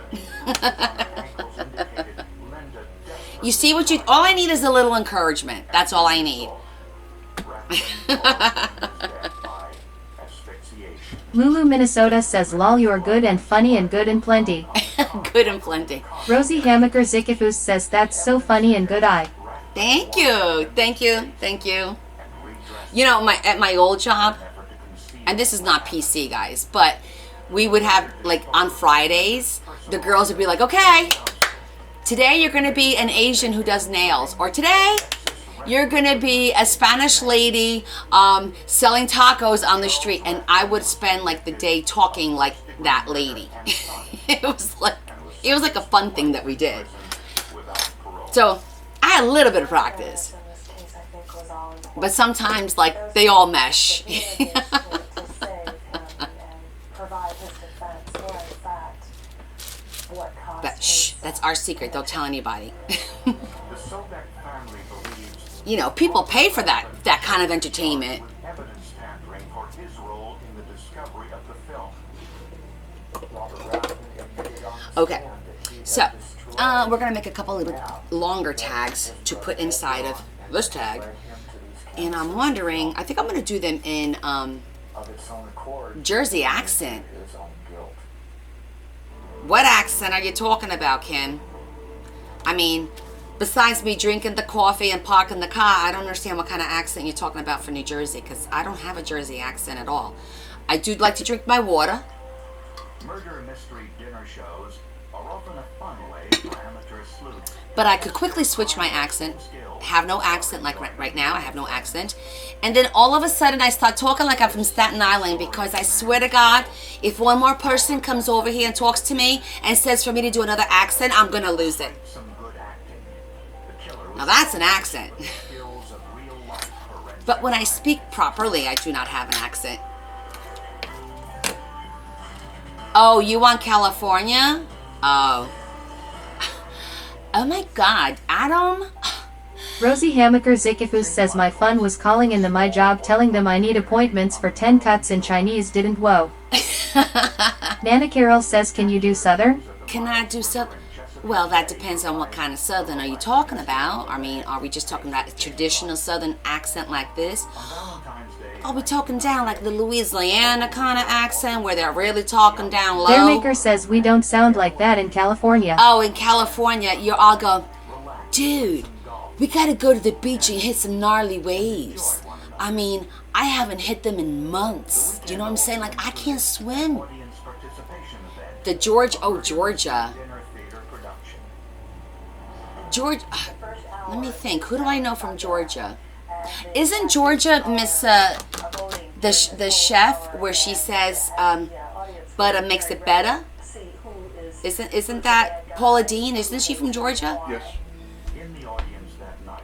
You see what you... All I need is a little encouragement. That's all I need. Lulu, Minnesota says lol, you are good and funny and good and plenty. Good and plenty. Rosie Hamaker Zikifus says that's so funny and good eye. Thank you. Thank you. Thank you. You know, at my old job, and this is not PC, guys, but we would have, like, on Fridays, the girls would be like, okay, today you're going to be an Asian who does nails. Or today, you're going to be a Spanish lady selling tacos on the street. And I would spend, like, the day talking like that lady. It was like a fun thing that we did. So I had a little bit of practice. But sometimes, like, they all mesh. But shh, that's our secret. Don't tell anybody. You know, people pay for that kind of entertainment. Evidence tampering for his role in the discovery of the film. Okay, so we're gonna make a couple of longer tags to put inside of this tag, and I'm wondering. I think I'm gonna do them in Jersey accent. What accent are you talking about, Ken? I mean, besides me drinking the coffee and parking the car, I don't understand what kind of accent you're talking about for New Jersey, because I don't have a Jersey accent at all. I do like to drink my water. Murder mystery dinner shows are often a fun way for amateur sleuths. But I could quickly switch my accent. Have no accent, like right now, I have no accent. And then all of a sudden I start talking like I'm from Staten Island, because I swear to God, if one more person comes over here and talks to me and says for me to do another accent, I'm gonna lose it. Now that's an accent. But when I speak properly, I do not have an accent. Oh, you want California? Oh. Oh my God, Adam. Rosie Hamaker Zikifus says my fun was calling into my job telling them I need appointments for 10 cuts in Chinese didn't whoa. Nana Carol says can you do Southern? Can I do Southern? Well, that depends on what kind of Southern are you talking about. I mean, are we just talking about a traditional Southern accent like this? Are we talking down like the Louisiana kind of accent where they're really talking down low? Bearmaker says we don't sound like that in California. Oh, in California, you're all going, dude, we gotta go to the beach and hit some gnarly waves. I mean, I haven't hit them in months. Do you know what I'm saying? Like, I can't swim. Georgia. Georgia, let me think. Who do I know from Georgia? Isn't Georgia Miss the chef where she says butter makes it better? Isn't that Paula Dean? Isn't she from Georgia? Yes.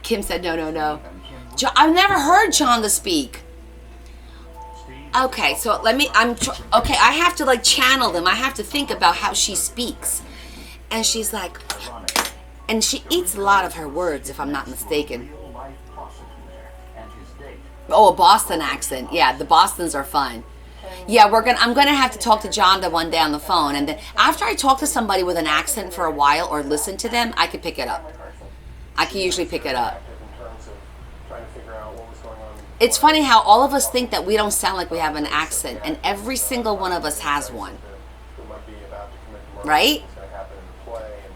Kim said no. I've never heard Chonda speak. Okay, so let me. Okay. I have to like channel them. I have to think about how she speaks, and she's like. And she eats a lot of her words, if I'm not mistaken. Real-life prosecutor and his date. Oh, a Boston accent. Yeah, the Bostons are fun. Yeah, I'm gonna have to talk to Jonda one day on the phone, and then after I talk to somebody with an accent for a while or listen to them, I could pick it up. I can usually pick it up. In terms of trying to figure out what was going on. It's funny how all of us think that we don't sound like we have an accent, and every single one of us has one. Who might be about to commit the murder. Right? What's going to happen in the play and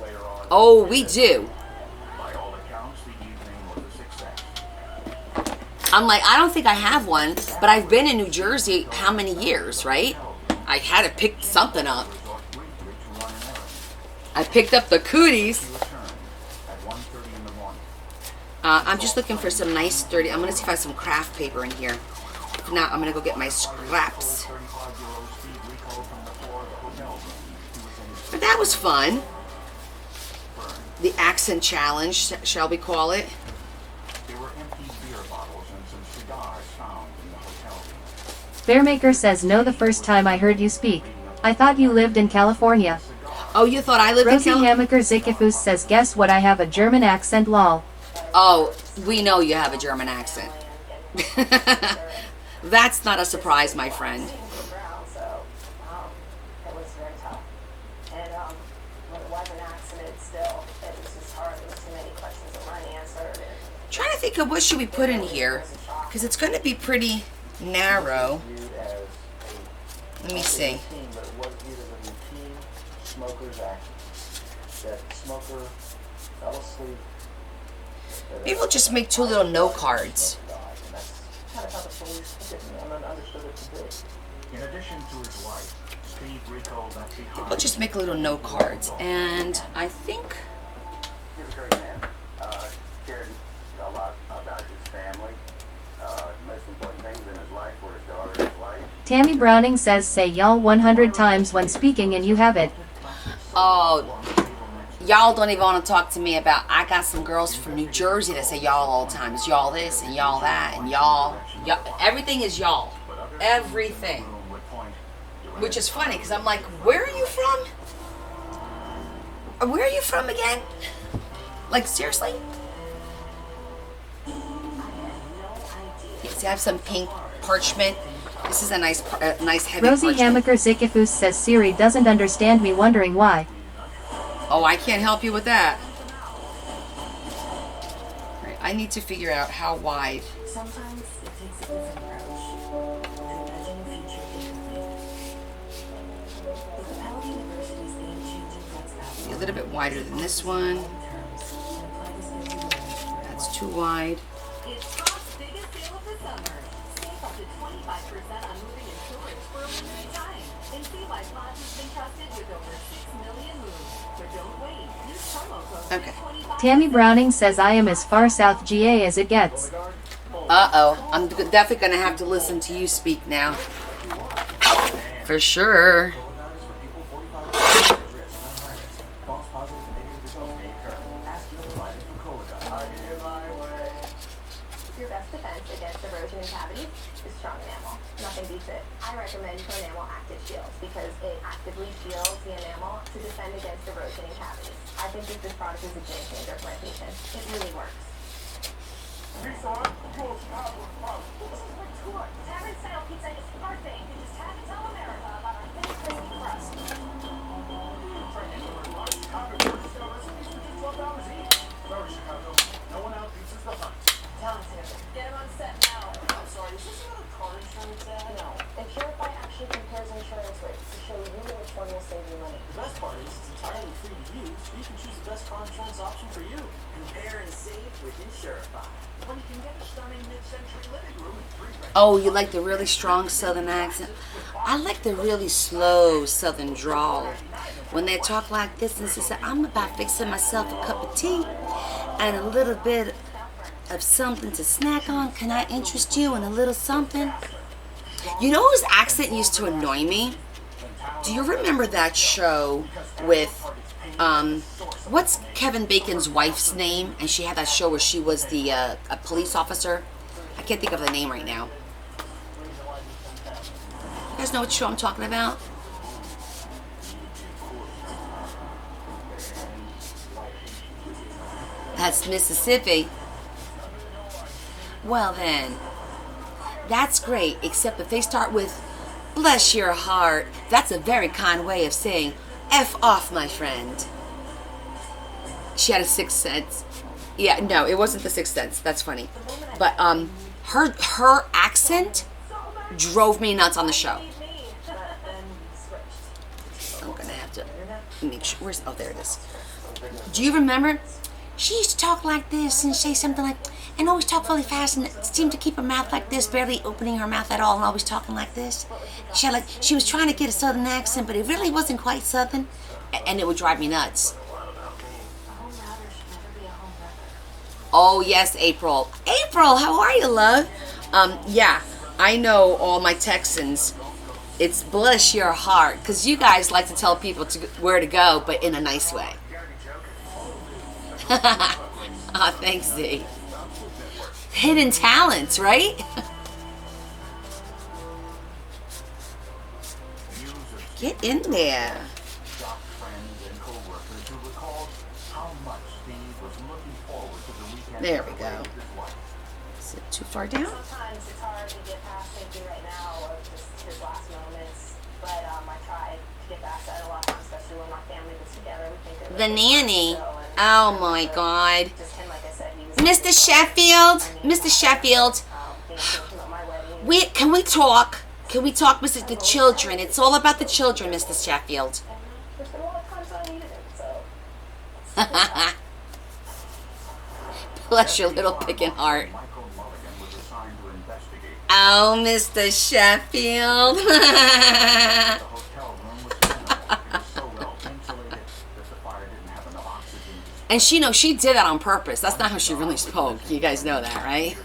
later on. Oh, we do. By all accounts, the evening was a success. I'm like, I don't think I have one, but I've been in New Jersey how many years, right? I had to pick something up. Resort briefly to run an errand. I picked up the cooties. He returned at 1:30 in the morning. I'm just looking for some nice sturdy. I'm gonna see if I have some craft paper in here. If not, I'm gonna go get my scraps. 35-year-old Steve recalled from the floor of the hotel room. He was in his But that was fun. The accent challenge, shall we call it? There were empty beer bottles and some cigars found in the hotel room. Bearmaker says no the first time I heard you speak. I thought you lived in California. Oh, you thought I lived Rosie in California? Hamaker Zikifus says guess what, I have a German accent lol. Oh, we know you have a German accent. That's not a surprise, my friend. So it was very tough. And when it was an accident, still, it was just hard. There was too many questions that weren't answered. And Trying to think of what should we put in here, because it's going to be pretty narrow. Viewed as Let me see. routine, but it was viewed as a routine smoker's action. That the smoker fell asleep. Maybe we'll just make two little note cards. And that's kind of how the police understood it to be. In addition to his wife, Steve recalled that behind. We'll just make little note cards. And I think... He was a great man. Cared a lot about his family. Most important things in his life were his daughter and his wife. Tammy Browning says say y'all 100 times when speaking and you have it. Oh, y'all don't even want to talk to me about... I got some girls from New Jersey that say y'all all the time. It's y'all this and y'all that and y'all. Everything is y'all. Everything. Which is funny because I'm like, where are you from? Where are you from again? Like, seriously? Yes, I have some pink parchment. This is a nice heavy Rosie parchment. Hamaker Zikifus says Siri doesn't understand me, wondering why. Oh, I can't help you with that. Right, I need to figure out how wide. Sometimes it takes a different approach to imagine the future differently. With Capella University's game-changing Flex Path, A little bit wider than this one. terms and apply this everywhere. That's too wide. It's Scott's biggest sale of the summer. Save up to 25% on moving and storage for a limited time. And see why Scott's has been trusted with over 6 million moves. But don't wait. Use promo code Okay. 25. Tammy Browning says I am as far south GA as it gets. Uh-oh. I'm definitely going to have to listen to you speak now. For sure. False positive and negative results may occur. Ask your provider for Cologuard. your best defense against erosion and cavities is strong enamel. Nothing beats it. I recommend Enamel Active Shield because it actively shields the enamel to defend against erosion and cavities. I think that this product is a game changer for my patients. It really works. This is my tour. Tavern style pizza is perfect. You just have to tell America about our thin, crispy crust. Tell him to. Get him on set now. I'm sorry, is this another car insurance ad? No, and Purify actually compares insurance rates to show you which one will save you money. The best part is it's entirely free to use, so you can choose the best car insurance option for you. Compare and save with Insurify. When you can get a stunning mid-century living room and 3 Oh, you like the really strong southern accent? I like the really slow southern drawl. When they talk like this and say, I'm about fixing myself a cup of tea and a little bit of something to snack on. Can I interest you in a little something? You know whose accent used to annoy me? Do you remember that show with, what's Kevin Bacon's wife's name? And she had that show where she was the a police officer. I can't think of the name right now. You guys know what show I'm talking about? That's Mississippi. Well then, that's great, except if they start with, bless your heart, that's a very kind way of saying, F off, my friend. She had a sixth sense. Yeah, no, it wasn't the sixth sense. That's funny. But her accent drove me nuts on the show. I'm gonna have to make sure. Where's, oh, there it is. Do you remember? She used to talk like this and say something like, and always talk really fast and seemed to keep her mouth like this, barely opening her mouth at all, and always talking like this. She was trying to get a southern accent, but it really wasn't quite southern, and it would drive me nuts. Oh yes, April. April, how are you, love? Yeah, I know all my Texans. It's bless your heart, because you guys like to tell people where to go, but in a nice way. Ah, thanks, Z. Hidden talents, right? Get in there. There we go. Is it too far down? Sometimes it's hard to get past thinking right now of just his last moments, but I tried to get past that a lot, especially when my family was together. We think of The nanny. Oh my God. just him, like I said, he was Mr. Sheffield. Mr. Sheffield. Can we talk? Can we talk, Mr. The children? It's all about the children, Mr. Sheffield. there's been a lot of times I needed him, so Bless your little picking heart. Oh, Mr. Sheffield. And she knows she did that on purpose. That's not how she really spoke. You guys know that, right?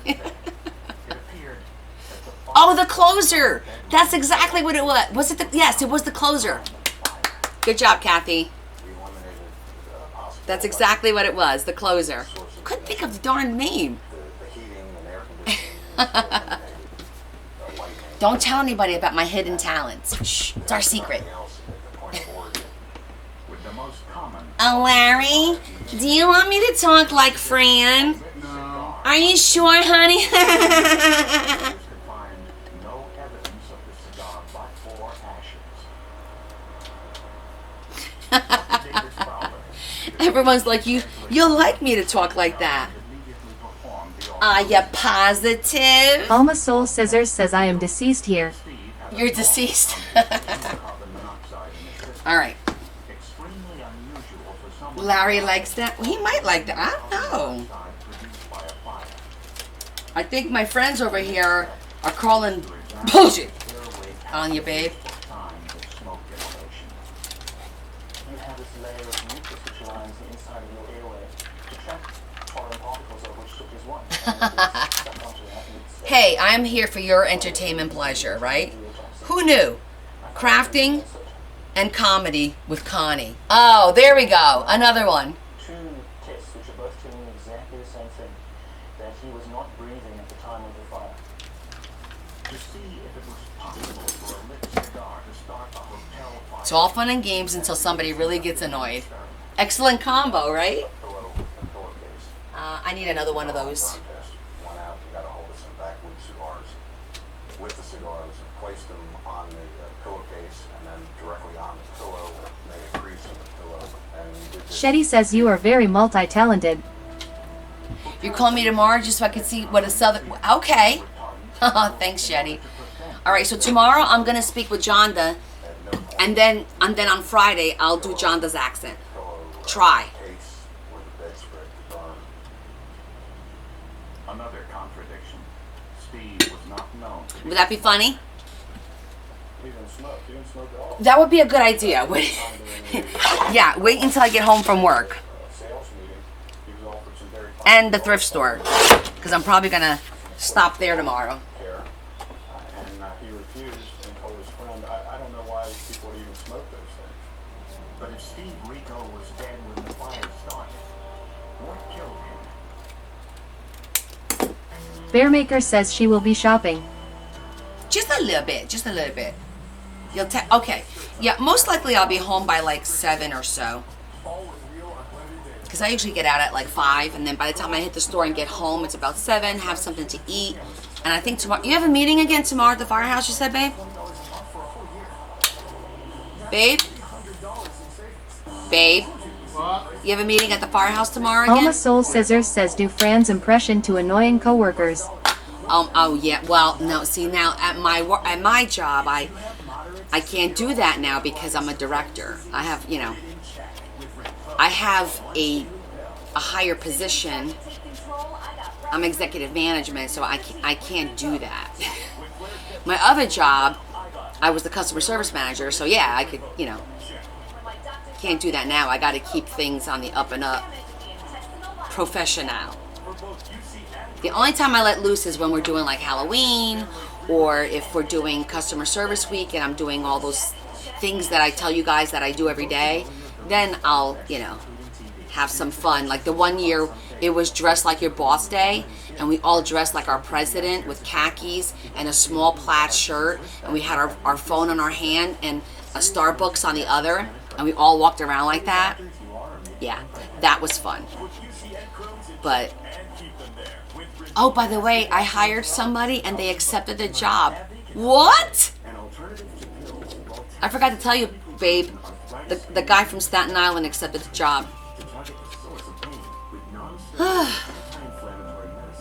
Oh, the closer. That's exactly what it was. Was it the? Yes, it was the closer. Good job, Kathy. That's exactly what it was. The closer. Couldn't think of the darn name. Don't tell anybody about my hidden talents. Shh, it's our secret. Oh, Larry, do you want me to talk like Fran? No. Are you sure, honey? Everyone's like, you'll like me to talk like that. Are you positive? Alma Soul Scissors says I am deceased here. You're deceased. All right. Larry likes that. He might like that. I don't know. I think my friends over here are calling bullshit on you, babe. You have this layer of mucus which lines the inside of your airway to trap foreign particles of which such is one. Hey, I'm here for your entertainment pleasure, right? Who knew? Crafting and comedy with Connie. Oh, there we go. Another one. Two tests which are both telling you exactly the same thing, that he was not breathing at the time of the fire. To see if it was possible for a lit cigar to start a hotel fire. It's all fun and games until somebody really gets annoyed. Excellent combo, right? I need another one of those. Went out and got a hold of some backwood cigars. With the cigars, placed them on the pillowcase and then directly on the pillow, made a crease in the pillow, and did this. Shetty says you are very multi-talented. You're calling me tomorrow just so I can see what a southern... Okay. Thanks, Shetty. All right, so tomorrow I'm going to speak with Jonda, and then on Friday I'll do Jonda's accent. Try. Case where the bedspread could burn. Another contradiction. Steve was not known to be Would that be funny? He didn't smoke. He didn't smoke at all. That would be a good idea. Yeah, wait until I get home from work. Sales meeting. He was offered some very And the thrift store. Because I'm probably going to stop there tomorrow. care, and he refused and told his friend, I don't know why people would even smoke those things. But if Steve Rico was dead when the fire started, what killed him? Bearmaker says she will be shopping. Just a little bit. Just a little bit. You'll okay. Yeah, most likely I'll be home by like 7 or so. because I usually get out at like 5, and then by the time I hit the store and get home, it's about 7, have something to eat. And I think tomorrow, you have a meeting again tomorrow at the firehouse, you said, babe? Babe? Babe? You have a meeting at the firehouse tomorrow again? Alma Soul Scissors says do Fran's impression to annoying coworkers. Oh yeah. Well, no. See, now at my job, I can't do that now because I'm a director. I have, I have a higher position. I'm executive management, so I can't do that. My other job, I was the customer service manager, so yeah, I could, can't do that now. I got to keep things on the up and up. Professional. The only time I let loose is when we're doing like Halloween, or if we're doing customer service week and I'm doing all those things that I tell you guys that I do every day. Then I'll, have some fun. Like the one year, it was dressed like your boss day, and we all dressed like our president with khakis and a small plaid shirt, and we had our phone in our hand and a Starbucks on the other, and we all walked around like that. Yeah, that was fun. But, oh, by the way, I hired somebody and they accepted the job. What? I forgot to tell you, babe, the guy from Staten Island accepted the job.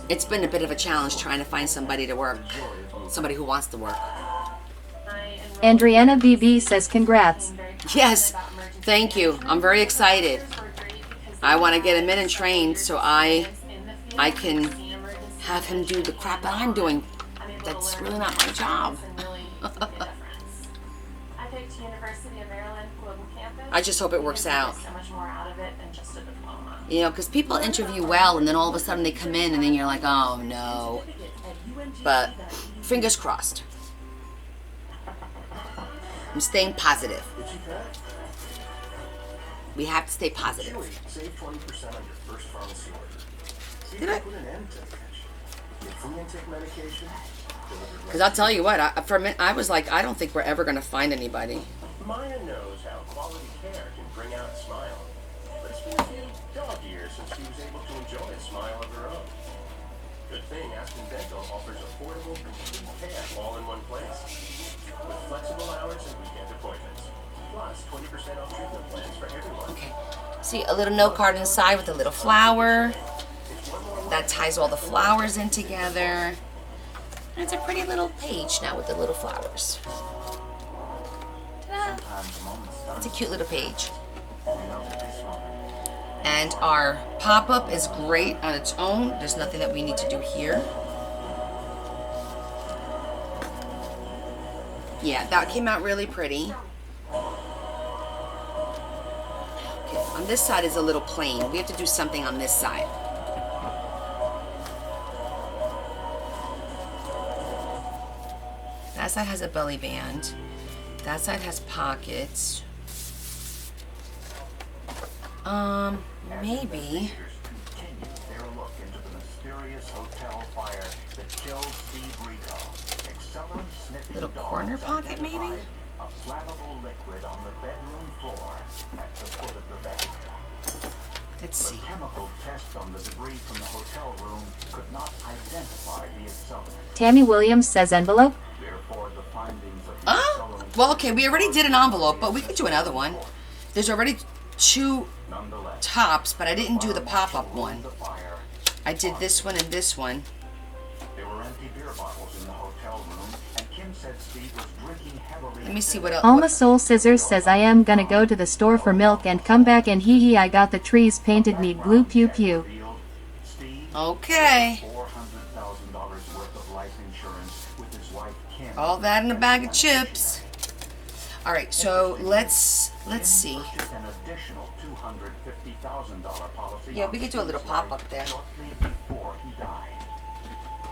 It's been a bit of a challenge trying to find somebody to work. Somebody who wants to work. Andriana BB says congrats. Yes, thank you. I'm very excited. I want to get him in and trained so I can have him do the crap that I'm doing. That's really not my job. I just hope it works out. Because people interview well and then all of a sudden they come in and then you're like, oh no. But fingers crossed. I'm staying positive. We have to stay positive. Save 20% on your first pharmacy order. Did I? Put an end to the tension. Get food intake medication. Because I'll tell you what, for a minute, I was like, I don't think we're ever going to find anybody. Maya knows how quality care can bring out a smile. But it's been a few dog years since she was able to enjoy a smile of her own. Good thing Aspen Dental offers affordable, complete care all in one place. With flexible hours and weekend appointments. Plus 20% off treatment plans for everyone. Okay. See, a little note card inside with a little flower. That ties all the flowers in together. And it's a pretty little page now with the little flowers. Ta-da. It's a cute little page. And our pop-up is great on its own. There's nothing that we need to do here. Yeah, that came out really pretty. Okay, on this side is a little plain. We have to do something on this side. That side has a belly band. That side has pockets. Maybe. Their look into the mysterious hotel fire that killed Steve Rico. Accelerant sniffing Little dogs corner pocket, maybe? identified a flammable liquid on the bedroom floor at the foot of the bed. Let's see. The chemical test on the debris from the hotel room could not identify the accelerant. Tammy Williams says envelope. Therefore, the findings of the Oh, well, okay, we already did an envelope, but we could do another one. There's already 2 tops, but I didn't do the pop-up one. I did this one and this one. There were empty beer bottles in the hotel room, and Kim said Steve was drinking heavily. Let me see what else. Alma Soul Scissors says I am gonna go to the store for milk and come back and hee hee I got the trees painted need blue pew pew. Okay. $400,000 worth of life insurance with his wife Kim. All that in a bag of chips. All right, so let's see. An additional $250,000 policy. Yeah, we could do a little pop-up there. Shortly before he died.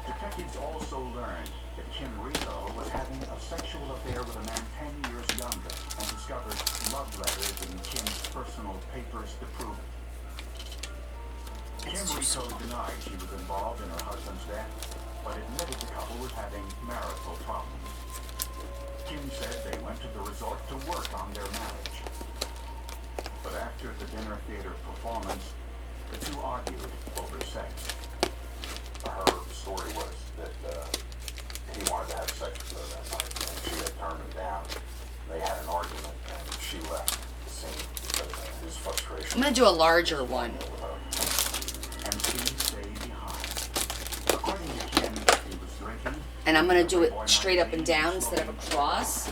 Detectives also learned that Kim Rico was having a sexual affair with a man 10 years younger and discovered love letters in Kim's personal papers to prove it. Kim Rico denied she was involved in her husband's death, but admitted the couple was having marital problems. Kim said they went to the resort to work on their marriage. But after the dinner theater performance, The two argued over sex. Her story was that he wanted to have sex with her that night, and she had turned him down. They had an argument, and she left the scene because of his frustration. I'm going to do a larger one. And Steve stayed behind. According to Kim, he was drinking. And I'm going to do it straight up and down instead of across.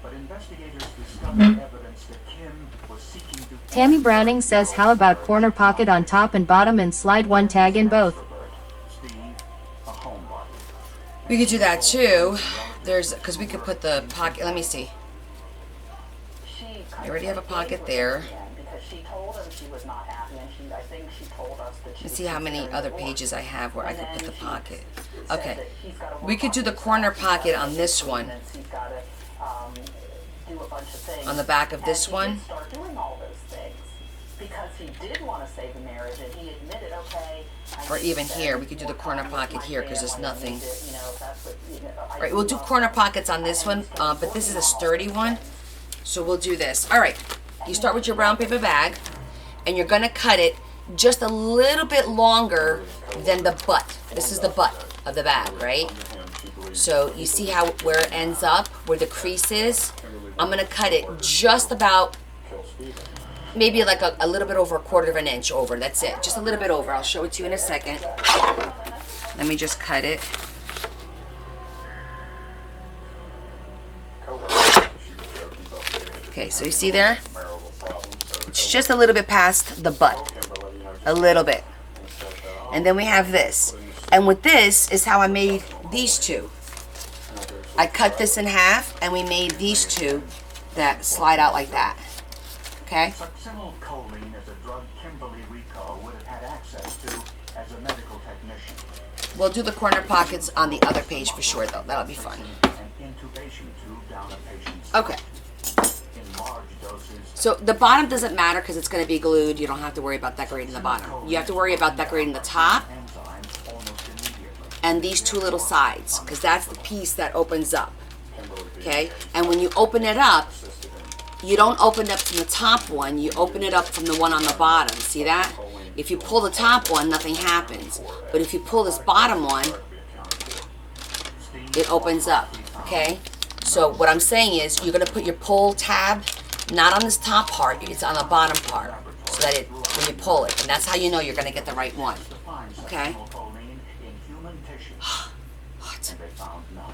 But investigators discovered evidence that Kim was seeking to... Tammy Browning says how about corner pocket on top and bottom and slide one tag in both. Steve, a homebody. We could do that too. Because we could put the pocket, let me see. I already have a pocket there. Because she told him she was not happy, and I think she told us that she Let's see how many other pages I have where I could put the pocket. Okay. We could do the corner pocket on this one. On the back of this one. Start doing all those things because he did want to save the marriage, and he admitted, okay. Or even here, we could do the corner pocket here because there's nothing. All right, we'll do corner pockets on this one, but this is a sturdy one, so we'll do this. All right, you start with your brown paper bag, and you're gonna cut it just a little bit longer than the butt. This is the butt of the bag, right? So you see how where it ends up, where the crease is? I'm gonna cut it just about, maybe like a little bit over 1/4 of an inch over. That's it, just a little bit over. I'll show it to you in a second. Let me just cut it. Okay, so you see there? It's just a little bit past the butt. A little bit. And then we have this. And with this is how I made these two. I cut this in half, and we made these two that slide out like that. Okay? Succinylcholine is a drug Kimberly Rico would have had access to as a medical technician. We'll do the corner pockets on the other page for sure, though. That'll be fun. An intubation tube down a patient's Okay. in large doses. So the bottom doesn't matter because it's going to be glued. You don't have to worry about decorating the bottom. You have to worry about decorating the top Enzymes almost immediately. and these two little sides because that's the piece that opens up. Okay? And when you open it up, you don't open it up from the top one. You open it up from the one on the bottom. See that? If you pull the top one, nothing happens. But if you pull this bottom one, it opens up. Okay? So what I'm saying is you're going to put your pull tab not on this top part, it's on the bottom part. So that it, when you pull it, and that's how you know you're going to get the right one. Okay? Succinylcholine in human tissue. What? And they found none.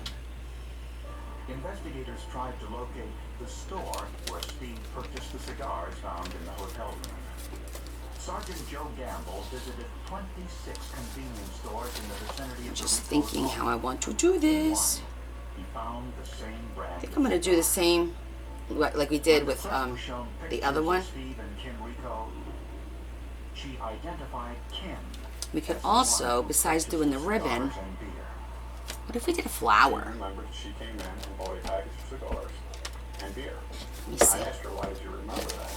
Investigators tried to locate the store where Steve purchased the cigars found in the hotel room. Sergeant Joe Gamble visited 26 convenience stores in the vicinity of Just the Rico thinking home. how I want to do this. He found the same brand. I think I'm going to do the same like we did with the other one. Steve and Kim Rico. She identified Kim. We could also, besides doing the ribbon, what if we did a flower? Remembered she came in and bought a package of cigars and beer. Let me see. I asked her, why did you remember that?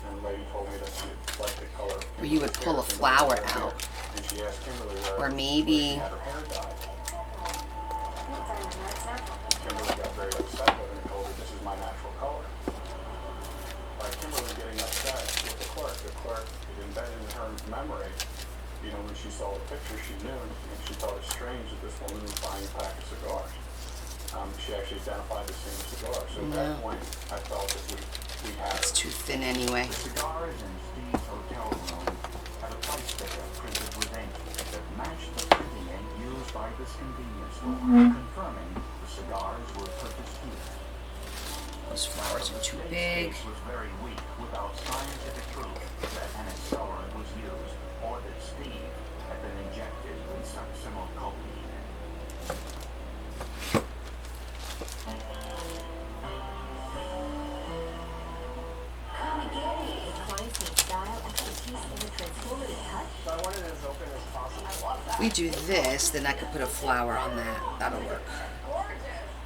And the lady told me that she liked the color. Or you would pull a flower out. And she asked Kimberly Or where she maybe, had her hair dyed. Kimberly got very upset with her and told her, this is my natural color. By Kimberly getting upset with the clerk is embedded in her memory. You know, when she saw the picture, she knew, and she thought it strange that this woman was buying a pack of cigars. She actually identified the same cigar. So at that point, I felt that we had it's too thin anyway. The cigars in Steve's hotel room had a price sticker printed with ink that matched the printing ink used by this convenience store, confirming the cigars were purchased here. Those flowers are too The big. case was very weak without scientific proof that an accelerant was used or that Steve had been injected with succinylcholine. If we do this, then I could put a flower on that. That'll work.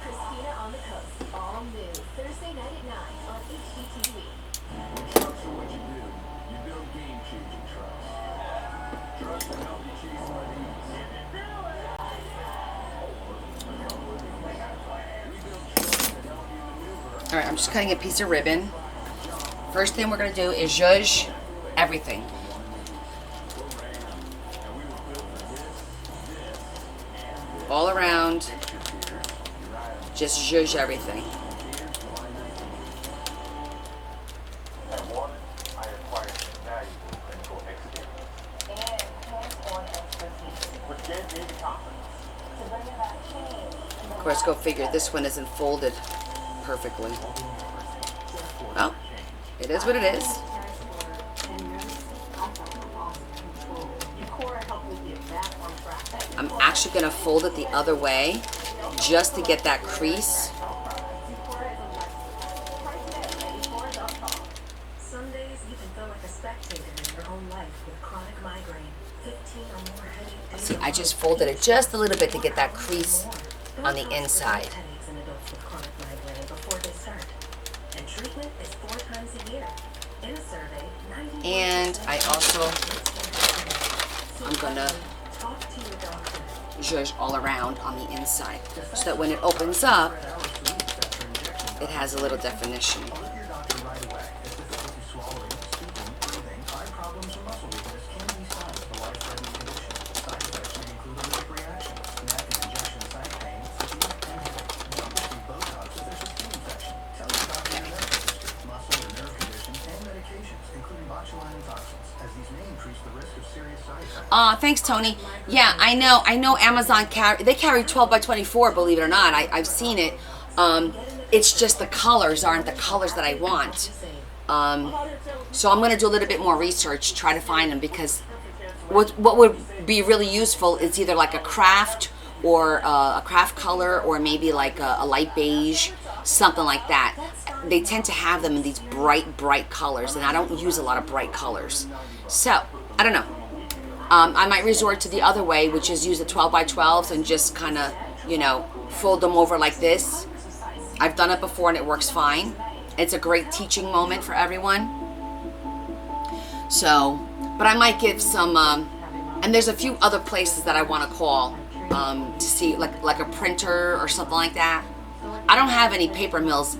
Christina on the Coast, all new, Thursday night at 9 on HGTV. When trucks are what you do, you build game-changing trucks. Trucks that help you chase money. All right, I'm just cutting a piece of ribbon. First thing we're going to do is zhuzh everything. All around. Just zhuzh everything. At one, I acquired valuable clinical experience, and hands-on expertise which gave me the confidence. to bring about change. Of course, go figure, this one isn't folded perfectly. Well, it is what it is. I'm actually going to fold it the other way just to get that crease. Some days you can feel like a spectator in your own life with chronic migraine. 15 or more headache days. See, I just folded it just a little bit to get that crease on the inside. Headaches in adults with chronic migraine before they start. And treatment is 4 times a year. In a survey, 90% And I also, I'm gonna talk to your doctor. zhuzh all around on the inside so that when it opens up, it has a little definition. Alert your doctor right away if difficulty swallowing, speaking, breathing, eye problems, or muscle weakness can be signs of a life-threatening condition. Side effects may include allergic reactions, neck and injection site pain, fatigue, and headache. Don't receive Botox if there's a skin infection. Tell your doctor your medical history, muscle or nerve conditions, and medications, including botulinum toxins, as these may increase the risk of serious side effects. Thanks, Tony. Yeah, I know Amazon they carry 12 by 24, believe it or not. I've seen it. It's just the colors aren't the colors that I want. So I'm going to do a little bit more research, try to find them, because what would be really useful is either like a craft or a craft color, or maybe like a light beige, something like that. They tend to have them in these bright colors, and I don't use a lot of bright colors. So, I don't know. I might resort to the other way, which is use the 12 by 12s and just kind of, fold them over like this. I've done it before and it works fine. It's a great teaching moment for everyone. So, but I might give some, and there's a few other places that I want to call to see, like a printer or something like that. I don't have any paper mills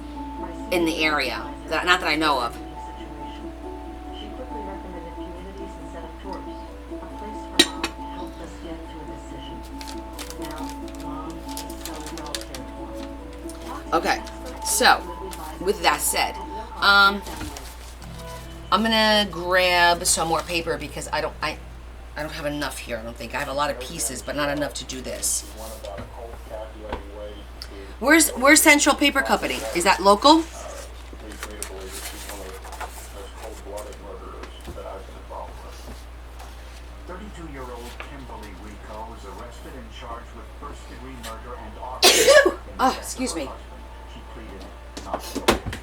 in the area, not that I know of. She quickly recommended communities instead of tours. A place for mom helped us get to a decision. Now, mom is so well cared for. Okay, so with that said, I'm gonna grab some more paper because I don't have enough here. I don't think I have a lot of pieces, but not enough to do this. One about a cold calculating way to Where's Central Paper Company? Is that local? lead me to believe that she's one of those cold-blooded murderers that I've been involved with. 32-year-old Kimberly Rico was arrested and charged with first-degree murder and arson. Oh, excuse me. She pleaded not guilty.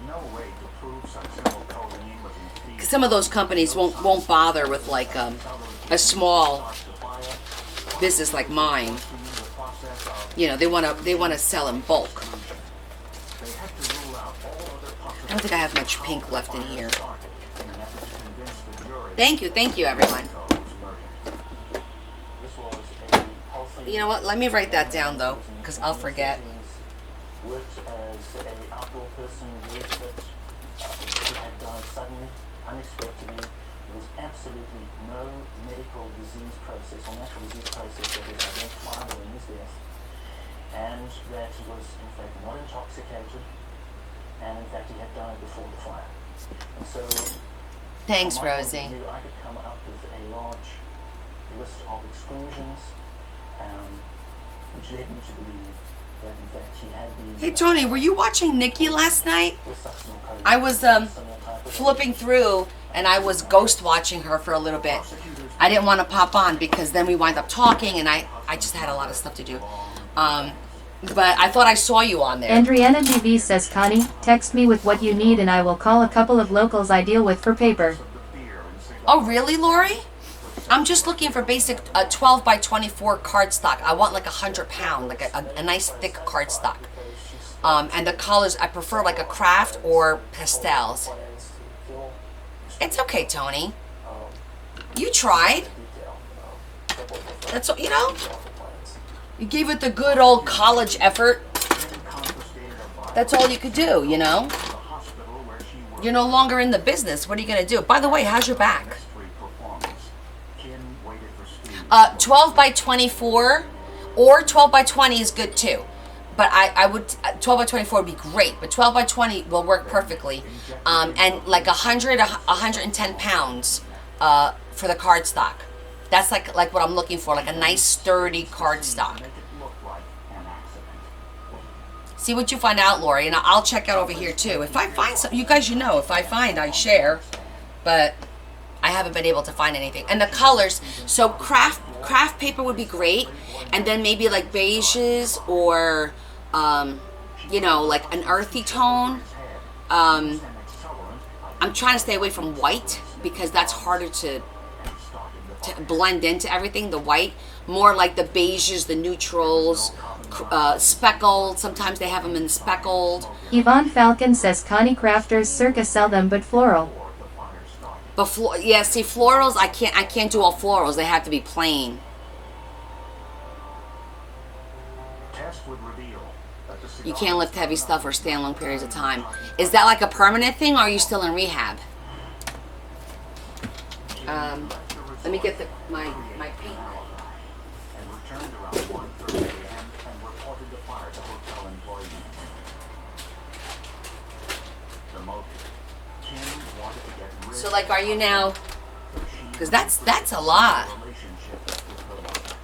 No way to prove such simple codeine was infused. Some of those companies won't bother with like a small business like mine. They want to sell in bulk. I don't think I have much pink left in here. Thank you, everyone. You know what? Let me write that down though, because I'll forget. Worked as an outdoor person, worked that he had died suddenly, unexpectedly. There was absolutely no medical disease process or natural disease process that was identifiable in his death. And that he was, in fact, not intoxicated, and in fact, he had died before the fire. And so, Thanks, from my point of Rosie. view, I could come up with a large list of exclusions, which led me to believe that, in fact, he had been. Hey, Tony, were you watching Nikki last night? with succinylcholine, I was similar type of flipping through, and I was ghost watching her for a little bit. I didn't want to pop on because then we wind up talking, and I just had a lot of stuff to do. But I thought I saw you on there. Andriana DV says, Connie, text me with what you need and I will call a couple of locals I deal with for paper. Oh, really, Lori? I'm just looking for basic 12 by 24 cardstock. I want like 100 pound, like a nice thick cardstock. And the colors, I prefer like a craft or pastels. It's okay, Tony. You tried. That's, you gave it the good old college effort. That's all you could do, You're no longer in the business. What are you going to do? By the way, how's your back? Mystery performance, Kim waited for Steve. 12 by 24 or 12 by 20 is good too. But I would, 12 by 24 would be great, but 12 by 20 will work perfectly. And like 110 pounds for the cardstock. That's like what I'm looking for, like a nice sturdy cardstock. Make it look like an accident. See what you find out, Lori, and I'll check out over here too. If I find something, you guys, if I find, I share. But I haven't been able to find anything. And the colors, so craft paper would be great, and then maybe like beiges or like an earthy tone. I'm trying to stay away from white because that's harder to blend into everything. The white, more like the beiges, the neutrals, speckled. Sometimes they have them in speckled. Yvonne Falcon says Connie Crafters circa sell them but floral. But see, florals, I can't do all florals. They have to be plain. Test would reveal that the cigar You can't lift heavy stuff or stand long periods of time. Is that like a permanent thing, or are you still in rehab? Let me get my paint. and returned around 1:30 a.m. and reported the fire to hotel employees. The motive, Kim wanted to get rid So like, are you now? of she Because that's a lot. relationship with her lover.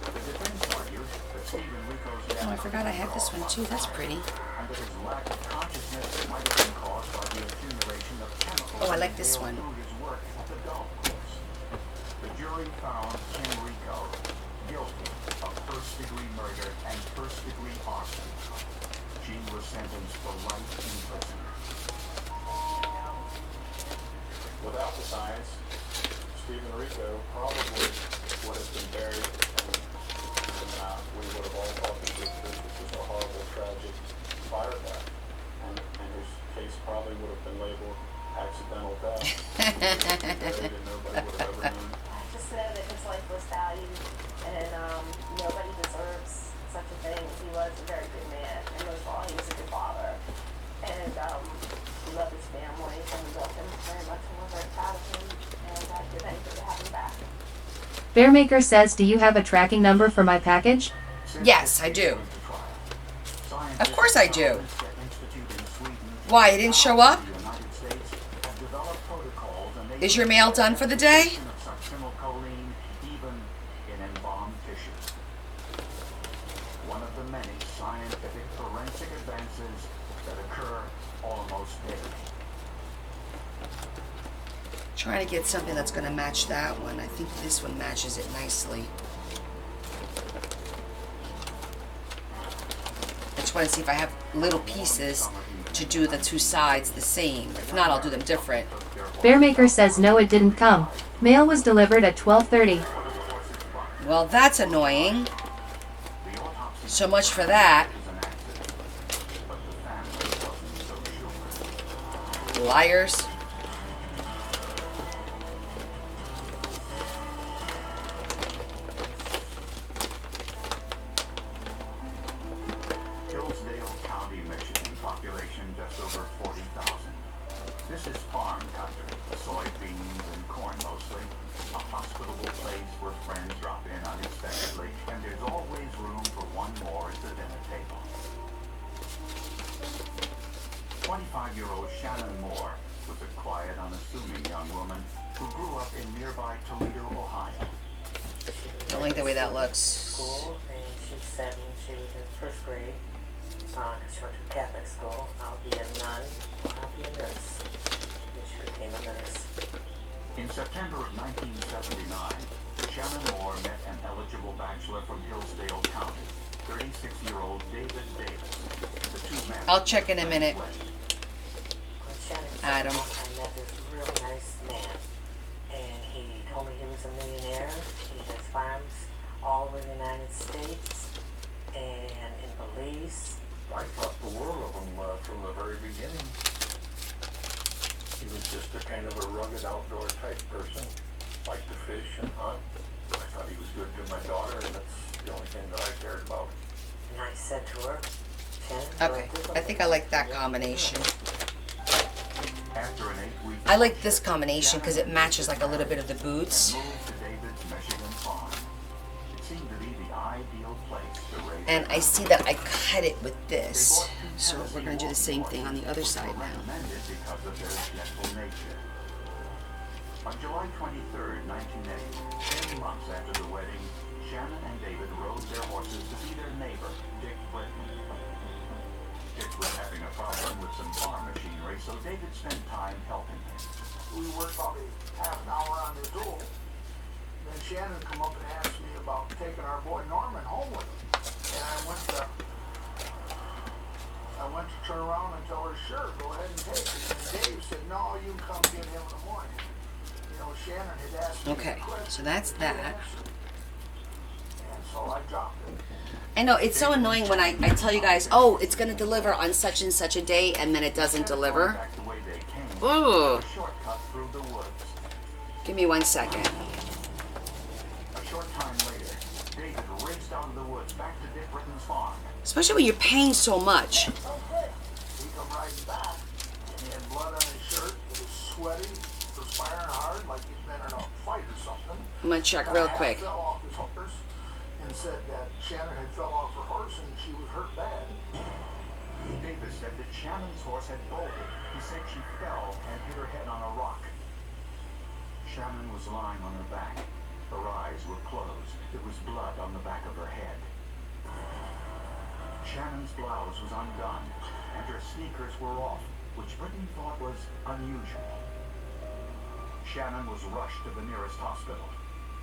The defense argued that Stephen Rico's Oh, I forgot I had this one too. That's pretty. and that his lack of consciousness might have been caused by the accumulation of chemicals Oh, I like this one. through his work at the golf course. The jury found Kim Rico guilty of first-degree murder and first-degree arson. She was sentenced for life in prison. Without the science, Stephen Rico probably would have been buried, and we would have all thought that this was a horrible, tragic fire death, and his case probably would have been labeled accidental death. Buried and nobody would have ever known. I just know that his life was valued, and nobody deserves such a thing. He was a very good man, and most of all, he was a good father. And he loved his family, and we loved him very much, and we're very proud of him, and I'd give anything to have him back. Bearmaker says, do you have a tracking number for my package? Yes, I do. Of course I do. Why, it didn't show up? Is your mail done for the day? One of the many scientific forensic advances that occur almost daily. Trying to get something that's going to match that one. I think this one matches it nicely. I just want to see if I have little pieces to do the two sides the same. If not, I'll do them different. Bearmaker says no, it didn't come. Mail was delivered at 12:30. Well, that's annoying. So much for that. Liars. Hillsdale County, Michigan, population just over 40,000. This is farm country, soybeans and corn mostly. A hospitable place where friends drop in unexpectedly, and there's always room for one more at the dinner table. 25-year-old Shannon Moore was a quiet, unassuming young woman who grew up in nearby Toledo, Ohio. Don't like the way that looks. School, and she's 7. She was in first grade. She went to Catholic school. I'll be a nun. I'll be a nurse. And she became a nurse. In September of 1979, Shannon Moore met an eligible bachelor from Hillsdale County, 36-year-old David Davis. The two men I'll check in a minute. When Shannon was Adam. young, I met this real nice man. And he told me he was a millionaire. He has farms all over the United States and in Belize. I thought the world of him from the very beginning. He was just a kind of a rugged outdoor type person, liked to fish and hunt. I thought he was good to my daughter, and that's the only thing that I cared about. And I said to her, Shannon, Okay, I think I like that combination. I like this combination because it matches like a little bit of the boots. Moved to David's Michigan farm. It seemed to be the ideal place to raise And I see that I cut it with this. So we're going to do the same thing on the other side now. recommended because of their gentle nature. On July 23rd, 1980, 10 months after the wedding, Shannon and David rode their horses to see their neighbor, Dick Britton. Dick was having a problem with some farm machinery, so David spent time helping him. We worked probably half an hour on the tool. Then Shannon come up and asked me about taking our boy Norman home with him. And I went to turn around and tell her, sure, go ahead and take it. And Dave said, no, you can come get him in the morning. You know, Shannon had asked me Okay, to quit. so that's that. And so I dropped it. I know, it's so annoying when I tell you guys, oh, it's going to deliver on such and such a day, and then it doesn't deliver. Back the way they came, Ooh. a shortcut through the woods. Give me 1 second. A short time later, David raced out of the woods back to Dick Britton's farm. Especially when you're paying so much. He come riding back, and he had blood on his shirt. He was sweaty, perspiring hard, like he'd been in a fight or something. I'm going to check real quick. Fell off his horse and said that Shannon had fell off her horse and she was hurt bad. David said that Shannon's horse had bolted. He said she fell and hit her head on a rock. Shannon was lying on her back. Her eyes were closed. There was blood on the back of her head. Shannon's blouse was undone, and her sneakers were off, which Britton thought was unusual. Shannon was rushed to the nearest hospital.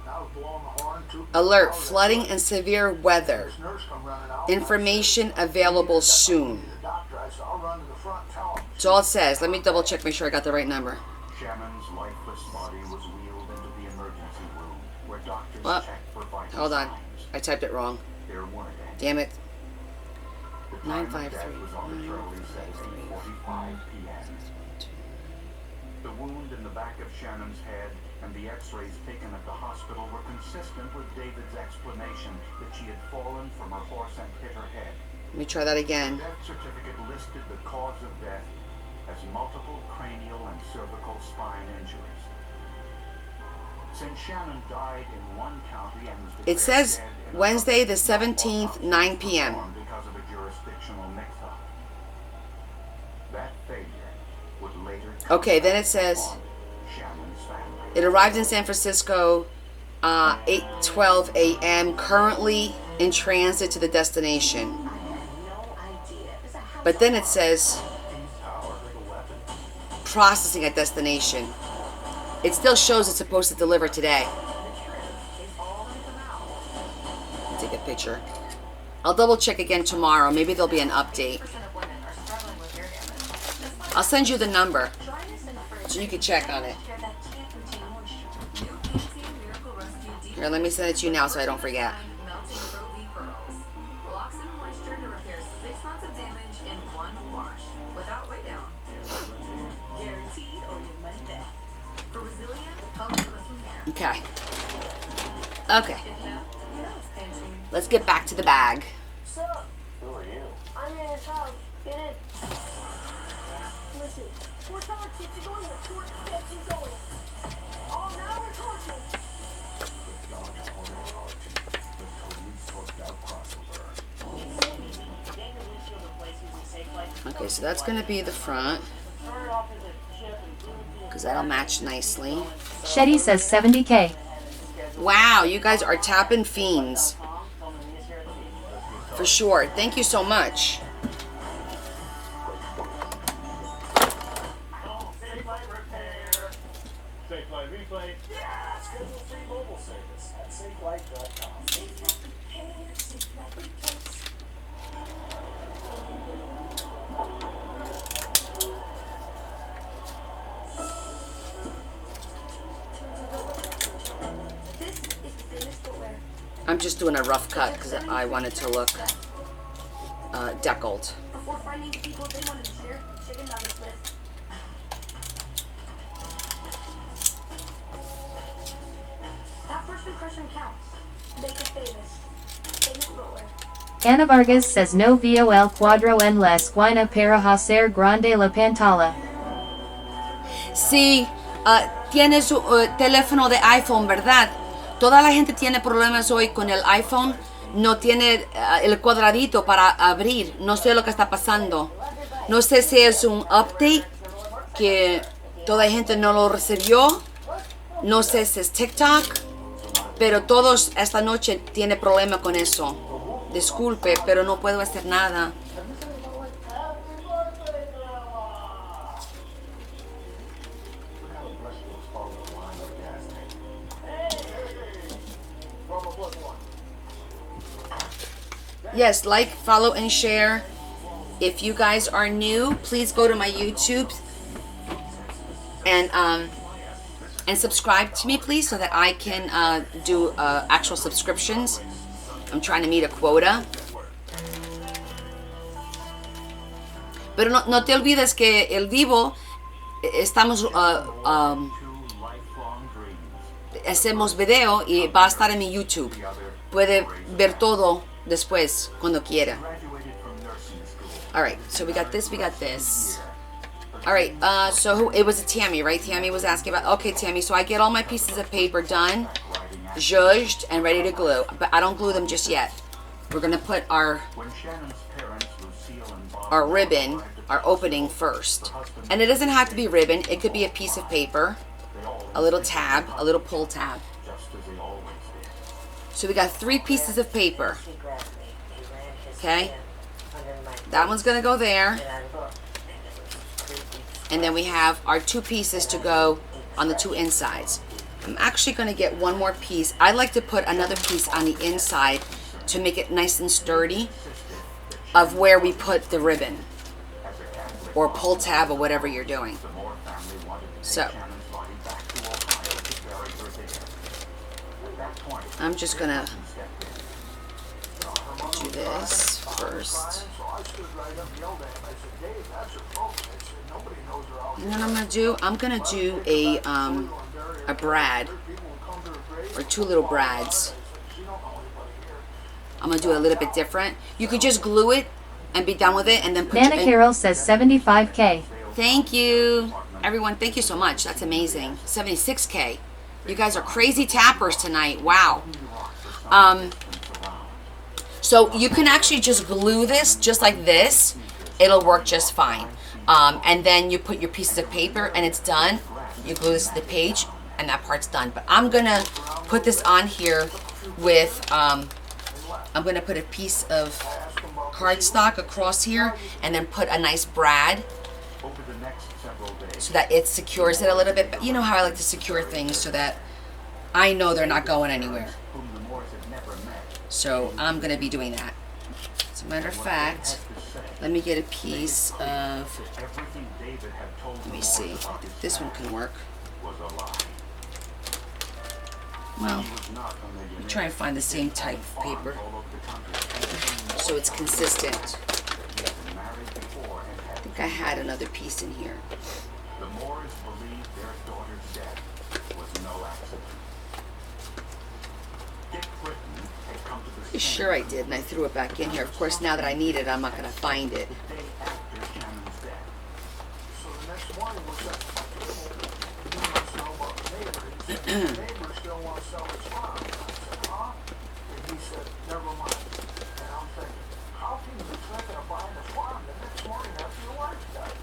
I was blowing the horn too. Alert, flooding and severe weather. This nurse come running out. Information available soon. The doctor, I said, I'll run to the front and tell him. That's all it says. Let me double check, make sure I got the right number. Shannon's lifeless body was wheeled into the emergency room, where doctors What? checked for vital Hold on. signs. I typed it wrong. There weren't any. Damn it. The time of 953. death was arbitrarily set as 8:45 p.m. The wound in the back of Shannon's head and the x-rays taken at the hospital were consistent with David's explanation that she had fallen from her horse and hit her head. Let me try that The again. death certificate listed the cause of death as multiple cranial and cervical spine injuries. Since Shannon died in one county and was It declared says dead in Wednesday another, the 17th, 9 p.m. because of a jurisdictional mix-up. That failure would later Okay, then it says haunt Shannon's family. it arrived in San Francisco 8:12 a.m. Currently in transit to the destination. But then it says processing at destination. It still shows it's supposed to deliver today. Take a picture. I'll double check again tomorrow. Maybe there'll be an update. I'll send you the number so you can check on it. Here, let me send it to you now so I don't forget. Okay. Okay. Let's get back to the bag. Who are you? I'm in his house. Get in. Listen, we're talking. Keep going. Keep going. Oh, now we're talking. Okay, so that's going to be the front. Because that'll match nicely. Shetty says 70K. Wow, you guys are tapping fiends. For sure. Thank you so much. SafeLight Replay. Yeah! Schedule free mobile service at safelight.com. This is finished footwear. I'm just doing a rough cut because I wanted to look deckled. Before finding the people they wanted to share, chicken down this list. That first impression counts. Make it famous. Famous footwear. Ana Vargas says no VOL cuadro en la esquina para hacer grande la pantalla. Si tienes un teléfono de iPhone, ¿verdad? Toda la gente tiene problemas hoy con el iPhone. No tiene el cuadradito para abrir. No sé lo que está pasando. No sé si es un update que toda la gente no lo recibió. No sé si es TikTok. Pero todos esta noche tiene problema con eso. Disculpe, pero no puedo hacer nada. Yes, like, follow, and share. If you guys are new, please go to my YouTube and subscribe to me, please, so that I can do actual subscriptions. I'm trying to meet a quota. Pero no te olvides que el vivo estamos hacemos video y va a estar en mi YouTube. Puede ver todo después cuando quiera. All right, so we got this. All right, so it was a Tammy, right? Tammy was asking about, okay, Tammy, so I get all my pieces of paper done, zhuzhed, and ready to glue, but I don't glue them just yet. We're going to put our ribbon, our opening first. And it doesn't have to be ribbon. It could be a piece of paper, a little tab, a little pull tab. So we got 3 pieces of paper. Okay? That one's going to go there. And then we have our 2 pieces to go on the 2 insides. I'm actually going to get one more piece. I like to put another piece on the inside to make it nice and sturdy of where we put the ribbon or pull tab or whatever you're doing. So I'm just gonna do this first. And then I'm gonna do a brad or 2 little brads. I'm gonna do it a little bit different. You could just glue it and be done with it, and then put Nana Carol says 75K. Thank you, everyone. Thank you so much. That's amazing. 76K. You guys are crazy tappers tonight. Wow. So you can actually just glue this just like this. It'll work just fine. And then you put your pieces of paper, and it's done. You glue this to the page, and that part's done. But I'm gonna put this on here with. I'm going to put a piece of cardstock across here and then put a nice brad so that it secures it a little bit. But you know how I like to secure things so that I know they're not going anywhere. So I'm going to be doing that. As a matter of fact, let me get a piece of, let me see, if this one can work. Well, I'm trying to find the same type of paper so it's consistent. I think I had another piece in here. The Moores believed their daughter's death was no accident. Dick Britton had come to the Pretty sure I did, and I threw it back in here. Of course, now that I need it, I'm not going to find it. the day after Shannon's death. So the next morning was at the table. You must know about the neighbor. He said, the neighbor still wants to sell his farm. And I said, huh? And he said, never mind. And I'm thinking, how can you be thinking of buying a farm the next morning after your wife died?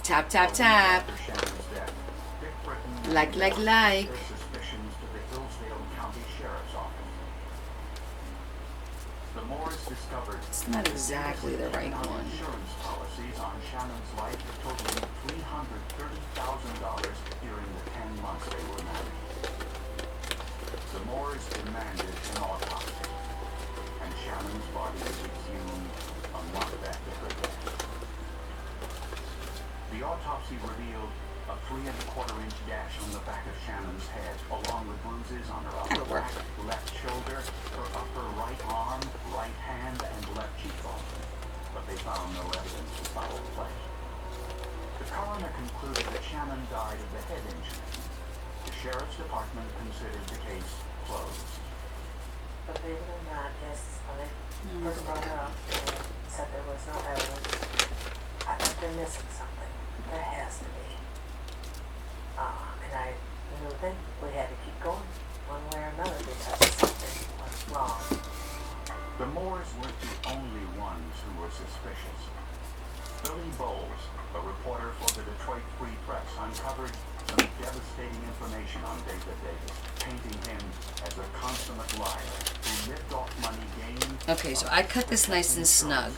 Tap, tap, tap. After Shannon's death, Dick Britton Like. their suspicions to the Hillsdale County Sheriff's Office. The Moores discovered It's not exactly the right one. insurance policies on Shannon's life totaling $330,000 during the 10 months they were married. The Moores demanded an autopsy, and Shannon's body was exhumed a month after her death. The autopsy revealed a 3¼ inch gash on the back of Shannon's head, along with bruises on her upper back, left shoulder, her upper right arm, right hand, and left cheekbone. But they found no evidence of foul play. The coroner concluded that Shannon died of the head injury. The sheriff's department considered the case closed. But believe it or not, yes, when I first brought her up and said there was no evidence, I think they're missing something. There has to be. something, we had to keep going, one way or another, because something was wrong. The Moores weren't the only ones who were suspicious. Billy Bowles, a reporter for the Detroit Free Press, uncovered some devastating information on David Davis, painting him as a consummate liar who lived off money gained. Okay, so I cut this nice and snug.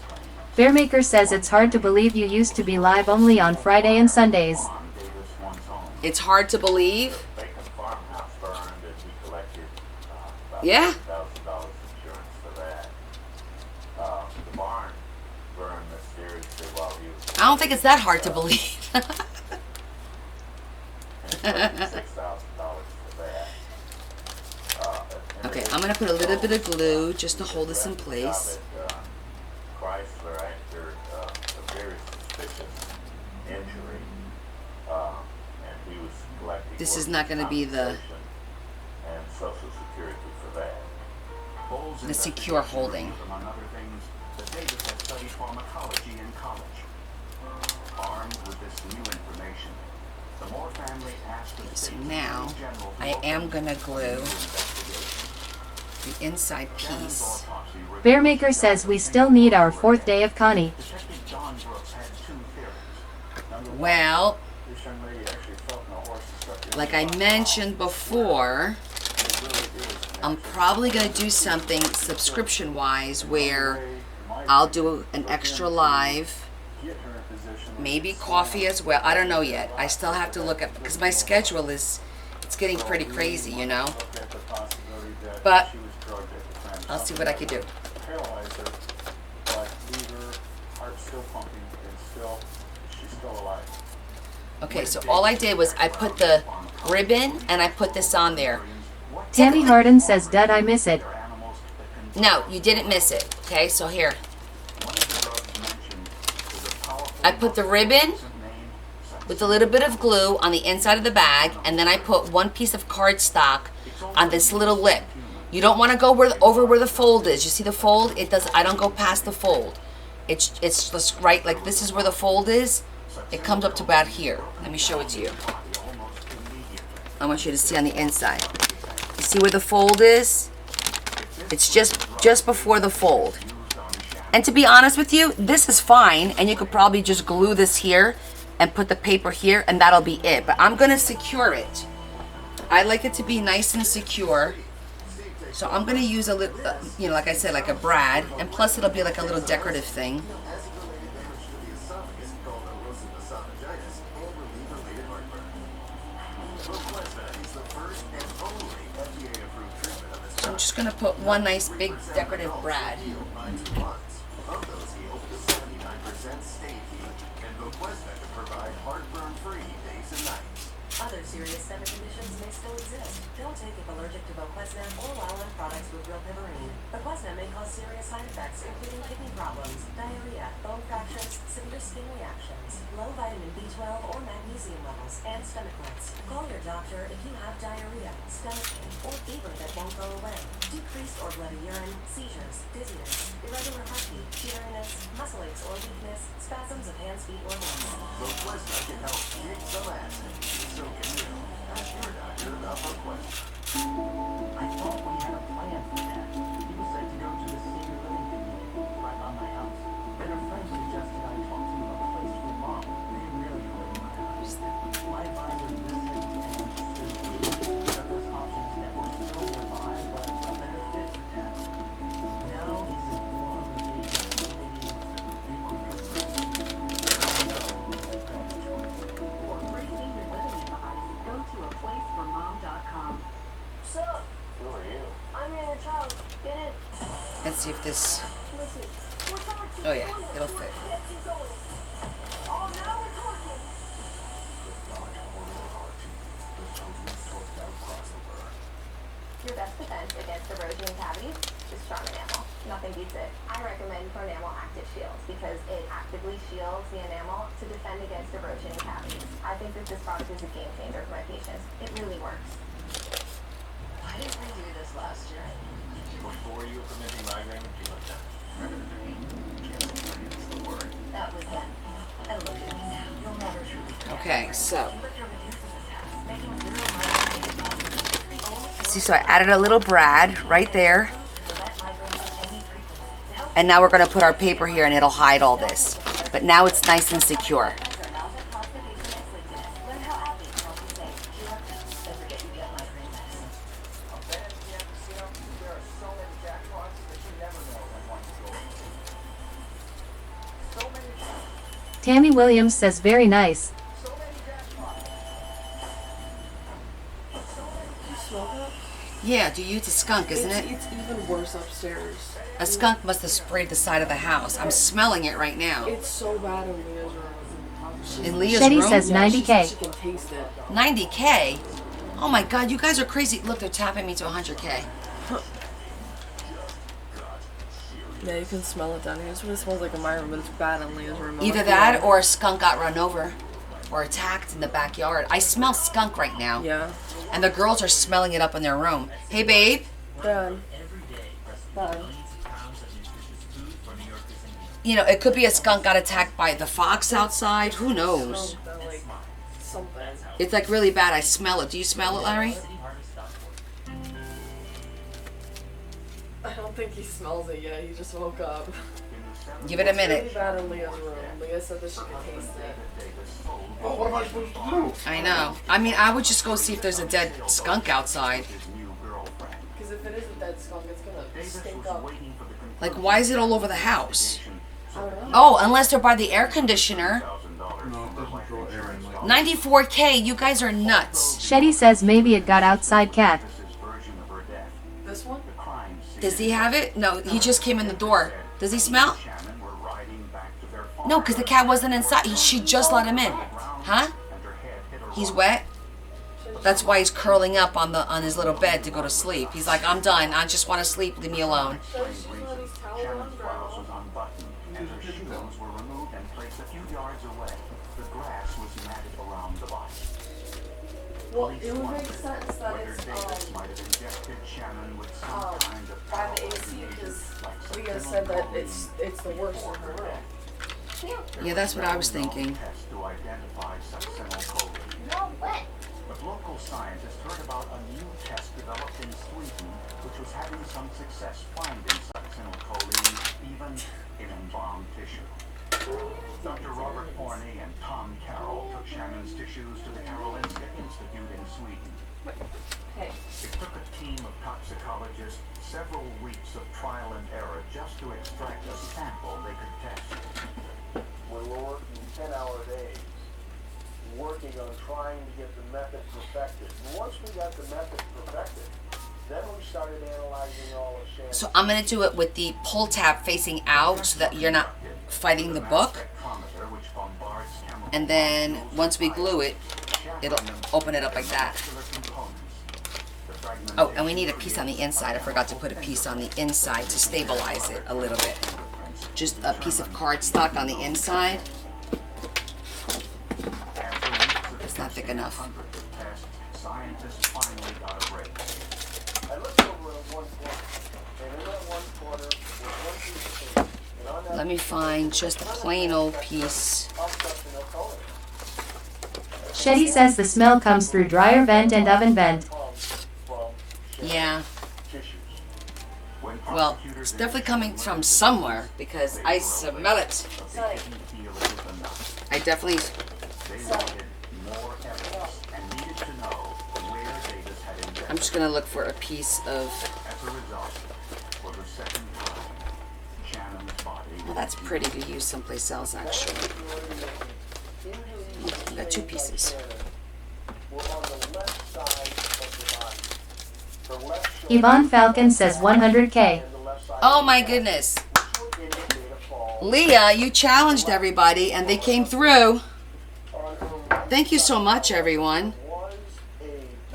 Bearmaker says it's hard to believe you used to be live only on Friday and Sundays. It's hard to believe. Bacon farmhouse burned and we collected about Yeah. $1,000 insurance for that. The barn burned mysteriously while he was I don't think it's that hard to believe. $6,000 for that. Okay, I'm gonna put a little bit of glue just to hold this in place. Chrysler after a very suspicious injury, and he was collecting. This is not gonna be the and Social Security for that. the secure holding. Among other things, that Davis had studied pharmacology in college. Armed with this new information, the Moore family asked the So state now attorney general to I open am gonna into glue the investigation. the inside piece. Bearmaker says we still need our 4th day of Connie. Detective John Brooks had two theories. Number one, Well, this young lady actually felt in the horse and struck the like other I side. mentioned before, It really is I'm probably gonna do something subscription-wise where I'll do an extra live, get her in position. maybe coffee as well. I don't know yet. I still have to look at, because my schedule is, it's getting pretty crazy, you know. Look at the possibility that But she was drugged at the time. I'll see what I can do. Paralyzed her, but leave her heart still pumping and still, she's still alive. Okay, so all I did was I put the ribbon and I put this on there. Tammy Harden says, Dud, I miss it. Animals that can No, you didn't miss it. Okay, so here. one of the drugs mentioned is a powerful I put the ribbon with a little bit of glue on the inside of the bag, and then I put one piece of cardstock on this little lip. You don't want to go over where the fold is. You see the fold? It does. I don't go past the fold. It's just right, like this is where the fold is. It comes up to about here. Let me show it to you. I want you to see on the inside. You see where the fold is? It's just before the fold. And to be honest with you, this is fine, and you could probably just glue this here and put the paper here, and that'll be it. But I'm gonna secure it. I like it to be nice and secure. So I'm gonna use a little, you know, like I said, like a brad, and plus it'll be like a little decorative thing. So I'm just gonna put one nice big decorative brad. Other serious stomach conditions may still exist. Don't take if allergic to Voquezna or Wyland products with rilpivirine. Voquezna may cause serious side effects, including kidney problems, diarrhea, bone fractures, severe skin reactions, low vitamin B12 or magnesium levels, and stomach lights. Call your doctor if you have diarrhea, stomach pain, or fever that won't go away, decreased or bloody urine, seizures, dizziness, irregular heartbeat, teariness, muscle aches or weakness, spasms of hands, feet, or limbs. Voquezna can help kick some ass. So can you. Ask your doctor about Voquezna. I thought we had a plan for that. He was said to go to the senior living community right by my house. Then a friend suggested I talk to a place for mom. They really hurt my eyes. My advisor listened and suggested various options that were still nearby, but a better fit for Dad. Now he's informed the agent maybe they were good friends. For free senior living advice, go to aplaceformom.com. Sup? Who are you? I'm your inner child. Get in. Let's see if this. Listen. We're talking. Oh yeah, it'll fit. Let's keep going. Oh, now we're talking. Your best defense against erosion and cavities is strong enamel. Nothing beats it. I recommend Pronamel Active Shield because it actively shields the enamel to defend against erosion and cavities. I think that this product is a game changer for my patients. It really works. Why didn't we do this last year? Before you were permitting migraine, you looked at That was then. And look at me now. You'll never truly. Okay, so But you're reducing the test, making zero migraine See, so I added a little brad right there. And now we're going to put our paper here and it'll hide all this. But now it's nice and secure. Tammy Williams says very nice. Yeah, do it's a skunk, isn't it? It's even worse upstairs. A skunk must have sprayed the side of the house. I'm smelling it right now. It's so bad in Leah's room. In Leah's Shetty room? says 90K. She can taste it. 90K? Oh my god, you guys are crazy. Look, they're tapping me to 100K. Yeah, you can smell it down here. It's what it smells like in my room, but it's bad in Leah's room. Either that or a skunk got run over or attacked in the backyard. I smell skunk right now. Yeah. And the girls are smelling it up in their room. Hey, babe. Dad. You know, it could be a skunk got attacked by the fox outside. Who knows? Something. It's like really bad. I smell it. Do you smell it, Larry? I don't think he smells it yet. He just woke up. Give it a It's really minute. bad in Leah's room. Leah said that she could taste it. Well, what am I supposed to do? I know. I mean, I would just go see if there's a dead skunk outside. Because if it is a dead skunk, it's gonna stink up. Like, why is it all over the house? I don't know. Oh, unless they're by the air conditioner. No, it doesn't draw air in like 94K, you guys are nuts. Shetty says maybe it got outside cat. This one? Does he have it? No, he just came in the door. Does he smell? No, because the cat wasn't inside. She just let him in. Huh? He's wet? That's why he's curling up on his little bed to go to sleep. He's like, I'm done. I just want to sleep. Leave me alone. And her shoes were removed and placed a few yards away. The grass was matted around the body. Well, it would make sense that Whether it's Davis might have injected Shannon with some kind of by the AC because Leah said that it's the worst in her room. Yeah, that's what I was thinking. Test to identify succinylcholine. But local scientists heard about a new test developed in Sweden, which was having some success finding succinylcholine even in embalmed tissue. Dr. Robert Forney and Tom Carroll took Shannon's tissues to the Karolinska Institute in Sweden. Hey. It took a team of toxicologists several weeks of trial and error just to extract a sample they could test. We were working 10-hour days, working on trying to get the method perfected. And once we got the method perfected, then we started analyzing all of Shannon's. So I'm going to do it with the pull tab facing out so that you're not fighting the book. And then once we glue it, it'll open it up like that. Oh, and we need a piece on the inside. I forgot to put a piece on the inside to stabilize it a little bit. Just a piece of cardstock on the inside. It's not thick enough. Scientists finally got a break. I looked over at one corner, and in that one corner was one piece of paper. And on that Let me find just a plain old piece. succinylcholine. Shetty says the smell comes through dryer vent and oven vent. Yeah. Well, it's definitely coming from somewhere because I smell it. I definitely... I'm just going to look for a piece of... Well, that's pretty to use someplace else, actually. I got two pieces. Yvonne Falcon says 100K. Oh my goodness. Leah, you challenged everybody and they came through. Thank you so much, everyone.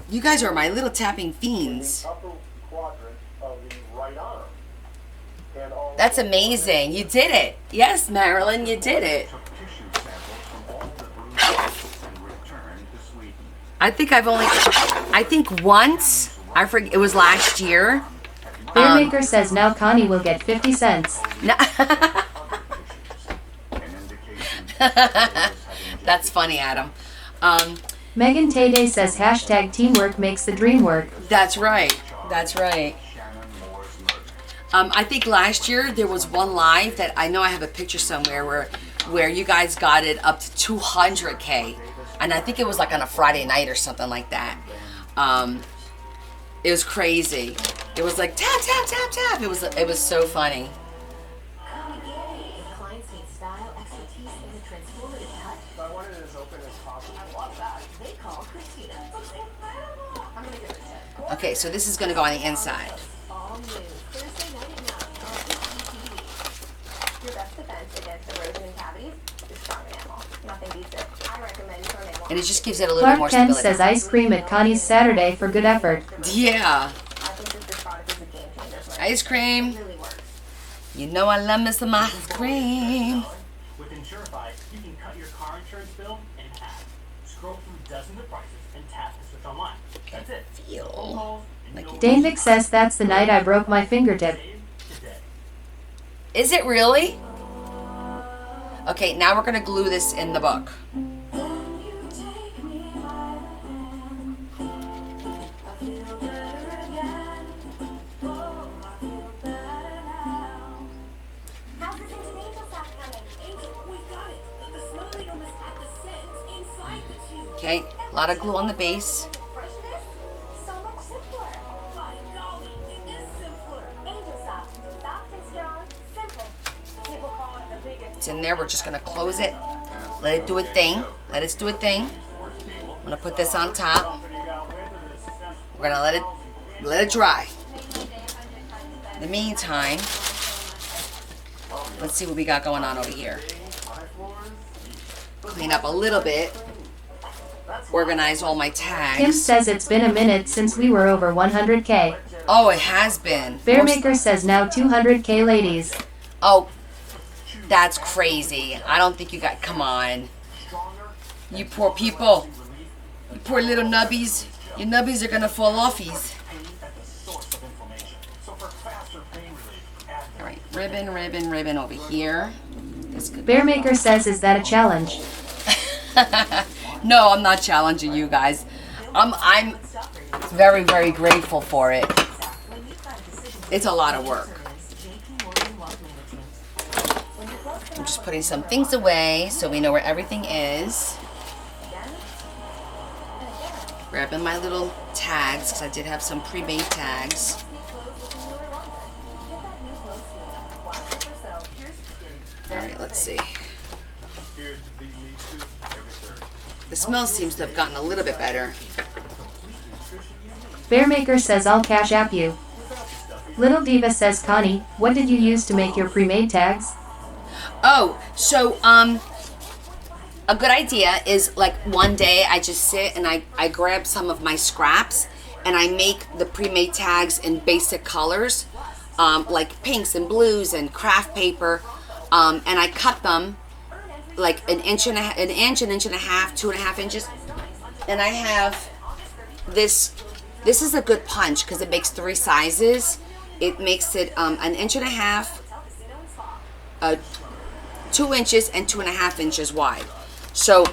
You guys are my little tapping fiends. That's amazing. You did it. Yes, Marilyn, you did it. I think once, I forget, it was last year. Beermaker says now Connie will get 50 cents. No. That's funny, Adam. Megan Tay says hashtag teamwork makes the dream work. That's right. That's right. I think last year there was one live that I know I have a picture somewhere where you guys got it up to 200K, and I think it was like on a Friday night or something like that. It was crazy. It was like tap tap tap tap. It was so funny. Clients need style, expertise, and a transformative cut. So I wanted it as open as possible. I love that. They call Christina. Looks incredible. I'm gonna give it a 10. Okay, so this is gonna go on the inside. All new. Thursday night at 9 on HGTV. Your best defense against erosion and cavities is strong enamel. Nothing beats it. I recommend strong enamel. And it just gives it a little bit more Clark Kent stability. says ice cream at Connie's Saturday for good effort. Yeah. I think this product is a game changer for me. Ice cream. It really works. You know I love me some ice cream. With Insurify, you can cut your car insurance bill in half. Scroll through dozens of prices and tap to switch online. That's it. Feel like you Danvik says that's the night I broke my fingertip. Is it really? Okay, now we're gonna glue this in the book. How's this antenatal sock coming? We got it. The smell item is at the scent inside the tube. Okay, a lot of glue on the base. Freshness? So much simpler. By golly, it is simpler. Angel soft. Soft and strong. Simple. People call it the biggest. It's in there. We're just gonna close it. Let it do a thing. Let it do a thing. I'm gonna put this on top. We're gonna let it dry. In the meantime, let's see what we got going on over here. Clean up a little bit. Organize all my Kim tags. says it's been a minute since we were over 100K. Oh, it has been. Bearmaker says now 200K ladies. Oh, that's crazy. I don't think you got. Come on. You poor people. You poor little nubbies. Your nubbies are gonna fall offies. All right, ribbon over here. This could be- Bearmaker says, is that a challenge? No, I'm not challenging you guys. I'm very, very grateful for it. It's a lot of work. I'm just putting some things away so we know where everything is. Grabbing my little tags, because I did have some pre-made tags. Alright, let's see. The smell seems to have gotten a little bit better. Bearmaker says I'll cash app you. Little Diva says, Connie, what did you use to make your pre-made tags? Oh, so a good idea is like one day I just sit and I grab some of my scraps and I make the pre-made tags in basic colors, like pinks and blues and craft paper, and I cut them like an inch and a half, 2.5 inches, and I have this. This is a good punch because it makes 3 sizes. It makes it an 1.5 inches, 2 inches, and 2.5 inches wide. So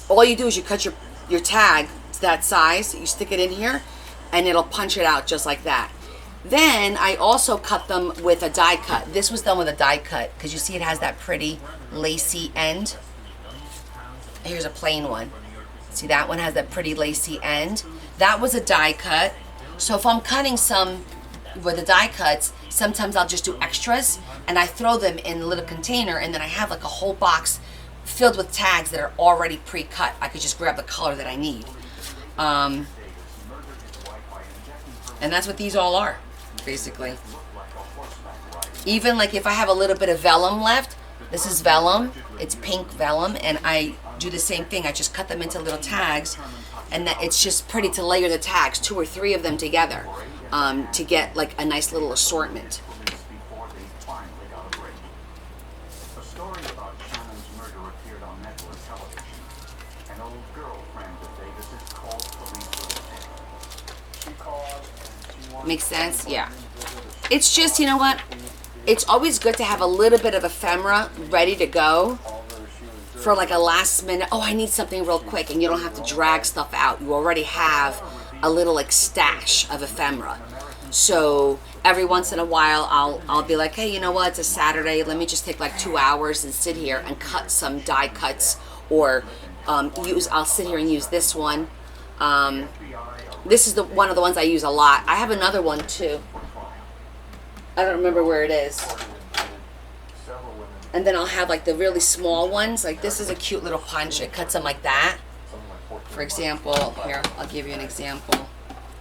all you do is you cut your tag to that size, you stick it in here, and it'll punch it out just like that. Then I also cut them with a die cut. This was done with a die cut because you see it has that pretty lacy end. Here's a plain one. See, that one has that pretty lacy end. That was a die cut. So if I'm cutting some with the die cuts, sometimes I'll just do extras and I throw them in a little container, and then I have like a whole box filled with tags that are already pre-cut. I could just grab the color that I need. And that's what these all are, basically. Even like if I have a little bit of vellum left, this is vellum, it's pink vellum, and I do the same thing. I just cut them into little tags, and that it's just pretty to layer the tags, 2 or 3 of them together, to get like a nice little assortment. A story about Shannon's murder appeared on network television. An old girlfriend of Davis's called police with a tip. She called and she wanted Makes sense? Yeah. It's just, you know what? It's always good to have a little bit of ephemera ready to go for like a last minute, oh, I need something real quick, and you don't have to drag stuff out. You already have a little like stash of ephemera. So every once in a while, I'll be like, hey, you know what? It's a Saturday. Let me just take like 2 hours and sit here and cut some die cuts, or I'll sit here and use this one. This is one of the ones I use a lot. I have another one too. I don't remember where it is. And then I'll have like the really small ones. Like this is a cute little punch. It cuts them like that. For example, here, I'll give you an example.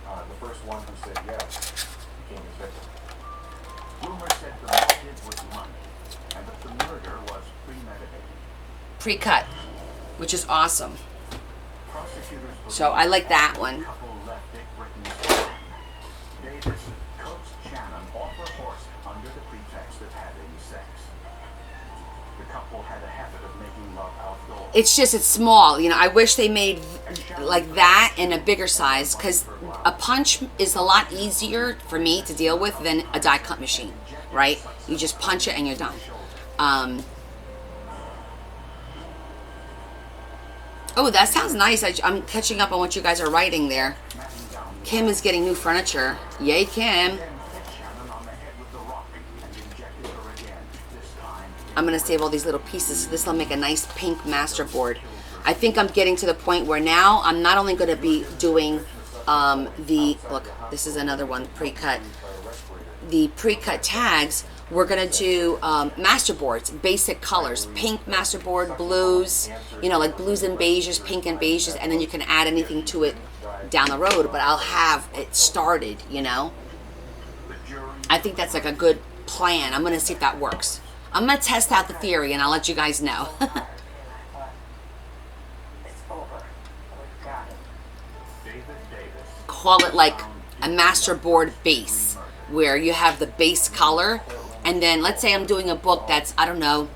The first one who said yes became his victim. Rumor said the motive was money, and that the murder was premeditated. Pre-cut, which is awesome. Prosecutors So I like that one. couple left Dick Britton's plan. Davis coaxed Shannon off her horse under the pretext of having sex. The couple had a habit of making love outdoors. It's small. You know, I wish they made like that in a bigger size, because a punch is a lot easier for me to deal with than a die cut machine, right? You just punch it and you're done. Oh, that sounds nice. I'm catching up on what you guys are writing there. Kim is getting new furniture. Yay, Kim. I'm going to save all these little pieces. So this will make a nice pink master board. I think I'm getting to the point where now I'm not only going to be doing look, this is another one, pre-cut. The pre-cut tags, we're going to do master boards, basic colors, pink master board, blues, you know, like blues and beiges, pink and beiges, and then you can add anything to it down the road, but I'll have it started, you know. I think that's like a good plan. I'm going to see if that works. I'm going to test out the theory, and I'll let you guys know. Call it like a master board base, where you have the base color, and then let's say I'm doing a book that's, I don't know,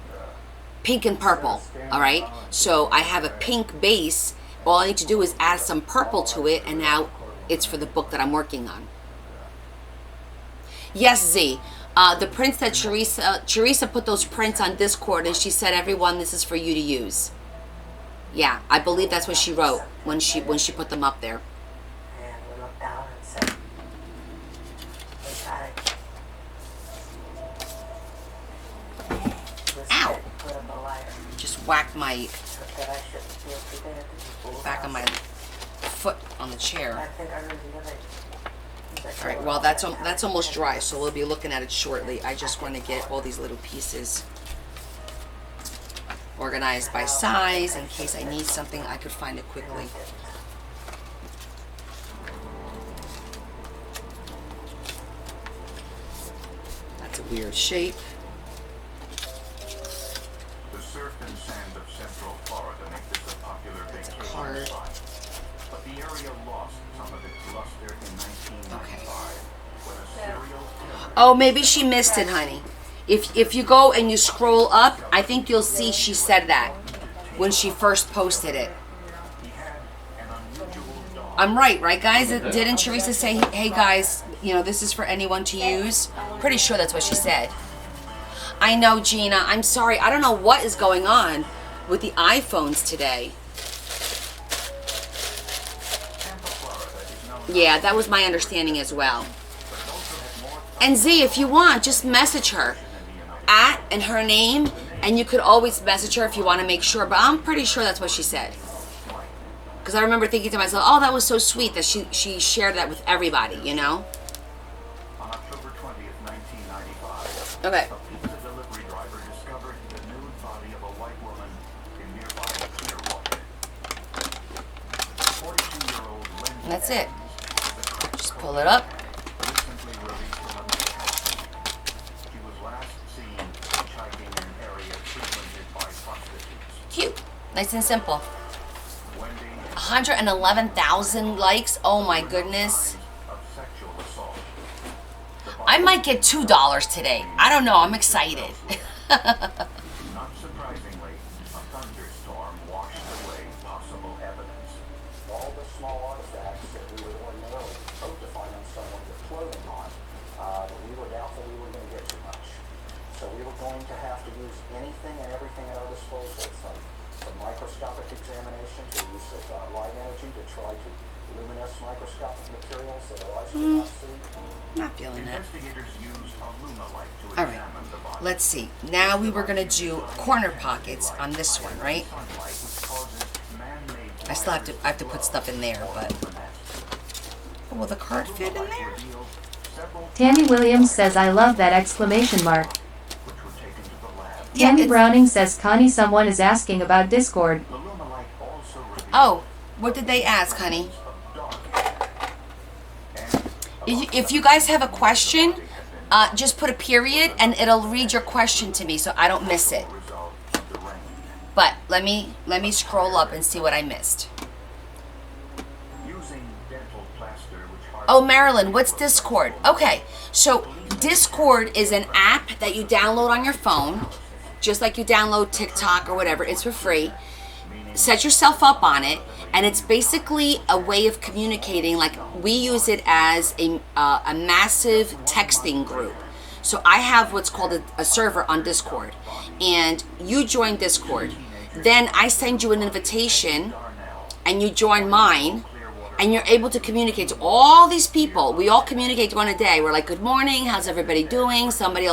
pink and purple, all right? So I have a pink base. All I need to do is add some purple to it, and now it's for the book that I'm working on. Yes, Z. The prints that Teresa put those prints on Discord, and she said, everyone, this is for you to use. Yeah, I believe that's what she wrote when she put them up there. And we looked down and said, Ow! Just whacked my back of my foot on the chair. All right, well, that's almost dry, so we'll be looking at it shortly. I just want to get all these little pieces organized by size in case I need something, I could find it quickly. That's a weird shape. The surf and sand of Central Florida make this a popular vacation spot. But the area lost some of its luster in 1995 when a serial killer... Oh, maybe she missed it, honey. If you go and you scroll up, I think you'll see she said that when she first posted it. I'm right, guys? Didn't Teresa say, hey, guys, you know, this is for anyone to use? Pretty sure that's what she said. I know, Gina. I'm sorry. I don't know what is going on with the iPhones today. Yeah, that was my understanding as well. And Z, if you want, just message her. And her name, and you could always message her if you want to make sure, but I'm pretty sure that's what she said. Because I remember thinking to myself, oh, that was so sweet that she shared that with everybody, you know? On October 20th, 1995, okay. a pizza delivery driver discovered the nude body of a white woman in nearby Clearwater. 42-year-old Lindsay. And that's it. Just pull it up. Recently released from a detention. She was last seen hitchhiking in an area frequented by prostitutes. Cute. Nice and simple. 111,000 likes. Oh my goodness. I might get $2 today. I don't know. I'm excited. Not surprisingly, a thunderstorm washed away possible evidence. All the small artifacts that we would ordinarily hope to find on someone with clothing on, we were doubtful we were going to get too much. So we were going to have to use anything and everything at our disposal. From a microscopic examination, the use of light energy to try to luminous microscopic materials that our eyes cannot see. Not feeling that. Investigators used a Lumalight to All right. examine the body. Let's see. Now we were gonna do corner pockets on this one, right? Sunlight, which causes man-made I still have to put stuff in there, but will the card fit in there? Tammy Williams says I love that exclamation mark. which were taken to the lab. Yeah, Tammy it's- Browning says Connie someone is asking about Discord. The Lumalight also revealed Oh, what did they ask, honey? of dark. And If you guys have a question, just put a period and it'll read your question to me so I don't miss it. result of the rain. But let me scroll up and see what I missed. Using dental plaster, which Oh, Marilyn, what's Discord? Okay, so Discord is an app that you download on your phone, just like you download TikTok or whatever. It's for free. Set yourself up on it, and it's basically a way of communicating. Like, we use it as a massive texting group. So I have what's called a server on Discord, and you join Discord. Then I send you an invitation, and you join mine, and you're able to communicate to all these people. We all communicate during a day. We're like, good morning, how's everybody doing? Somebody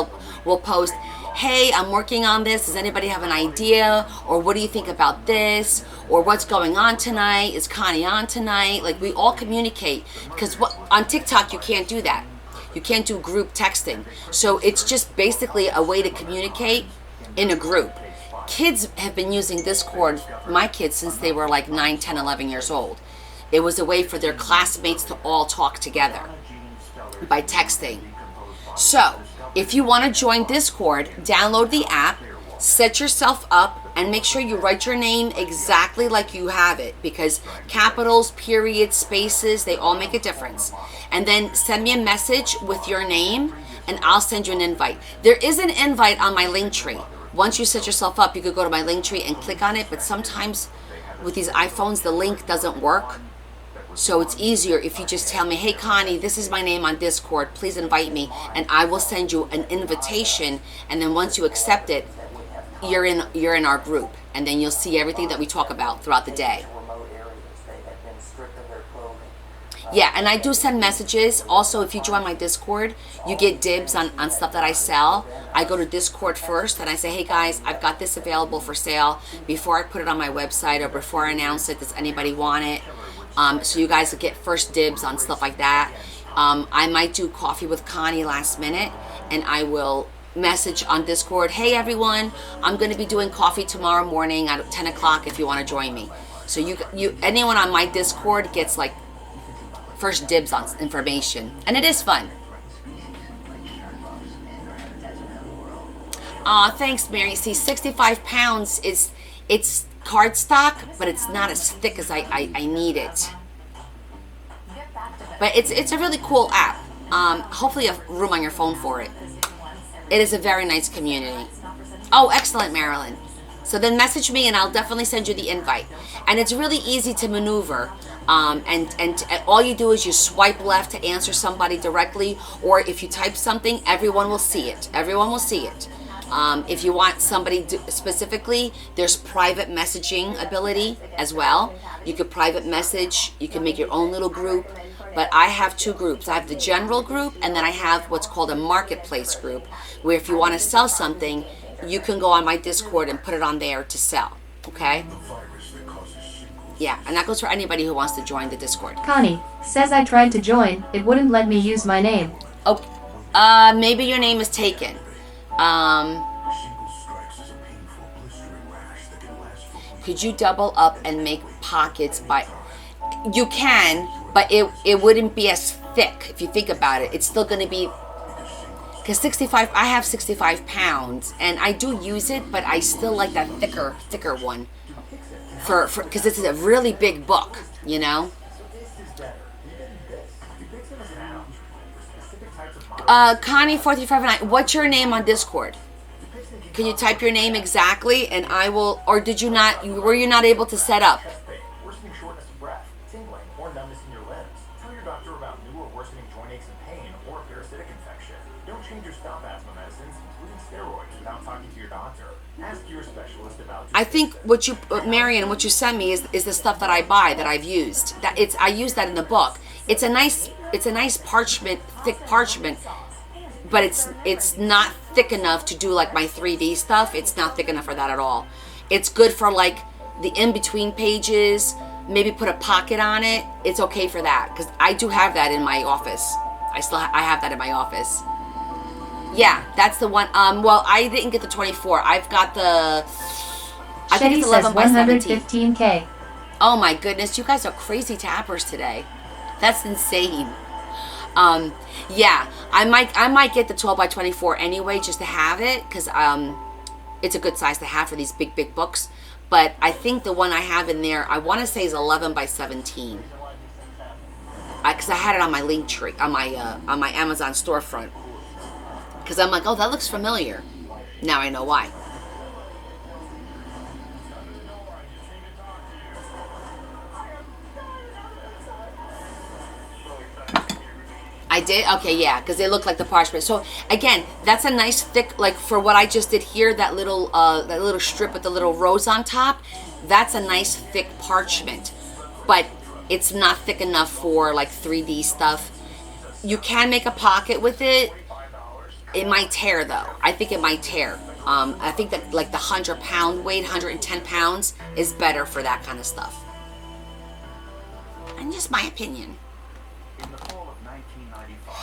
will post, hey, I'm working on this. Does anybody have an idea? Or what do you think about this? Or what's going on tonight? Is Connie on tonight? Like, we all communicate, because on TikTok you can't do that. You can't do group texting. So it's just basically a way to communicate in a group. Kids have been using Discord, my kids, since they were like 9, 10, 11 years old. It was a way for their classmates to all talk together by texting. So, if you want to join Discord, download the app, set yourself up, and make sure you write your name exactly like you have it, because capitals, periods, spaces, they all make a difference. And then send me a message with your name, and I'll send you an invite. There is an invite on my Linktree. Once you set yourself up, you could go to my Linktree and click on it, but sometimes with these iPhones, the link doesn't work. So it's easier if you just tell me, hey Connie, this is my name on Discord, please invite me, and I will send you an invitation, and then once you accept it, you're in our group, and then you'll see everything that we talk about throughout the day. Remote areas, they have been stripped of their clothing. Yeah, and I do send messages. Also, if you join my Discord, you get dibs on stuff that I sell. I go to Discord first, and I say, hey guys, I've got this available for sale. Before I put it on my website or before I announce it, does anybody want it? So you guys will get first dibs on stuff like that. I might do coffee with Connie last minute, and I will message on Discord, hey everyone, I'm going to be doing coffee tomorrow morning at 10 o'clock if you want to join me. So you anyone on my Discord gets like first dibs on information, and it is fun. Aw, thanks, Mary. See, 65 pounds it's cardstock, but it's not as thick as I need it. But it's a really cool app. Hopefully you have room on your phone for it. It is a very nice community. Oh, excellent, Marilyn. So then message me and I'll definitely send you the invite. And it's really easy to maneuver. And all you do is you swipe left to answer somebody directly, or if you type something, everyone will see it. Everyone will see it. If you want somebody specifically, there's private messaging ability as well. You could private message, you can make your own little group. But I have two groups. I have the general group, and then I have what's called a marketplace group, where if you want to sell something, you can go on my Discord and put it on there to sell. Okay? Yeah, and that goes for anybody who wants to join the Discord. Connie says I tried to join, it wouldn't let me use my name. Oh, maybe your name is taken. Could you double up and make pockets by... You can, but it wouldn't be as thick if you think about it. It's still going to be... Because I have 65 pounds, and I do use it, but I still like that thicker one. Because it's a really big book, you know? Connie 4359, what's your name on Discord? Can you type your name exactly, and I will, or did you not, were you not able to set up? Worsening shortness of breath, tingling, or numbness in your limbs. Tell your doctor about new or worsening joint aches and pain or a parasitic infection. Don't change your scalp asthma medicines, including steroids, without talking to your doctor. Ask your specialist about your I think what you, Marion, what you sent me is the stuff that I buy that I've used. I use that in the book. It's a nice parchment, thick parchment, but it's not thick enough to do like my 3D stuff. It's not thick enough for that at all. It's good for like the in-between pages, maybe put a pocket on it. It's okay for that because I do have that in my office. I have that in my office. Yeah, that's the one. Well, I didn't get the 24. I've got the. I think Shetty it's 11 says by 17. 115K. Oh my goodness, you guys are crazy tappers today. That's insane. Yeah, I might get the 12 by 24 anyway, just to have it, because it's a good size to have for these big books. But I think the one I have in there, I want to say is 11 by 17. Because I had it on my link tree, on my Amazon storefront. Because I'm like, oh, that looks familiar. Now I know why. I did? Okay, yeah, because they look like the parchment. So again, that's a nice thick, like for what I just did here, that little strip with the little rose on top, that's a nice thick parchment. But it's not thick enough for like 3D stuff. You can make a pocket with it. It might tear though. I think it might tear. I think that like the 100-pound weight, 110 pounds is better for that kind of stuff. And just my opinion.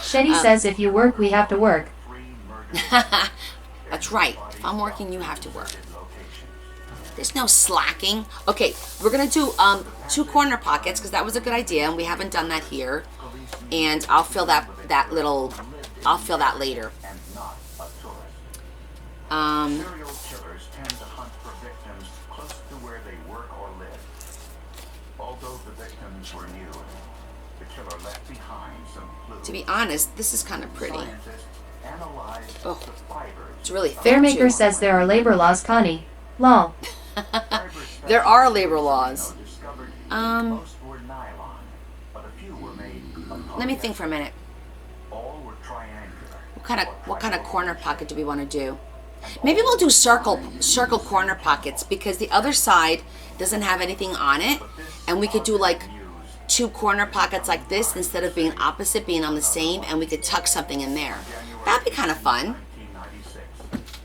Shetty says if you work, we have to work. That's right. If I'm working, you have to work. There's no slacking. Okay, we're gonna do 2 corner pockets because that was a good idea, and we haven't done that here. And I'll fill that I'll fill that later. Serial killers tend to hunt for victims close to where they work or live. Although the victims were new, the killer left behind some clues. To be honest, this is kind of pretty. Scientists analyzed Oh, the fibers. it's really thick Fairmaker too. says there are labor laws, Connie. Lol. There are labor laws. Most were nylon, but a few were made of Let me think for a minute. all were triangular. What kind of corner pocket do we want to do? Maybe we'll do circle corner pockets because the other side doesn't have anything on it, and we could do like 2 corner pockets like this instead of being opposite, being on the same, and we could tuck something in there. That'd be kind of fun.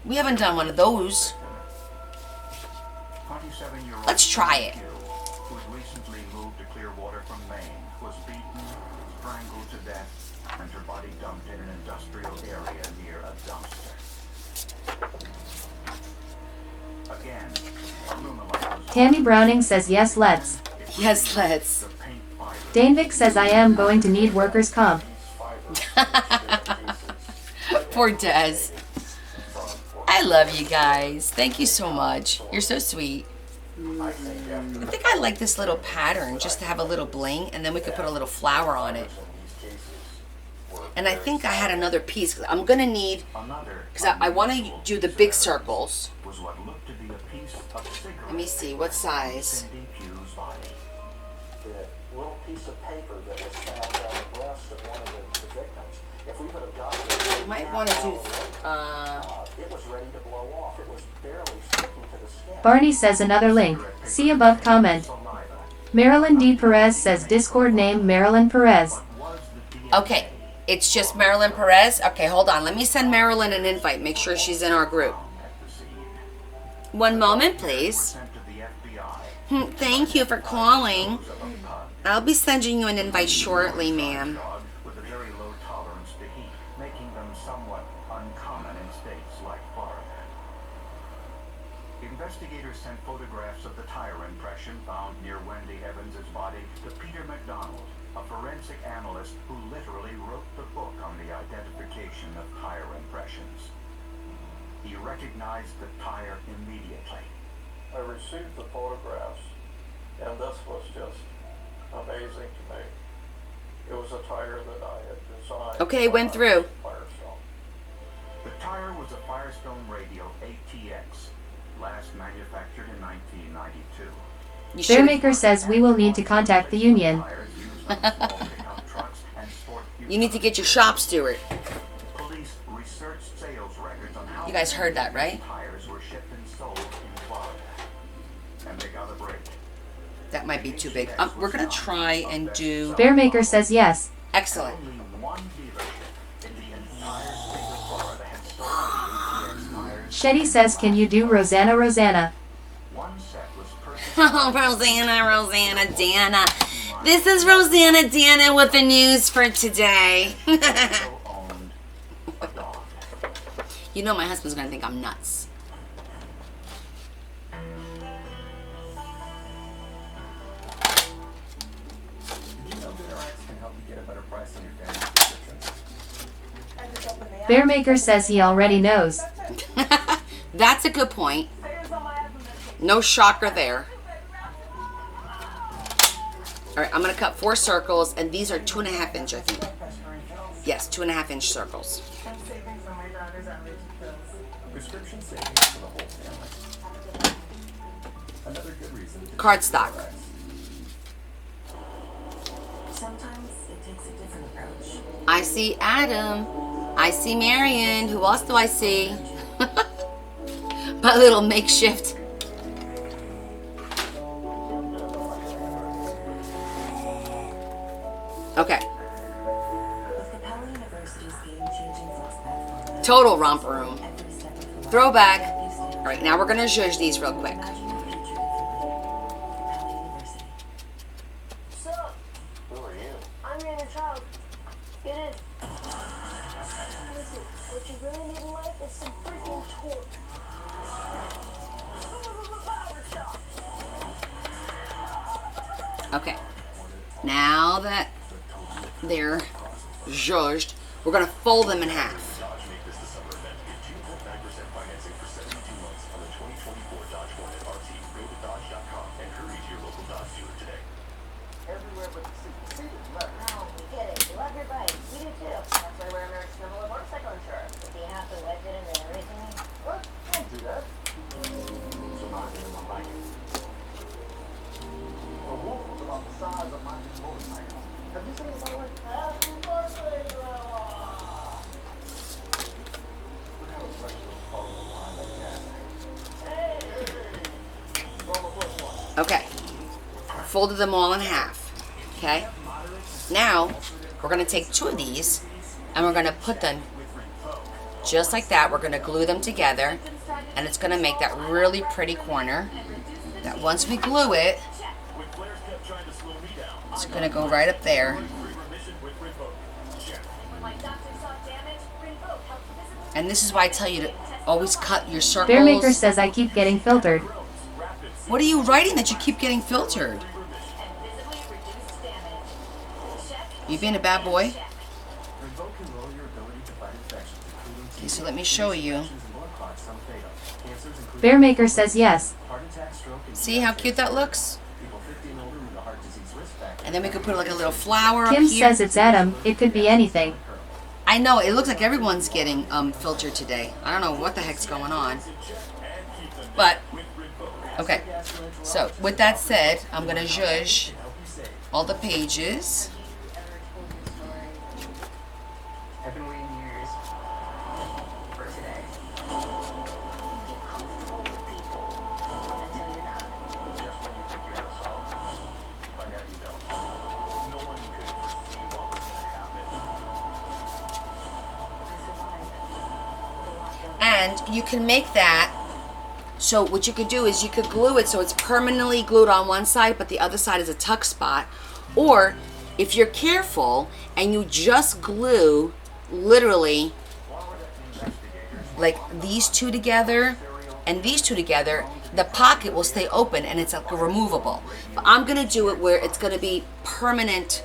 We haven't done one of those. Let's try it. Who had recently moved to Clearwater from Maine, was beaten, strangled to death, and her body dumped in an industrial area near a dumpster. Again, Illuminati was Tammy Browning says yes, let's. Yes, let's. the paint fibers. Danvik says I am going to need workers' comp. Poor Des. I love you guys. Thank you so much. You're so sweet. I think I like this little pattern just to have a little bling, and then we could put a little flower on it. And I think I had another piece. I'm going to need, because I want to do the big circles. Was what looked to be a piece of cigarette. Let me see, what size? Cindy Pugh's body. The little piece of paper that was found on the breast of one of the victims, if we would have gotten it, You might want to do, it was ready to blow off. It was barely sticking to the skin. Barney says another link. See above comment. Marilyn D. Perez says Discord name Marilyn Perez. okay, it's just Marilyn Perez. Okay, hold on. Let me send Marilyn an invite. Make sure she's in our group. One moment, please. Sent to the FBI. Thank you for calling. I'll be sending you an invite shortly, ma'am. Dog with a very low tolerance to heat, making them somewhat uncommon in states like Florida. Investigators sent photographs of the tire impression found near Wendy Evans's body to Peter McDonald, a forensic analyst who literally wrote the book on the identification of tire impressions. He recognized the tire immediately. I received the photographs, and this was just amazing to me. It was a tire that I had designed. Okay, went through. Firestone. The tire was a Firestone Radial ATX, last manufactured in 1992. You should. Bearmaker says we will need to contact the union. You need to get your shop steward. Police researched sales records on how You guys heard that, right? tires were shipped and sold in Florida. And they got a break. That might be too big. We're gonna try and do. Bearmaker says yes. Excellent. Only one dealership in the entire state of Florida had sold the ATX tires. Shetty says can you do Rosanna Rosanna? One set was purchased. Oh, Rosanna, Dana. This is Rosanna Dana with the news for today. owned a dog. You know my husband's gonna think I'm nuts. Did you know GoodRx can help you get a better price on your family prescriptions? Bearmaker says he already knows. That's a good point. No shocker there. All right, I'm gonna cut 4 circles, and these are 2.5 inch, I think. Yes, 2.5 inch circles. Prescription savings for the whole family. Another good reason to Cardstock. Sometimes it takes a different approach. I see Adam. I see Marion. Who else do I see? My little makeshift. Okay. With Capella University's game-changing flexpath formula, Total romper room. every step of the way, Throwback. you stay All right, now we're gonna zhuzh these real quick. Imagine the future differently. Capella University. Sup? Who are you? I'm your inner child. Get in. Listen, what you really need in life is some freaking torque. Power shot. Okay. Now that they're zhuzhed, we're gonna fold them in half. Dodge Make This December event. Get 2.9% financing for 72 months on the 2024 Dodge Hornet RT. Go to Dodge.com and hurry to your local Dodge dealer today. Everywhere but the city. See it, left. Oh, we get it. You love your bike. We do too. That's why we're America's #1 motorcycle insurer. If you have to wipe it and everything. What? Don't do that. So not even my bike. A wolf was about the size of my new motorcycle. Have you seen it, by the way? Happy birthday, Grandma! Look how the flesh was falling behind that gas. Hey! Grandma, plus one. Okay. Folded them all in half. Okay. Now we're gonna take 2 of these and we're gonna put them just like that. We're gonna glue them together, and it's gonna make that really pretty corner. That once we glue it, it's gonna go right up there. And this is why I tell you to always cut your circles. Bearmaker says I keep getting filtered. What are you writing that you keep getting filtered? You being a bad boy? Rinvoq can lower your ability to fight infections, including Okay, so let me show you. infections and blood clots, some fatal. Cancers, including Bearmaker says yes. heart attack, stroke, and See how cute that looks? people 50 and older with a heart disease risk factor. And then we could put like a little flower up Kim here. says it's Adam. It could be anything. I know, it looks like everyone's getting filtered today. I don't know what the heck's going on. But, okay. So, with that said, I'm going to zhuzh all the pages. I've been waiting years for today. Comfortable with people until you're not. Just when you think you have a solid plan, but yet you don't. No one could foresee what was going to happen. And you can make that, so what you could do is you could glue it so it's permanently glued on one side, but the other side is a tuck spot. Or, if you're careful and you just glue literally like these 2 together and these 2 together, the pocket will stay open and it's like removable. But I'm gonna do it where it's gonna be permanent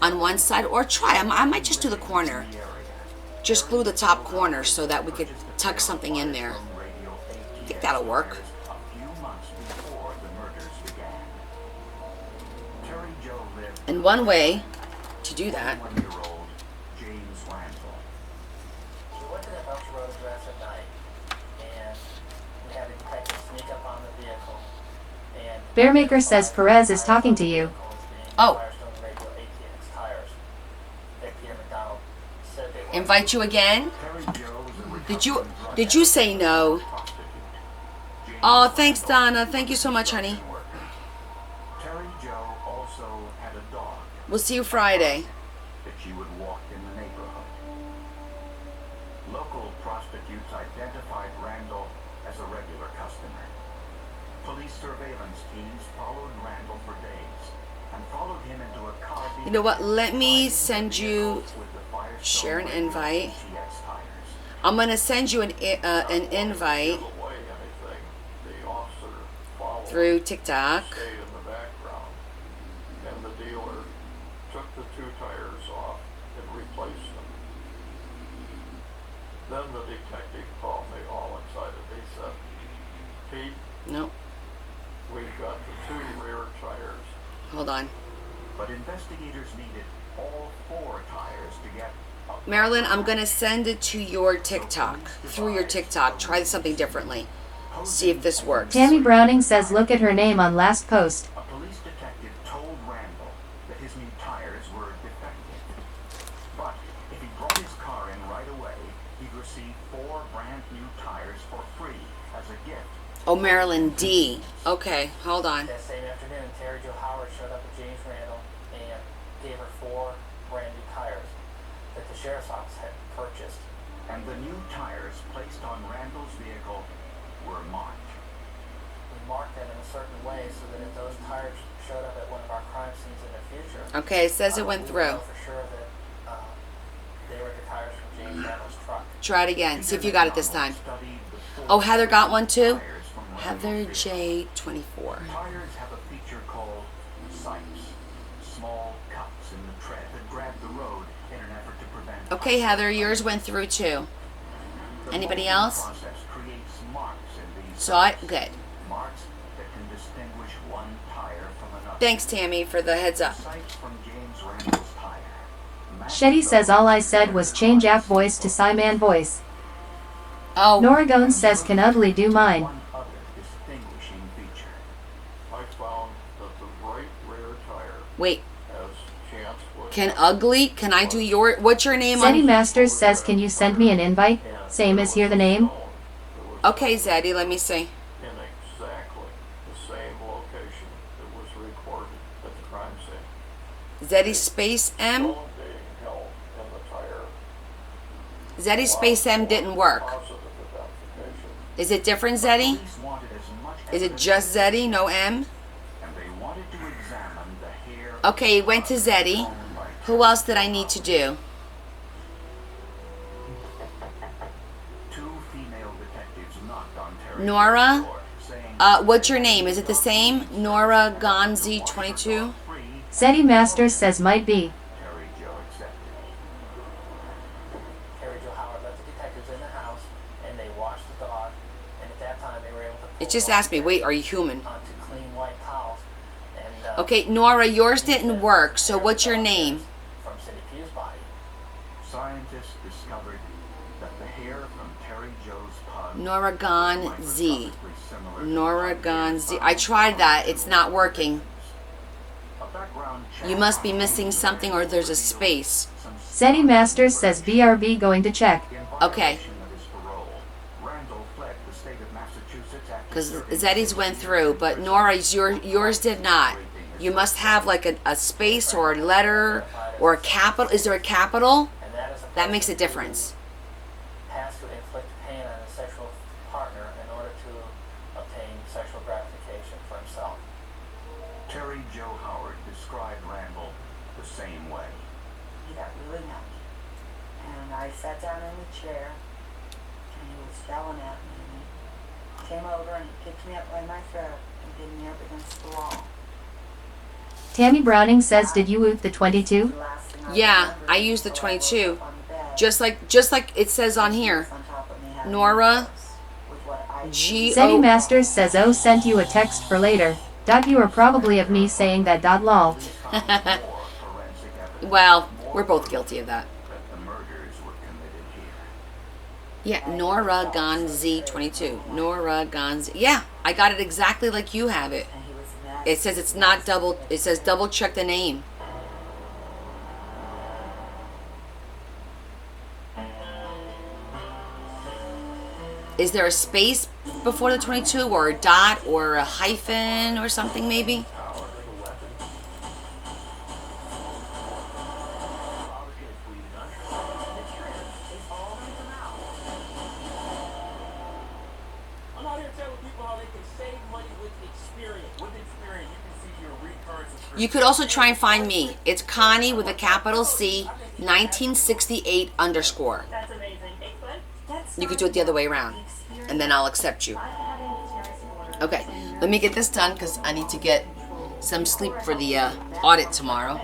on one side, or I might just do the corner. Just glue the top corner so that we could tuck something in there. I think that'll work. A few months before the murders began. Terry Jo lived And one way to do that, 1-year-old James Randall. We went to the Belcher Road address at night, and we had a detective sneak up on the vehicle and Bearmaker says Perez is talking to you. Oh. Invite you again? Did you say no? Oh, thanks, Donna. Thank you so much, honey. Terry Joe also had a dog We'll see you Friday. that she would walk in the neighborhood. Local prostitutes identified Randall as a regular customer. Police surveillance teams followed Randall for days and followed him into a car. You know what? Let me send you, share an invite. I'm going to send you an invite through TikTok. Stayed in the background, and the dealer took the 2 tires off and replaced them. Then the detective called me all excited. He said, "Pete, Nope. we've got the 2 rear tires." Hold on. But investigators needed all 4 tires to get a Marilyn, I'm going to send it to your TikTok. Through your TikTok. Try something differently. See if this works. Tammy Browning says look at her name on last post. A police detective told Randall that his new tires were defective. But if he brought his car in right away, he'd receive 4 brand new tires for free as a gift. Oh, Marilyn D. Okay, hold on. That same afternoon, Terry Jo Howard showed up with James Randall and gave her 4 brand new tires that the sheriff's office had purchased. And the new tires placed on Randall's vehicle were marked. We marked them in a certain way so that if those tires showed up at one of our crime scenes in the future, Okay, it says it went we would through. know for sure that they were the tires from James Randall's truck. Try it again. See if you got it this time. Oh, Heather got one too? Heather J24. Tires have a feature called sipes, small cuts in the tread that grab the road in an effort to prevent. Okay, Heather, yours went through too. Anybody else? So good. Marks that can distinguish one tire from another. Thanks, Tammy, for the heads up. Sipes from James Randall's tire. Shetty says all I said was change app voice to Psyman voice. Oh. Nora Gones says can ugly do mine. One other distinguishing feature. I found that the right rear tire Wait. has chance wood. Can ugly? Can I do your? What's your name Zeddy on? Masters says can you send me an invite? Same as here the name. Okay, Zeddy, let me see. In exactly the same location that was recorded at the crime scene. Zeddy Space M? Stolen being held in the tire. Zeddy Space M didn't work. Positive identification. Is it different, Zeddy? Police wanted as much Is it evidence just Zeddy, no M? and they wanted to examine the hair. Okay, it went to Zeddy. Who else did I need to do? 2 female detectives knocked on Terry Nora? door, saying What's your name? Is it the same? Nora Gonzi 22? free. Zeddy Masters says might be. Terry Joe accepted. Terry Jo Howard let the detectives in the house and they washed the dog, and at that time they were able to pull It just the asked me, dog wait, are you human? onto clean white towels. And, Okay, Nora, yours didn't work, so what's your name? from Cindy Pugh's body. Scientists discovered that the hair from Terry Joe's pug Nora Gonzi. microscopically similar to Nora the hair Gonzi. from I tried that. It's not working. a background check You must be on missing something or there's a space. some Zeddy Masters says BRB going to check. in Okay. violation of his parole. Randall fled the state of Massachusetts after Because serving Zeddy's went through, but Nora's, yours did not. You must have like a space or a letter or a capital. Is there a capital? And that is a That makes a person difference. who has to inflict pain on his sexual partner in order to obtain sexual gratification for himself. Terry Joe Howard described Randall the same way. He got really mad. And I sat down in the chair, and he was yelling at me. And he came over and he picked me up by my throat and pinned me up against the wall. Tammy Browning says did you oot the 22? The last thing I Yeah, remembered I used the before I woke 22. up on the bed, Just like it says on here. on top of me having Nora sex with what I G Zeddy O. Masters says oh sent you a text for later. Dot you are probably of me saying that dot lol. More forensic evidence Well, we're both guilty of that. that the murders were committed here. Yeah, Nora Gonzi 22. Nora Gonzi. Yeah, I got it exactly like you have it. and he was It says it's not double. It says double check the name. Is there a space before the 22 or a dot or a hyphen or something maybe? I'm out here telling people how they can save money with experience. With experience, you can see your recurrence. You could also try and find me. It's Connie with a capital C, 1968 underscore. That's amazing. You could do it the other way around, and then I'll accept you. Okay, let me get this done because I need to get some sleep for the audit tomorrow. We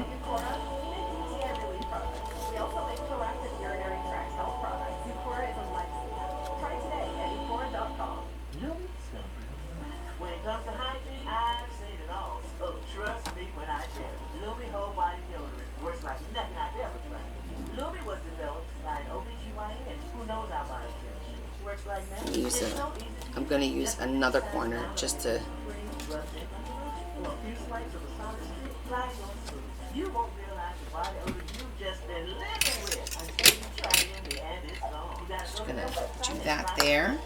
also make proactive urinary tract health products. Ephemera is a lifestyle. Try today at ephemera.com. When it comes to hygiene, I've seen it all. So trust me when I tell you. Lumi Whole Body Deodorant works like nothing I've ever tried. Lumi was developed by an OBGYN and who knows how body feels. Works like nothing. I'm gonna use another corner just to. You won't realize the body odor you've just been living with until you try it and it's gone. You Just gonna do that there.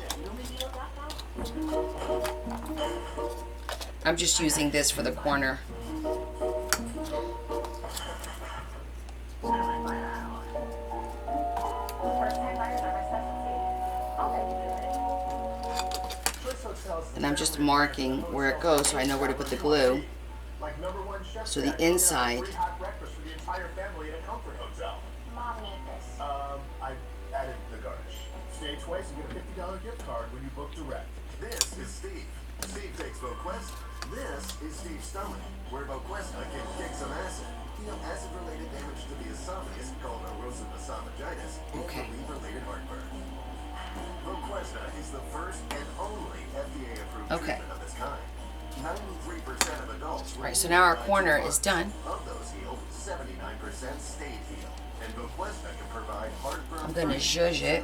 I'm just using this for the corner. And I'm just marking where it goes so I know where to put the glue. So the inside. Mom made this. I added the garnish. Stay twice and get a $50 gift card when you book direct. This is Steve. Steve takes Voquest. This is Steve's stomach, where Voquesta can kick some acid. Heal acid-related damage to the esophagus called erosive esophagitis and relief-related heartburn. Voquesta is the first and only FDA-approved treatment of this kind. 93% of adults. Right, so now our corner is done. Of those healed, 79% stayed healed. And Voquesta can provide heartburn. I'm gonna zhuzh it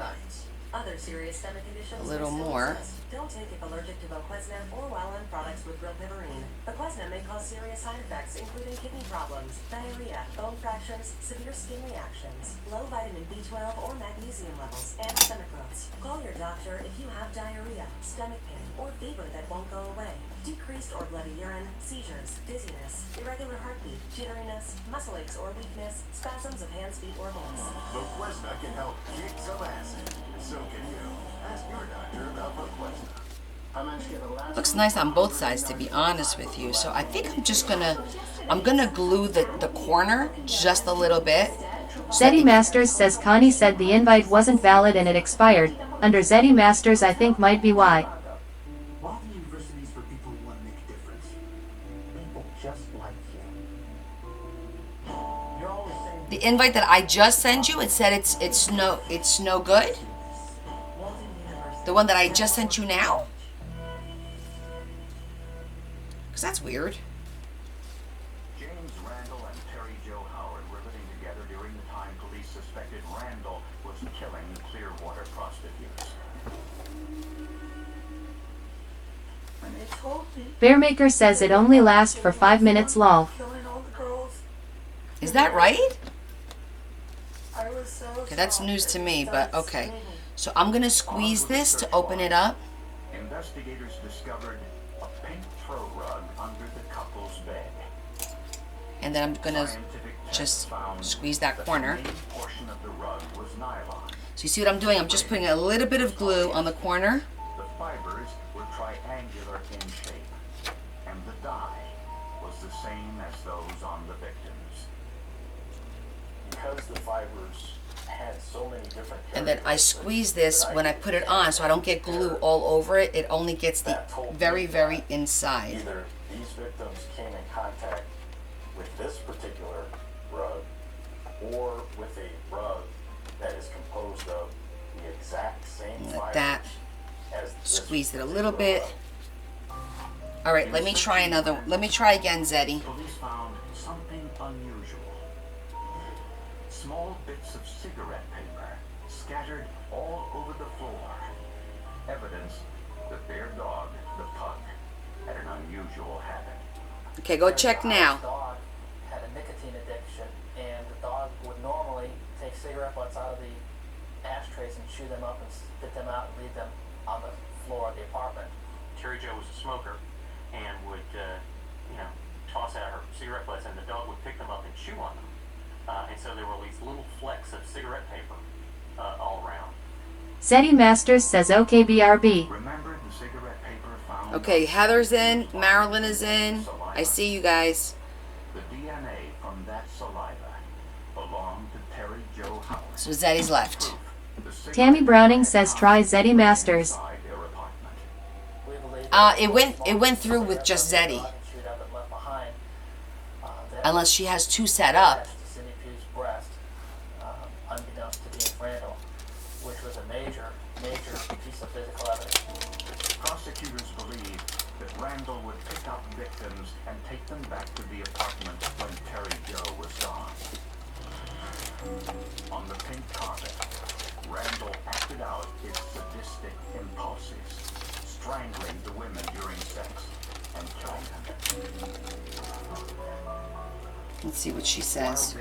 Other serious stomach conditions a little more. Don't take if allergic to Voquezna or while on products with rilpivirine. Voquezna may cause serious side effects, including kidney problems, diarrhea, bone fractures, severe skin reactions, low vitamin B12 or magnesium levels, and stomach growths. Call your doctor if you have diarrhea, stomach pain, or fever that won't go away. Decreased or bloody urine, seizures, dizziness, irregular heartbeat, jitteriness, muscle aches or weakness, spasms of hands, feet, or voice. Voquesta can help kick some acid. So can you. Ask your doctor about Voquesta. Looks nice on both sides, to be honest with you. So I think I'm gonna glue the corner just a little bit. Zeddy Masters says Connie said the invite wasn't valid and it expired. Under Zeddy Masters I think might be why. Walton University is for people who want to make a difference. People just like you. You're always saying The invite that I just sent you, it said it's no good. The one that I just sent you now? Because that's weird. James Randall and Terry Jo Howard were living together during the time police suspected Randall was killing the Clearwater prostitutes. Bearmaker says it only lasts for 5 minutes lol. Is that right? Okay, that's news to me, but okay. So I'm gonna squeeze this to open it up. Investigators discovered a pink throw rug under the couple's bed. And then I'm gonna just squeeze that corner. The main portion of the rug was nylon. So you see what I'm doing? I'm just putting a little bit of glue on the corner. The fibers were triangular in shape, and the dye was the same as those on the victims. Because the fibers had so many different And then I squeeze this when I put it on so I don't get glue all over it. It only gets the very, very inside. Either these victims came in contact with this particular rug or with a rug that is composed of the exact same Like fibers that. as this Squeeze it a little bit. All right, let me try again, Zeddy. Police found something unusual. Small bits of cigarette paper scattered all over the floor. Evidence that their dog, the pug, had an unusual habit. Okay, go check now. The dog had a nicotine addiction, and the dog would normally take cigarette butts out of the ashtrays and chew them up and spit them out and leave them on the floor of the apartment. Terry Jo was a smoker and would, toss out her cigarette butts, and the dog would pick them up and chew on them. And so there were these little flecks of cigarette paper all around. Zeddy Masters says okay BRB. Remember the cigarette paper found? Okay, Heather's in. Marilyn is in. I see you guys. The DNA from that saliva belonged to Terry Jo Howard. So Zeddy's left. Tammy Browning says try Zeddy Masters. It went through with just Zeddy. Unless she has two set up. Cindy Pugh's breast, unbeknownst to Dean Randall, which was a major piece of physical evidence. Prosecutors believe that Randall would pick up victims and take them back to the apartment when Terry Jo was gone. On the pink carpet, Randall acted out his sadistic impulses, strangling the women during sex and killing them. Let's see what she says.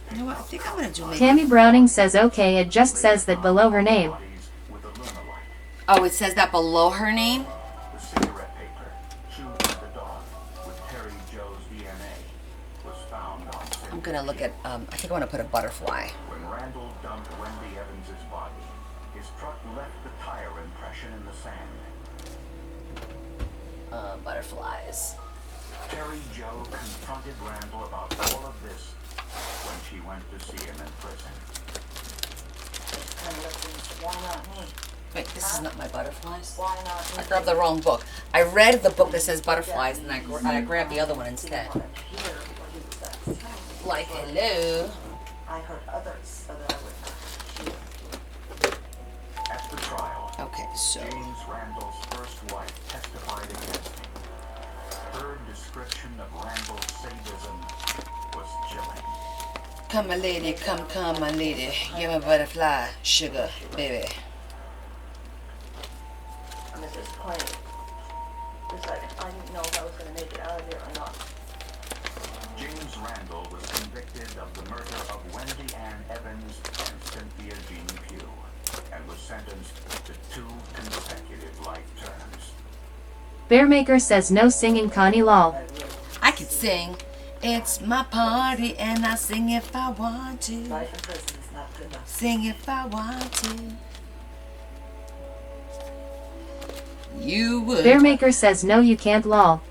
You know what? I think I'm gonna do maybe. Tammy Browning says okay, it just says that below her name. Oh, it says that below her name? The cigarette paper chewed by the dog with Terry Jo's DNA was found on Cindy. I'm gonna look at, I think I wanna put a butterfly. When Randall dumped Wendy Evans's body, his truck left the tire impression in the sand. Butterflies. Terry Jo confronted Randall about all of this when she went to see him in prison. Why not me? Wait, this is not my butterflies? Why not me? I grabbed the wrong book. I read the book that says butterflies, and I grabbed the other one instead. Hear what he was telling me. Like, hello. I heard others so that I would not hear. At the trial, Okay, so. James Randall's first wife testified against him. Her description of Randall's sadism was chilling. Come, my lady, come, my lady. Give me a butterfly, sugar, baby. I'm at this point. It's like I didn't know if I was going to make it out of here or not. James Randall was convicted of the murder of Wendy Ann Evans and Cynthia Jean Pugh and was sentenced to 2 consecutive life terms. Bearmaker says no singing Connie Lol. I could sing. It's my party and I sing if I want to. Life in prison is not good enough. Sing if I want to. You would. Bearmaker says no you can't lol.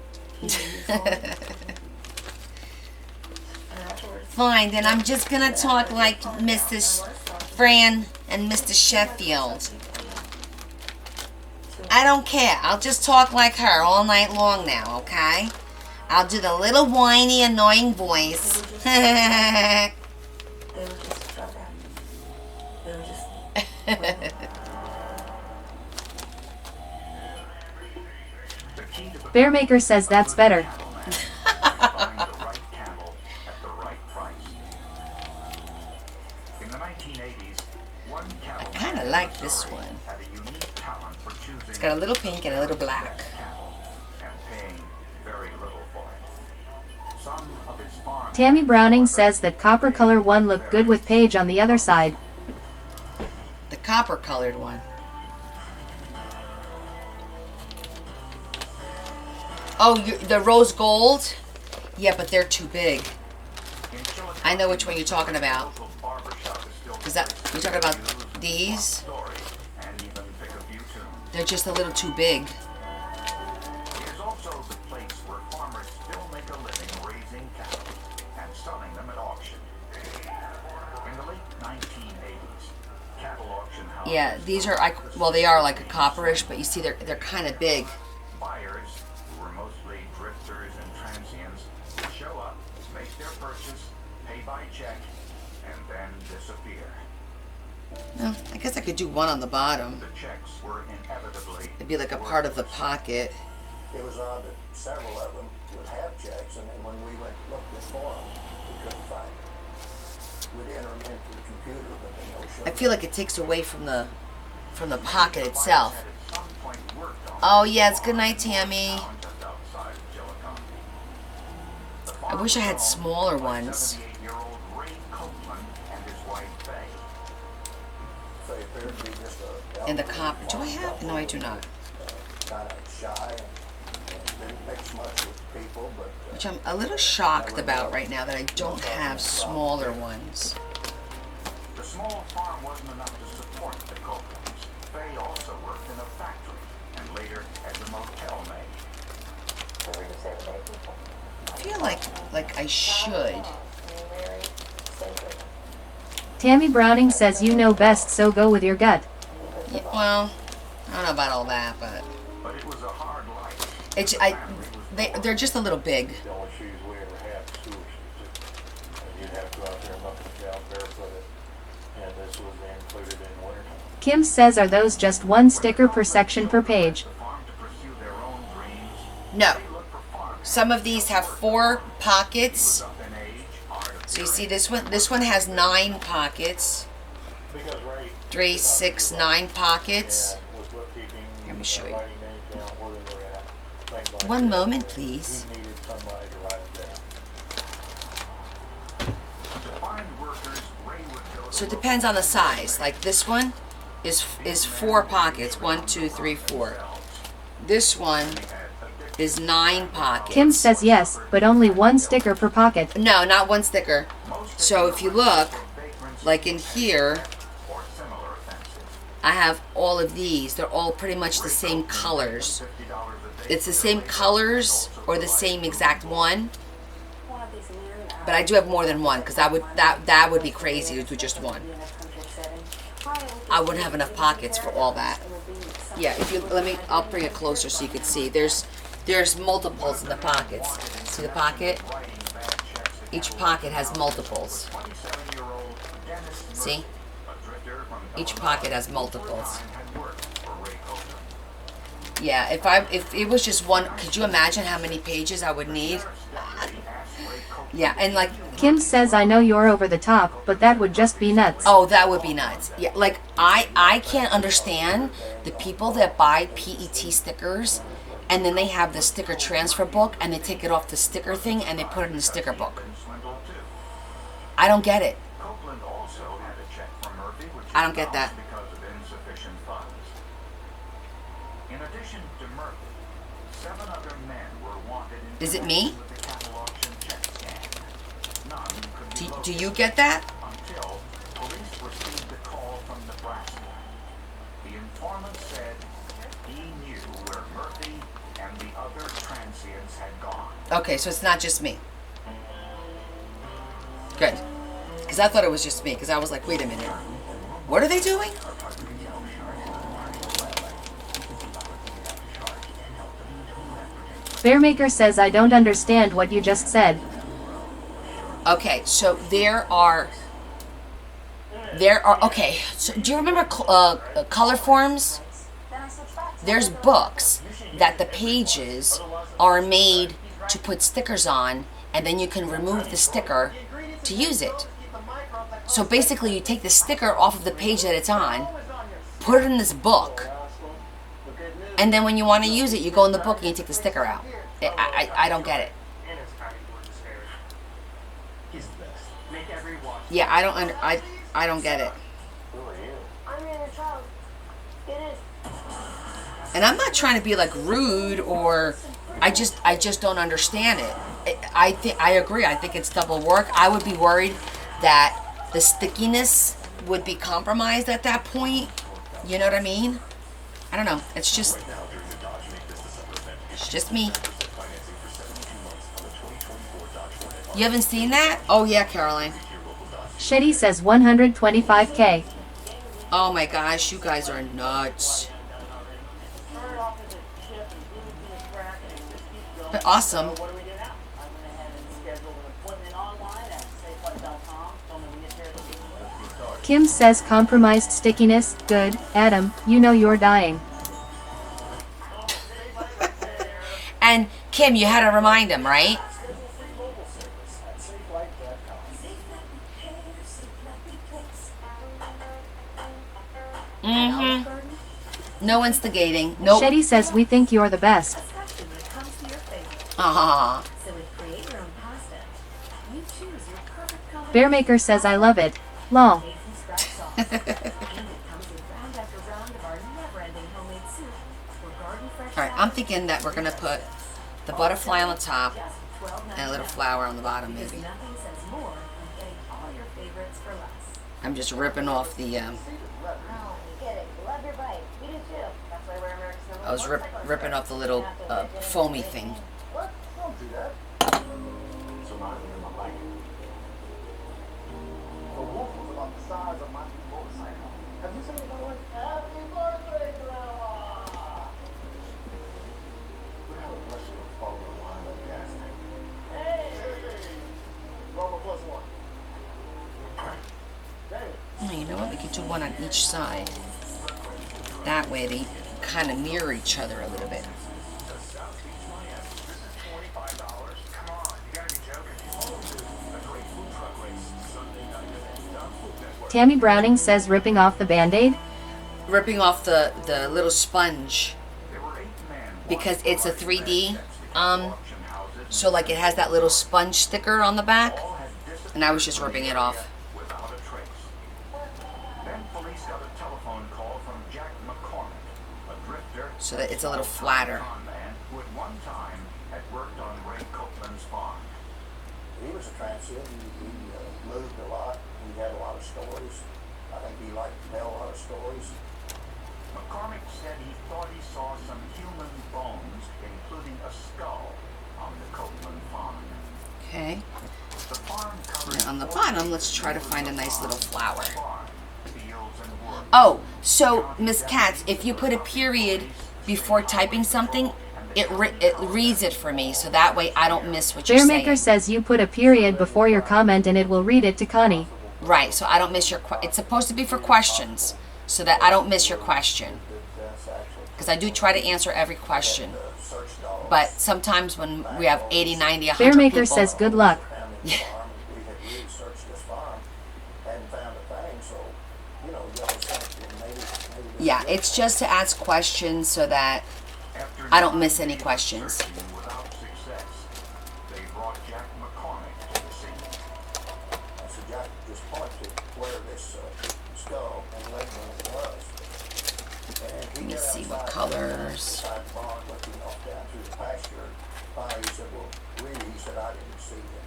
Fine, then I'm just gonna talk like Mrs. Fran and Mr. Sheffield. I don't care. I'll just talk like her all night long now, okay? I'll do the little whiny, annoying voice. They were just drug addicts. They were just... Bearmaker says that's better. I kind of like this one. It's got a little pink and a little black. Tammy Browning says that copper color one looked good with Paige on the other side. The copper colored one. Oh, the rose gold? Yeah, but they're too big. I know which one you're talking about. Is that, you're talking about these? They're just a little too big. It is also the place where farmers still make a living raising cattle and selling them at auction. In the late 1980s, cattle auction houses... Yeah, these are, well, they are like a copperish, but you see they're kind of big. Buyers, who were mostly drifters and transients, would show up, make their purchase, pay by check, and then disappear. Well, I guess I could do one on the bottom. The checks were inevitably... It'd be like a part of the pocket. It was odd that several of them would have checks, and then when we went looking for them, we couldn't find them. We'd enter them into the computer, but they no show. I feel like it takes away from the pocket itself. Oh, yeah, it's good night, Tammy. wish I had smaller ones. 78-year-old Ray Copeland and his wife Faye. Faye appeared to be just a In the copper. Do I have? No, I do not. kind of shy and didn't mix much with people, but Which I'm a little shocked about right now that I don't have smaller ones. The small farm wasn't enough to support the Copelands. Faye also worked in a factory and later as a motel maid. I feel like I should. Tammy Browning says you know best, so go with your gut. Yeah, well, I don't know about all that, but it was a hard life. They're just a little big. the only shoes we ever had was school shoes. You'd have to go out there and look at the job barefooted, and this was included in wintertime. Kim says, are those just one sticker per section per page? No. Some of these have 4 pockets. So you see this one? This one has 9 pockets. 3, 6, 9 pockets. Let me show you. One moment, please. So it depends on the size. Like this one is 4 pockets. 1, 2, 3, 4. This one is 9 pockets. Kim says yes, but only 1 sticker per pocket. No, not 1 sticker. So if you look, like in here, I have all of these. They're all pretty much the same colors. It's the same colors or the same exact one. But I do have more than one because that would be crazy to do just one. I wouldn't have enough pockets for all that. Yeah, if you I'll bring it closer so you can see. There's multiples in the pockets. See the pocket? Each pocket has multiples. See? Each pocket has multiples. Yeah, if it was just one, could you imagine how many pages I would need? Yeah, and like Kim says, I know you're over the top, but that would just be nuts. Oh, that would be nuts. Yeah, like I can't understand the people that buy PET stickers and then they have the sticker transfer book and they take it off the sticker thing and they put it in the sticker book. I don't get it. I don't get that. In addition to Murphy, 7 other men were wanted in Is it me? with the catalogs and check scan. None could be Do you get that? until police received a call from Nebraska. The informant said he knew where Murphy and the other transients had gone. Okay, so it's not just me. Good. Because I thought it was just me. Because I was like, wait a minute. What are they doing? Bearmaker says, I don't understand what you just said. Okay, so there are, okay, so do you remember color forms? There's books that the pages are made to put stickers on, and then you can remove the sticker to use it. So basically you take the sticker off of the page that it's on, put it in this book, and then when you want to use it, you go in the book and you take the sticker out. I don't get it. Yeah, I don't get it. And I'm not trying to be like rude or I just don't understand it. I agree. I think it's double work. I would be worried that the stickiness would be compromised at that point. You know what I mean? I don't know. It's just me. You haven't seen that? Oh yeah, Caroline. Shetty says 125K. Oh my gosh, you guys are nuts. But awesome. Kim says compromised stickiness, good. Adam, you know you're dying. And Kim, you had to remind him, right? Mm-hmm. No instigating. Nope. Shetty says we think you're the best. Uh-huh. So we create your own pasta, perfect color. Bearmaker says I love it. Lol. Tasty scratch sauce. And it comes with round after round of our never-ending homemade soup. For garden fresh All right, I'm thinking that we're gonna put the butterfly on the top and a little flower on the bottom, because maybe. nothing says more than getting all your favorites for less. I'm just ripping off the. Oh, you get it. Love your bite. We do too. That's why we're America's number I was one cyclist. ripping off the little foamy thing. What? Don't do that. So now I'm in my blanket. The wolf was about the size of my new motorcycle. Have you seen it, by the way? Happy birthday, Grandma! We have a blessing of following the line of gas tank. Hey! Roma plus one. Dang. Oh, you know what? We could do one on each side. That way they kind of mirror each other a little bit. Tammy Browning says ripping off the Band-Aid. Ripping off the little sponge because it's a 3D. So like it has that little sponge sticker on the back, and I was just ripping it off. Without a trace. Then police got a telephone call from Jack McCormick, a drifter, So that it's a little flatter. con man who at one time had worked on Ray Copeland's farm. He was a transient. He moved a lot. He had a lot of stories. I think he liked to tell a lot of stories. McCormick said he thought he saw some human bones, including a skull, on the Copeland farm. Okay. The farm covered And on the bottom, let's try to find a nice little flower. farm, fields and woods. Oh, so Miss Katz, if you put a period before typing something, it reads it for me, so that way I don't miss what you're saying. Bearmaker says you put a period before your comment and it will read it to Connie. Right, so I don't miss your it's supposed to be for questions, so that I don't miss your question. Because I do try to answer every question. But sometimes when we have 80, 90, 100 Bearmaker people... says good luck. Yeah. We had really searched this farm, hadn't found a thing, so, you know, you always think, well, maybe Yeah, it's just to ask questions so that I don't miss any questions. Without success, they brought Jack McCormick to the scene. So Jack just pointed where this skull and leg bone was. And Let he me got see what outside, colors. outside the barn, looking off down through the pasture. Finally, he said, well, really, he said, I didn't see it.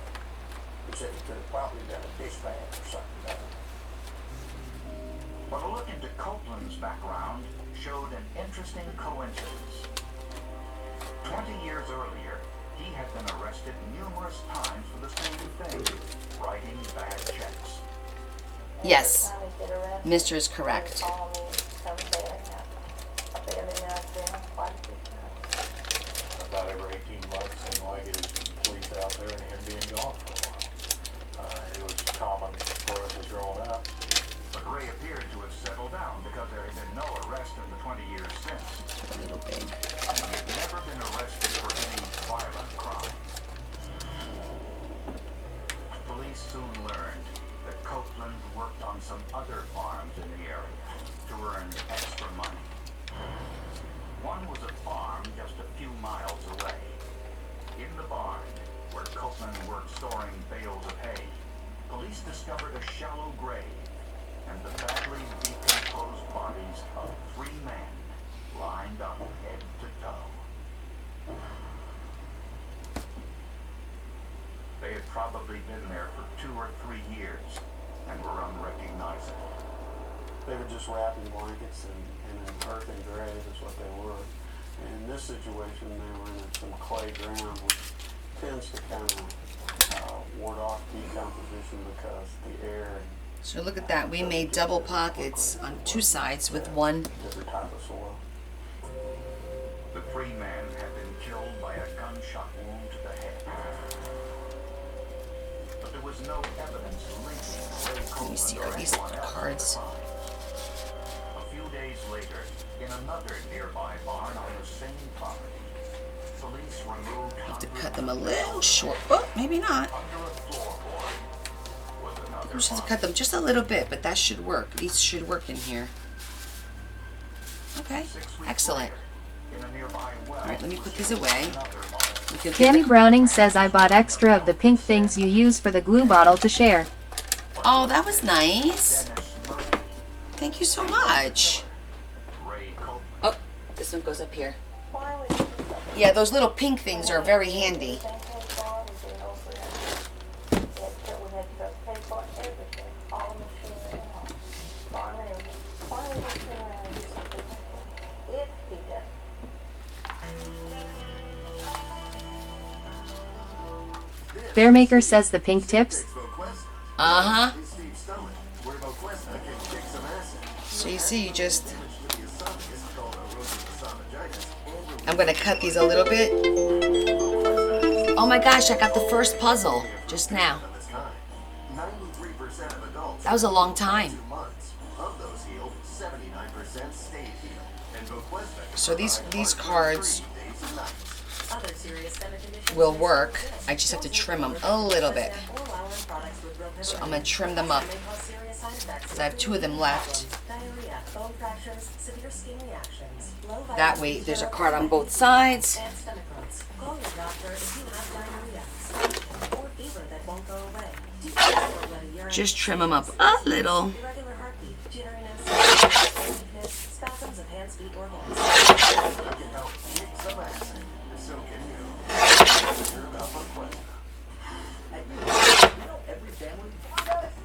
He said it could have probably been a dishpan or something down there. But a look into Copeland's background showed an interesting coincidence. 20 years earlier, he had been arrested numerous times for the same thing, writing bad checks. Yes, Mr. is correct. About every 18 months, seemed like it was police out there and him being gone for a while. It was common for us as growing up. But Ray appeared to have settled down because there had been no arrest in the 20 years since. A little big. He had never been arrested for any violent crime. Police soon learned that Copeland worked on some other farms in the area to earn extra money. One was a farm just a few miles away. In the barn, where Copeland worked storing bales of hay, police discovered a shallow grave and the badly decomposed bodies of 3 men lined up head to toe. They had probably been there for 2 or 3 years and were unrecognizable. They were just wrapped in blankets and in an earthen grave is what they were. And in this situation, they were in some clay ground, which tends to kind of ward off decomposition because the air and So look at that. We made double pockets on 2 sides with one. different type of soil. The 3 men had been killed by a gunshot wound to the head. But there was no evidence linking Ray Let me Copeland see, or are these anyone else to the cards? crime. A few days later, in another nearby barn on the same property, police removed Have to hundreds cut them a of little pounds short. Oh, maybe not. under a floorboard was another We should body. cut them just a little bit, but that should work. These should work in here. Okay, 6 weeks excellent. later, in a nearby well, All right, let me put these away. another body. Tammy Browning says I bought extra of the pink things you use for the glue bottle to share. Oh, that was nice. Thank you so much. Oh, this one goes up here. Yeah, those little pink things are very handy. Bearmaker says the pink tips. Uh-huh. So you see, I'm going to cut these a little bit. Oh my gosh, I got the first puzzle just now. That was a long time. So these cards will work. I just have to trim them a little bit. So I'm going to trim them up because I have 2 of them left. That way there's a card on both sides. Just trim them up a little.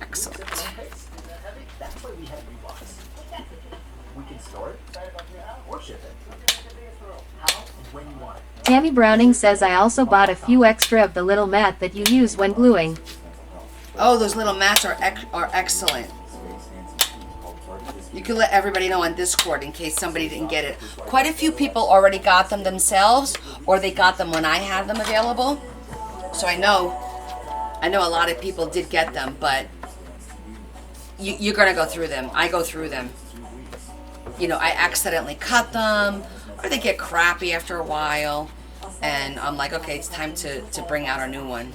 Excellent. That's why we have rebox. We can store it or ship it. How and when you want it. Tammy Browning says I also bought a few extra of the little mat that you use when gluing. Oh, those little mats are excellent. You can let everybody know on Discord in case somebody didn't get it. Quite a few people already got them themselves, or they got them when I had them available. So I know a lot of people did get them, but you're gonna go through them. I go through them. You know, I accidentally cut them, or they get crappy after a while, and I'm like, okay, it's time to bring out a new one.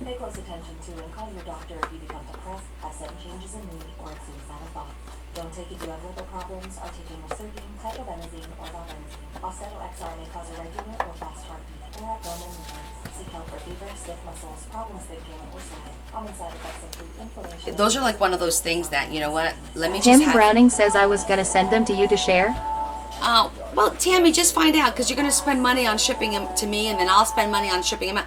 Pay close attention to and call your doctor if you become depressed, have sudden changes in mood, or have suicidal thoughts. Don't take it you have liver problems, are taking Rosartan, cybenzine, or valbenzine. Offsetto XR may cause irregular or fast heartbeat, or abnormal movements. Seek help for fever, stiff muscles, problems thinking, or sleeping. Common side effects include inflammation. Those are like one of those things that, you know what, let me just Tammy Browning says I was gonna send them to you to share. Well, Tammy, just find out, because you're going to spend money on shipping them to me, and then I'll spend money on shipping them out.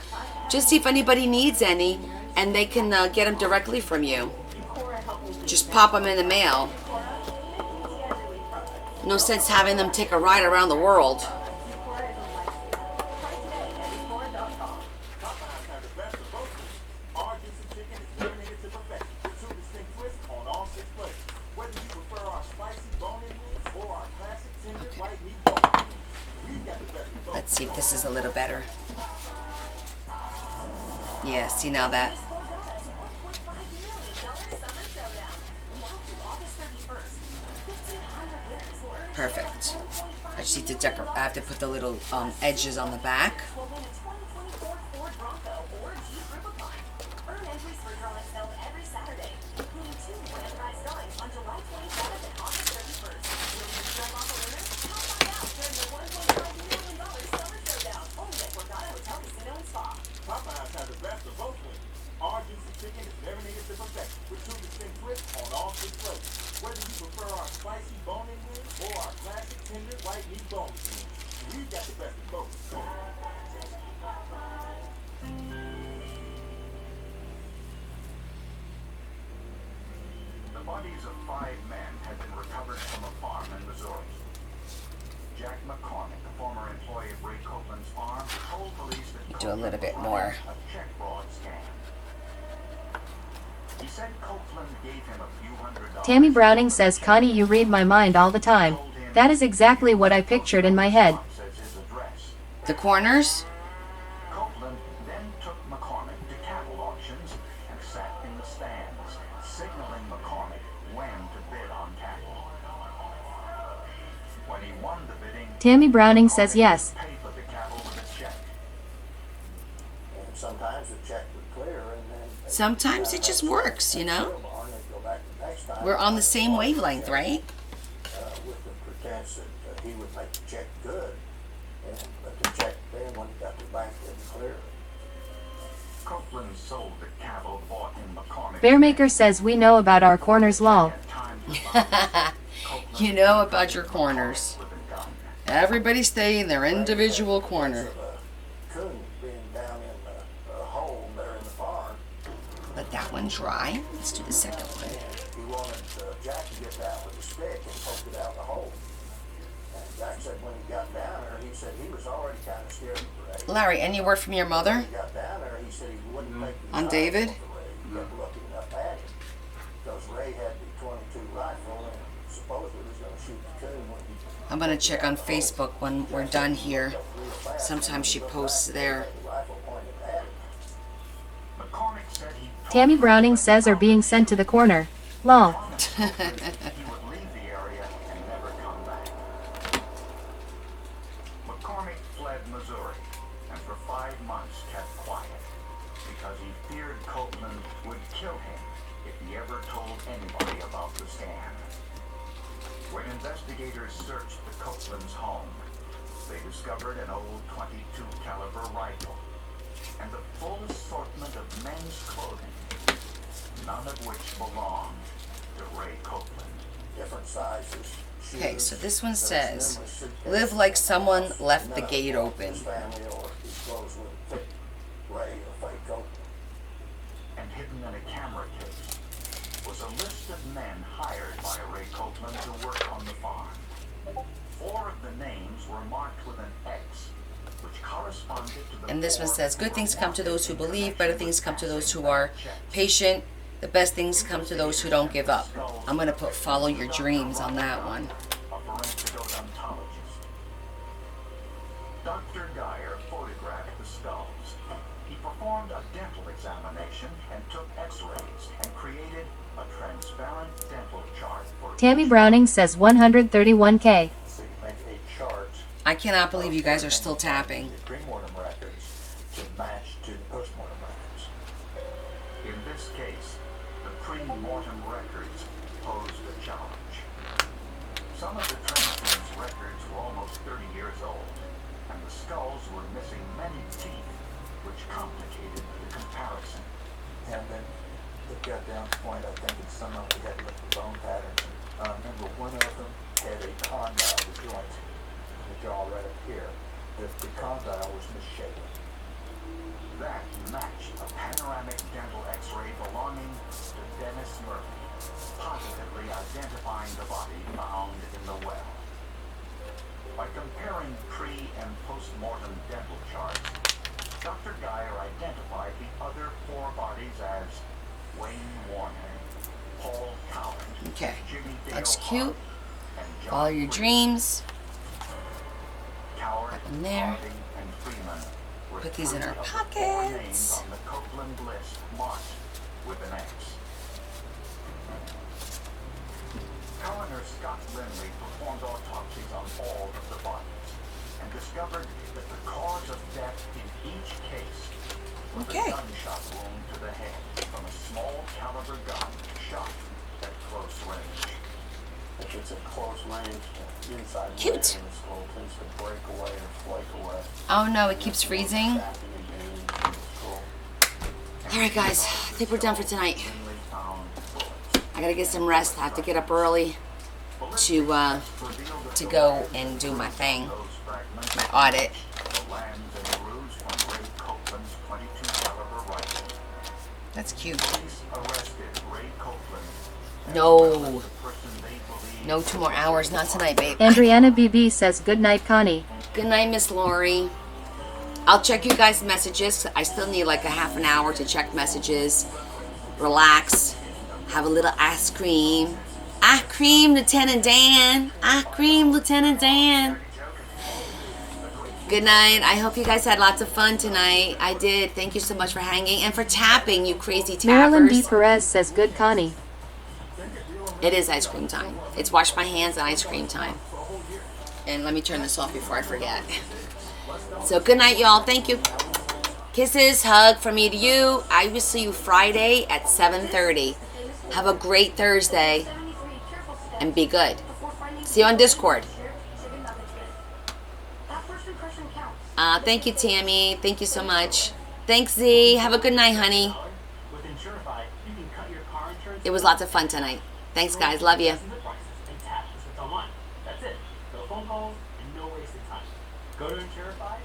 Just see if anybody needs any, and they can get them directly from you. Just pop them in the mail. No sense having them take a ride around the world. Let's see if this is a little better. Yeah, see now that. Perfect. I just need to decorate. I have to put the little edges on the back. The bodies of 5 men have been recovered from a farm in Missouri. Jack McCormick, a former employee of Ray Copeland's farm, told police that Do a little bit more. a check fraud scam. He said Copeland gave him a few $100. Tammy Browning says, Connie, you read my mind all the time. That is exactly what I pictured in my head. The corners? Copeland then took McCormick to cattle auctions and sat in the stands, signaling McCormick when to bid on cattle. When he won the bidding, Tammy Browning says yes. paid for the cattle with a check. And sometimes the check would clear and then... Sometimes it just works, you know? Go back the next time. We're on the same wavelength, right? With the pretense that he would make the check good, but the check failed. bank didn't clear it. Copeland sold the cattle bought in McCormick. Bearmaker says we know about our corners lol. You know about your corners. Everybody stay in their individual corner. Coon being down in the hole there in the barn. Let that one dry. Let's do the second one. He wanted Jack to get out with a stick and poke it out the hole. And Jack said when he got down there, he said he was already kind of scared of Ray. Larry, any word from your mother? When he got down there, he said he wouldn't take the On David? Ray. He kept looking up at him. Because Ray had the .22 rifle and supposedly was going to shoot the coon when he... I'm going to check on Facebook when we're done here. Sometimes she posts there. McCormick said he Tammy Browning says are being sent to the corner. Lol. he would leave the area and never come back. McCormick fled Missouri and for 5 months kept quiet because he feared Copeland would kill him if he ever told anybody about the stand. When investigators searched the Copeland's home, they discovered an old .22 caliber rifle and the full assortment of men's clothing, none of which belonged to Ray Copeland. Different sizes. Okay, so this one says, live like someone left the gate open. His family or his clothes would fit Ray or fake Copeland. And hidden in a camera case was a list of men hired by Ray Copeland to work on the farm. 4 of the names were marked with an X, which corresponded to the... And this one says, good things come to those who believe, better things come to those who are patient, the best things come to those who don't give up. I'm going to put follow your dreams on that one. A forensic odontologist. Dr. Geyer photographed the skulls. He performed a dental examination and took x-rays and created a transparent dental chart for... Tammy Browning says 131K. So you make a chart. I cannot believe you guys are still tapping. The pre-mortem records to match to the post-mortem records. In this case, the pre-mortem records posed a challenge. Some of the transference records were almost 30 years old, and the skulls were missing many teeth, which complicated the comparison. And then it got down to the point, I think, in some of them had the bone patterns. Remember, one of them had a condyle joint in the jaw right up here. The condyle was misshapen. That matched a panoramic dental x-ray belonging to Dennis Murphy, positively identifying the body found in the well. By comparing pre- and post-mortem dental charts, Dr. Geyer identified the other 4 bodies as Wayne Warner, Paul Coward, Okay, Jimmy Dale that's Hart, cute. and John Follow your dreams. Coward, Put them there. Harding, and Freeman were Put these in 3 our of the 4 names pockets. on the Copeland list marked with an X. Coroner Scott Lindley performed autopsies on all of the bodies and discovered that the cause of death in each case was Okay. a gunshot wound to the head from a small caliber gun shot at close range. If it's at close range, inside Cute. range, the skull tends to break away or flake away. Oh no, it keeps freezing. Tapping again into the skull. Alright guys, I think we're done for tonight. Lindley found bullets. I gotta get some rest. I have to get up early to go and do my thing, my audit. The lands and grooves from Ray Copeland's .22 caliber rifle. That's cute. Police arrested Ray Copeland. No, The person they believe no 2 more hours. Not tonight, babe. Andriana BB says good night, Connie. Good night, Miss Lori. I'll check you guys' messages. I still need like a half an hour to check messages. Relax. Have a little ice cream. Ice cream, Lieutenant Dan. Ice cream, Lieutenant Dan. Good night. I hope you guys had lots of fun tonight. I did. Thank you so much for hanging and for tapping, you crazy Marilyn D. tappers. Perez says good, Connie. It is ice cream time. It's wash my hands and ice cream time. And let me turn this off before I forget. So good night, y'all. Thank you. Kisses, hug from me to you. I will see you Friday at 7:30. Have a great Thursday. And be good. See you on Discord. That first impression counts. Thank you, Tammy. Thank you so much. Thanks, Z. Have a good night, honey. With Insurify, you can cut your car insurance. It was lots of fun tonight. Thanks, guys. Love you. And tap the switch online. That's it. No phone calls and no wasted time. Go to Insurify